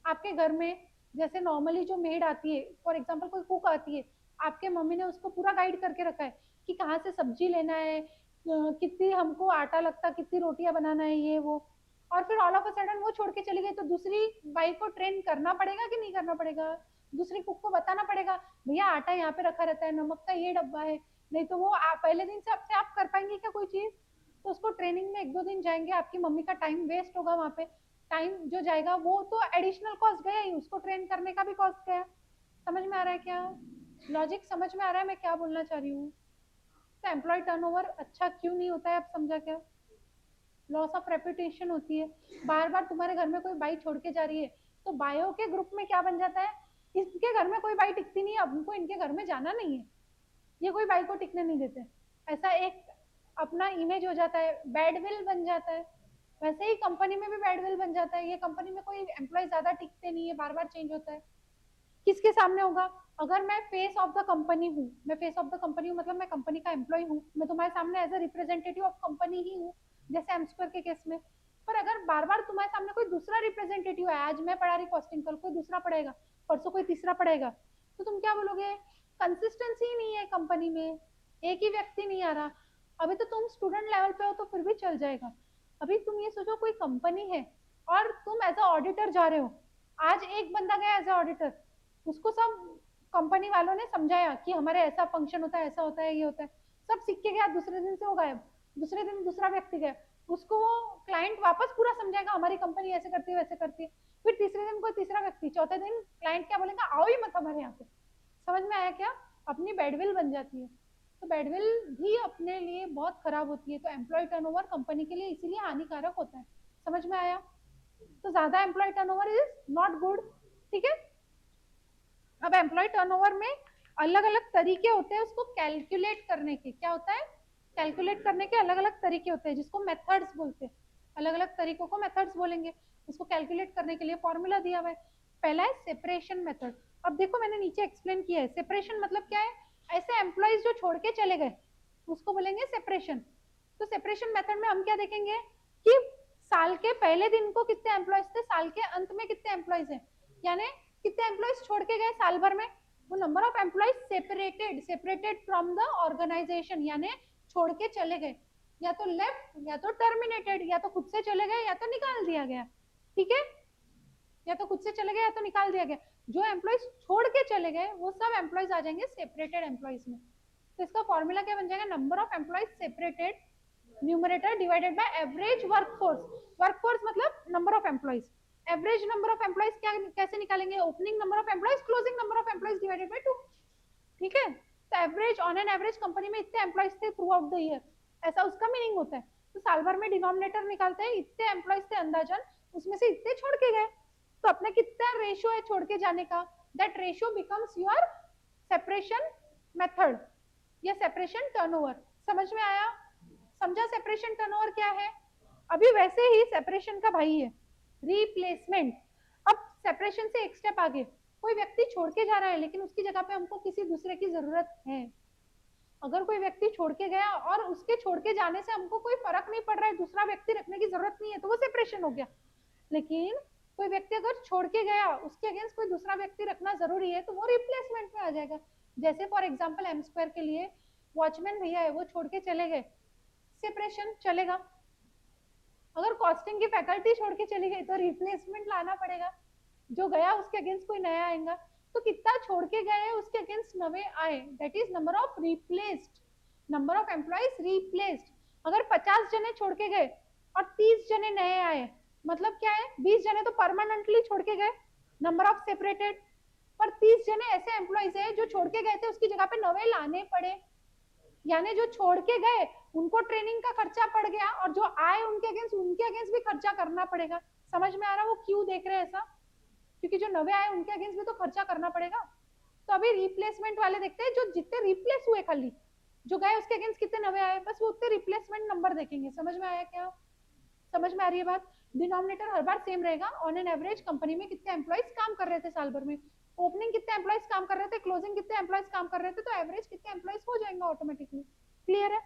आपके घर में जैसे नॉर्मली जो मेड आती है, फॉर एग्जांपल कोई कुक आती है, आपके मम्मी ने उसको पूरा गाइड करके रखा है कि कहाँ से सब्जी लेना है, कितनी हमको आटा लगता, कितनी रोटियां बनाना है, ये वो, और फिर ऑल ऑफ अ सडन वो छोड़ के चली गई, तो दूसरी बाई को ट्रेन करना पड़ेगा कि नहीं करना पड़ेगा? दूसरी कुक को बताना पड़ेगा, भैया आटा यहाँ पे रखा रहता है, नमक का ये डब्बा है, नहीं तो वो पहले दिन से अपने आप कर पाएंगे क्या कोई चीज? तो उसको ट्रेनिंग में एक दो दिन जाएंगे, आपकी मम्मी का टाइम वेस्ट होगा वहां पे, टाइम जो जाएगा वो तो एडिशनल कॉस्ट गया ही, उसको ट्रेन करने का भी कॉस्ट गया। समझ में आ रहा है क्या? लॉजिक समझ में आ रहा है मैं क्या बोलना चाह रही हूँ? तो एम्प्लॉय टर्नओवर अच्छा क्यों नहीं होता है, आप समझा क्या? लॉस ऑफ रेपुटेशन होती है। बार बार तुम्हारे घर में कोई बाई छोड़ के जा रही है तो बायो के ग्रुप में क्या बन जाता है, इसके घर में कोई बाई टिकती नहीं है, अब उनको इनके घर में जाना नहीं है, ये कोई बाई को टिकने नहीं देते, ऐसा एक अपना इमेज हो जाता है, बैडविल बन जाता है। वैसे ही कंपनी में भी बैडविल बन जाता है, ये कंपनी में कोई एम्प्लॉय ज्यादा टिकते नहीं है, बार बार चेंज होता है। किसके सामने होगा? अगर मैं फेस ऑफ द कंपनी हूँ, मैं फेस ऑफ द कंपनी हूँ मतलब मैं कंपनी का एम्प्लॉय हूँ, मैं तुम्हारे सामने as a representative of company ही हूँ, जैसे एम स्क्वायर के केस में। पर अगर बार बार तुम्हारे सामने कोई दूसरा रिप्रेजेंटेटिव है, आज मैं पढ़ा रही कॉस्टिंग, कल कोई दूसरा पढ़ेगा, परसों कोई तीसरा पढ़ेगा, तो तुम क्या बोलोगे, कंसिस्टेंसी ही नहीं है कंपनी में, एक ही व्यक्ति नहीं आ रहा। अभी तो तुम स्टूडेंट लेवल पे हो तो फिर भी चल जाएगा, अभी तुम ये सोचो कोई कंपनी है और तुम एज अ ऑडिटर जा रहे हो, आज एक बंदा गया एज अ ऑडिटर, उसको सब कंपनी वालों ने समझाया कि हमारे ऐसा फंक्शन होता है, ऐसा होता है, ये होता है, सब सीख के गया, दूसरे दिन से वो गायब, दूसरे दिन दूसरा व्यक्ति गया, उसको वो क्लाइंट वापस पूरा समझाएगा हमारी कंपनी ऐसे करती है वैसे करती है, फिर तीसरे दिन कोई तीसरा व्यक्ति, चौथे दिन क्लाइंट क्या बोलेगा, आओ ही मत हमारे यहाँ पे। समझ में आया क्या? अपनी बैडविल बन जाती है, तो बैडविल भी अपने लिए बहुत खराब होती है, तो एम्प्लॉय टर्नओवर कंपनी के लिए इसीलिए हानिकारक होता है। समझ में आया? तो ज्यादा employee turnover is not good. ठीक है, अब एम्प्लॉय टर्नओवर में अलग अलग तरीके होते हैं उसको कैलकुलेट करने के, क्या होता है, कैलकुलेट करने के अलग अलग तरीके होते हैं जिसको मेथड्स बोलते हैं, अलग अलग तरीकों को मेथड्स बोलेंगे। उसको कैलकुलेट करने के लिए फॉर्मूला दिया हुआ है, पहला है सेपरेशन मेथड। अब देखो मैंने नीचे एक्सप्लेन किया है, सेपरेशन मतलब क्या है, ऐसे एम्प्लॉयज जो छोड़ के चले गए उसको बोलेंगे सेपरेशन। तो सेपरेशन मेथड में हम क्या देखेंगे कि साल के पहले दिन को कितने एम्प्लॉयज थे, साल के अंत में कितने एम्प्लॉयज हैं, यानी कितने एम्प्लॉयज छोड़ के गए साल भर में, वो number of employees separated from the organisation, यानी छोड़ के चले गए, या तो लेफ्ट या तो टर्मिनेटेड, या तो खुद से चले गए या तो निकाल दिया गया। ठीक है, या तो खुद से चले गए या तो निकाल दिया गया। जो एम्प्लॉयज छोड़ के चले गए वो सब एम्प्लॉयज आ जाएंगे सेपरेटेड एम्प्लॉयज में। तो इसका फॉर्मूला क्या बन जाएगा, number of employees separated numerator divided by average workforce. Workforce मतलब number of employees, average number of employees क्या कैसे निकालेंगे, opening number of employees closing number of employees divided by 2। ठीक है, तो average on an average company में इतने employees थे थ्रू आउट द ईयर, ऐसा उसका मीनिंग होता है। तो साल भर में डिनोमिनेटर निकालते हैं, इतने एम्प्लॉयज थे अंदाजन, उसमें से इतने छोड़ के गए, तो अपने कितना रेशियो है छोड़ के जाने का, that ratio becomes your separation method या सेपरेशन टर्नओवर। समझ में आया? समझा सेपरेशन टर्नओवर क्या है? अभी वैसे ही सेपरेशन का भाई है रिप्लेसमेंट। अब सेपरेशन से एक स्टेप आगे, कोई व्यक्ति छोड़ के जा रहा है लेकिन उसकी जगह पे हमको किसी दूसरे की जरूरत है। अगर कोई व्यक्ति छोड़ के गया और उसके छोड़ के जाने से हमको कोई फर्क नहीं पड़ रहा है, दूसरा व्यक्ति रखने की जरूरत नहीं है, तो वो सेपरेशन हो गया। लेकिन कोई व्यक्ति अगर छोड़ के गया, उसके अगेंस्ट कोई दूसरा व्यक्ति रखना जरूरी है, तो वो रिप्लेसमेंट में आ जाएगा। जैसे फॉर एग्जाम्पल एम स्क्वायर के लिए वॉचमैन भैया है, वो छोड़ के चले गए, सेपरेशन चलेगा। अगर कॉस्टिंग की फैकल्टी छोड़ के चली गई तो रिप्लेसमेंट लाना पड़ेगा, जो गया उसके अगेंस्ट कोई नया आएगा। तो कितना छोड़ के गए उसके अगेंस्ट नवे आए, that is number of replaced, number of employees replaced. अगर 50 जने छोड़ के गए और 30 जने नए आए, मतलब क्या है, 20 जने तो परमानेंटली छोड़ के गए, नंबर ऑफ सेपरेटेड, पर 30 जने ऐसे एम्प्लॉइज है जो छोड़ के गए थे, उसकी जगह पे नवे लाने पड़े। यानी जो छोड़ के गए उनको ट्रेनिंग का खर्चा पड़ गया, और जो आए उनके अगेंस्ट भी खर्चा करना पड़ेगा। समझ में आ रहा है वो क्यों देख रहे हैं ऐसा? क्योंकि जो नवे आए उनके अगेंस्ट भी तो खर्चा करना पड़ेगा। तो अभी रिप्लेसमेंट वाले देखते हैं, जो जितने रिप्लेस हुए, खाली जो गए उसके अगेंस्ट कितने नवे आए, बस वो उतने रिप्लेसमेंट नंबर देखेंगे। समझ में आया क्या? समझ में आ रही है बात? डिनोमिनेटर हर बार सेम रहेगा, ऑन एन एवरेज कंपनी में कितने एम्प्लॉइज काम कर रहे थे साल भर में, ओपनिंग कितने एम्प्लॉइज काम कर रहे थे, क्लोजिंग कितने एम्प्लॉइज काम कर रहे थे, तो एवरेज कितने एम्प्लॉइज हो जाएंगे ऑटोमेटिकली। क्लियर है?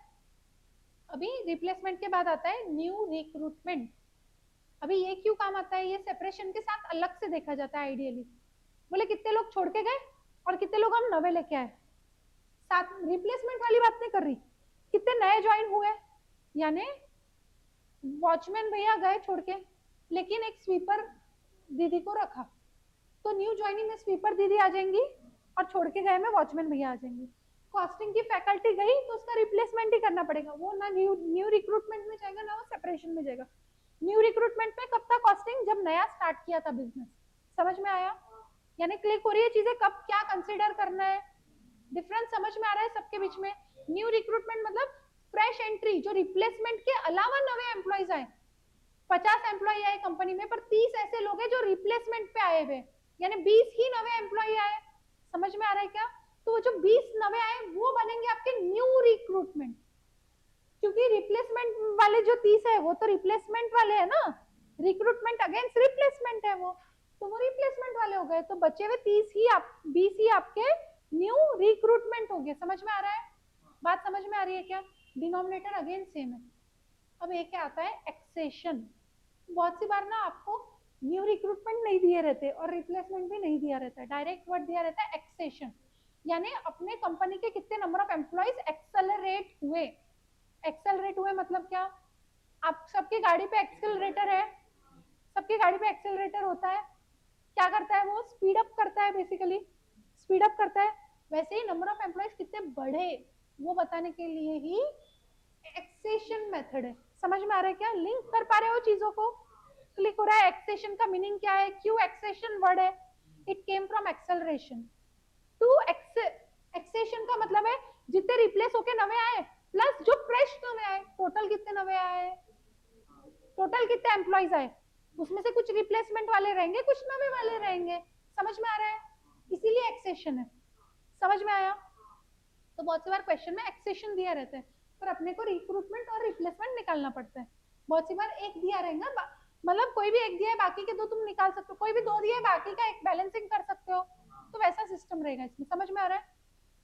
अभी रिप्लेसमेंट के बाद आता है न्यू रिक्रूटमेंट। अभी ये क्यों काम आता है? ये सेपरेशन के साथ अलग से देखा जाता है आइडियली। बोले कितने लोग छोड़ के गए और कितने लोग हम नवे लेके आए, साथ रिप्लेसमेंट वाली बात नहीं कर रही, कितने नए ज्वाइन हुए। यानी वॉचमैन भैया गए छोड़ के, लेकिन एक स्वीपर दीदी को रखा, तो न्यू ज्वाइनिंग में स्वीपर दीदी आ जाएंगी और छोड़ के गए में वॉचमैन भैया आ जाएंगे। कॉस्टिंग की फैकल्टी गई तो उसका रिप्लेसमेंट ही करना पड़ेगा, वो ना न्यू रिक्रूटमेंट में जाएगा ना वो सेपरेशन में जाएगा। न्यू रिक्रूटमेंट में कब था कॉस्टिंग? जब नया स्टार्ट किया था बिजनेस। समझ में आया? यानी क्लिक हो रही है चीजें, कब क्या कंसिडर करना है, डिफरेंस समझ में आ रहा है सबके बीच में? न्यू रिक्रूटमेंट मतलब फ्रेश एंट्री, जो रिप्लेसमेंट के अलावा नवे एम्प्लॉइज आए। 50 एम्प्लॉय आए कंपनी में, पर 30 ऐसे लोग हैं जो रिप्लेसमेंट पे आए हुए, यानी 20 ही नवे एम्प्लॉय आए। समझ में आ रहा है क्या? तो वो जो 20 नवे आए वो बनेंगे आपके न्यू रिक्रूटमेंट, क्योंकि रिप्लेसमेंट वाले जो 30 है वो तो रिप्लेसमेंट वाले है ना, रिक्रूटमेंट अगेंस्ट रिप्लेसमेंट है वो, तो वो रिप्लेसमेंट वाले हो गए। तो बचे हुए 20 ही आपके न्यू रिक्रूटमेंट हो गए। समझ में आ रहा है बात? समझ में आ रही है क्या? डिनोमिनेटर अगेन सेम है। अब एक आता है एक्सेशन। बहुत सी बार ना आपको न्यू रिक्रूटमेंट नहीं दिए रहते और रिप्लेसमेंट भी नहीं दिया रहता है, डायरेक्ट वर्ड दिया रहता है एक्सेशन, यानी अपने कंपनी के कितने नंबर ऑफ एम्प्लॉइज एक्सेलरेट हुए। एक्सेलरेट हुए मतलब क्या? आप सबकी गाड़ी पे एक्सेलरेटर है, सबकी गाड़ी पे एक्सेलरेटर होता है, क्या करता है वो? स्पीड अप करता है, बेसिकली स्पीड अप करता है। वैसे ही नंबर ऑफ एम्प्लॉइज कितने बढ़े वो बताने के लिए ही एक्सेशन मेथड है। समझ में आ रहा है क्या? लिंक कर पा रहे हो चीजों को? क्लिक हो रहा है? एक्सेशन का मीनिंग क्या है, क्यों एक्सेशन वर्ड है? It came from acceleration to accession का मतलब है जितने रिप्लेस होके नवे आए प्लस जो फ्रेश नवे आए, टोटल कितने नवे आए, टोटल कितने एम्प्लॉइज आए, उसमें से कुछ रिप्लेसमेंट वाले रहेंगे, कुछ नवे वाले रहेंगे। समझ में आ रहा है? इसीलिए एक्सेशन है। समझ में आया? तो बहुत सी बार क्वेश्चन में एक्सेशन दिया रहता है, पर अपने को रिक्रूटमेंट और रिप्लेसमेंट निकालना पड़ता है। बहुत सी बार एक दिया रहेगा, मतलब कोई भी एक दिया है बाकी के दो तुम निकाल सकते हो, कोई भी दो दिया है बाकी का एक बैलेंसिंग कर सकते हो, तो वैसा सिस्टम रहेगा इसमें। समझ में आ रहा है?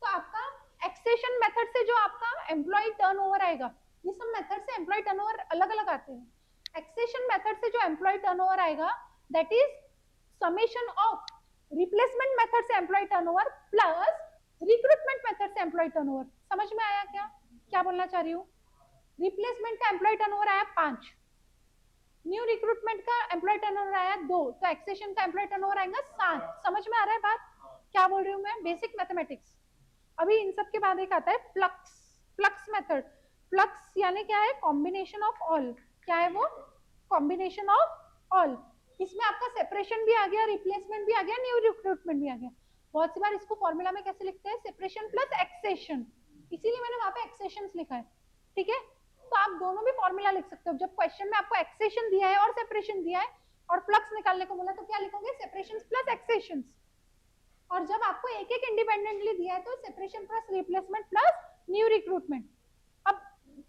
तो आपका एक्सेशन मेथड से जो आपका एम्प्लॉय टर्नओवर आएगा, ये सब मेथड से एम्प्लॉय टर्नओवर अलग अलग आते हैं। एक्सेशन मेथड से जो एम्प्लॉय टर्नओवर आएगा that is summation of replacement method से employee turnover plus recruitment method से एम्प्लॉय टर्नओवर। समझ में आया क्या? क्या बोलना चाह रही हूँ? रिप्लेसमेंट का एम्प्लॉय टर्नओवर आया 5, न्यू रिक्रूटमेंट का एम्प्लॉय टर्नओवर आया 2, तो एक्सेशन का एम्प्लॉय टर्नओवर आएगा 7। समझ में आ रहा है बात? क्या बोल रही हूँ मैं? Basic mathematics. अभी इन सब के बाद एक आता है फ्लक्स। Flux method. फ्लक्स यानी क्या है? Combination of all. क्या है वो? Combination of all. इसमें आपका सेपरेशन भी आ गया, रिप्लेसमेंट भी आ गया, न्यू रिक्रूटमेंट भी आ गया। बहुत सी बार इसको फॉर्मूला में कैसे लिखते हैं, सेपरेशन प्लस एक्सेशन, इसीलिए मैंने वहां पे एक्सेशन लिखा है, ठीक है। तो आप दोनों भी फॉर्मूला लिख सकते हो। जब क्वेश्चन में आपको एक्सेशन दिया है और सेपरेशन दिया है और फ्लक्स निकालने को बोला तो क्या लिखोगे, सेपरेशन प्लस एक्सेशन। और जब आपको एक एक इंडिपेंडेंटली दिया है तो separation plus replacement plus new recruitment. अब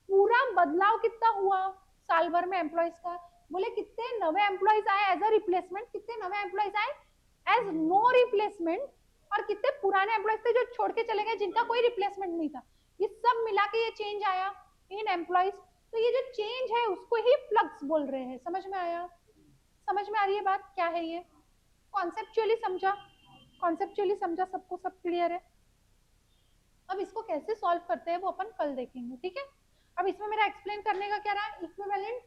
पूरा बदलाव कितना हुआ साल भर में एम्प्लॉइज का, बोले कितने नवे एम्प्लॉइज आए एज अ रिप्लेसमेंट, कितने नवे एम्प्लॉइज आए एज नो रिप्लेसमेंट, और कितने पुराने एम्प्लॉइज थे जो छोड़ के चले गए जिनका कोई रिप्लेसमेंट नहीं था। ये सब मिला के ये चेंज आया इन एम्प्लॉइज। तो ये जो चेंज है उसको ही फ्लक्स बोल रहे हैं। समझ में आया, समझ में आ रही है बात, क्या है ये, कॉन्सेप्चुअली समझा, कॉन्सेप्चुअली समझा, सबको सब क्लियर है। अब इसको कैसे सॉल्व करते हैं वो अपन कल देखेंगे, ठीक है। अब इसमें मेरा एक्सप्लेन करने का क्या रहा, equivalent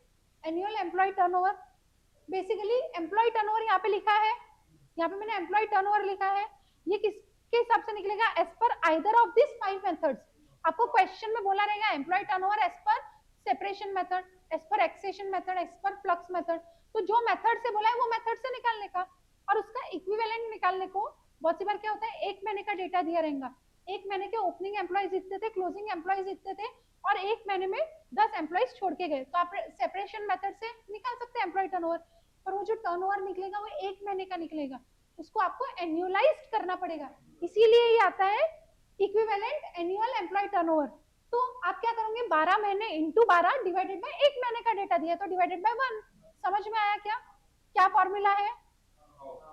annual employee turnover. Basically employee turnover यहाँ पे लिखा है, यहाँ पे मैंने एम्प्लॉय टर्नओवर लिखा है, ये किसके हिसाब से निकलेगा, as per either of this 5 methods. आपको क्वेश्चन में बोला रहेगा employee turnover as per separation method, as per accession method, as per flux method. तो जो मेथड से बोला है वो मेथड से निकालने का, और उसका इक्विवेलेंट निकालने को बहुत सी बार क्या होता है, एक महीने का डेटा दिया रहेगा, एक महीने के ओपनिंग एम्प्लॉइज इतने थे, क्लोजिंग एम्प्लॉइज इतने थे, और एक महीने में 10 एम्प्लॉइज छोड़ के गए, तो आप सेपरेशन मेथड से निकाल सकते हैं एम्प्लॉय टर्नओवर। पर वो जो टर्नओवर निकलेगा वो एक महीने का निकलेगा, उसको आपको एन्युअलाइज्ड करना पड़ेगा, इसीलिए ये आता है इक्विवेलेंट एनुअल एम्प्लॉय टर्नओवर। तो आप क्या करोगे, 12 महीने इंटू 12 डिवाइडेड बाय एक महीने का डेटा दिया तो डिवाइडेड बाय 1। समझ में आया क्या, क्या फॉर्मूला है,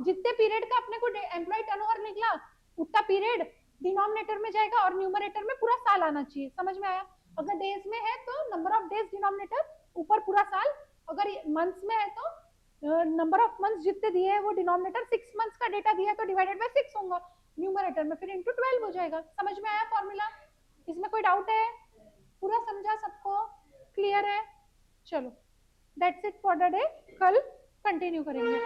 जितने पीरियड का अपने को एम्प्लॉय टर्नओवर निकला उतना पीरियड डिनोमिनेटर में जाएगा और न्यूमरेटर में पूरा साल आना चाहिए। समझ में आया, अगर डेज में है तो नंबर ऑफ डेज डिनोमिनेटर, ऊपर पूरा साल, अगर मंथ्स में है तो नंबर ऑफ मंथ्स जितने दिए हैं वो डिनोमिनेटर, 6 मंथ्स का डेटा दिया है तो डिवाइडेड बाय 6 होगा न्यूमरेटर में, फिर इंटू 12 हो जाएगा। समझ में आया फॉर्मूला, इसमें कोई डाउट है, पूरा समझा, सबको क्लियर है। चलो that's it for the day, कल कंटिन्यू करेंगे।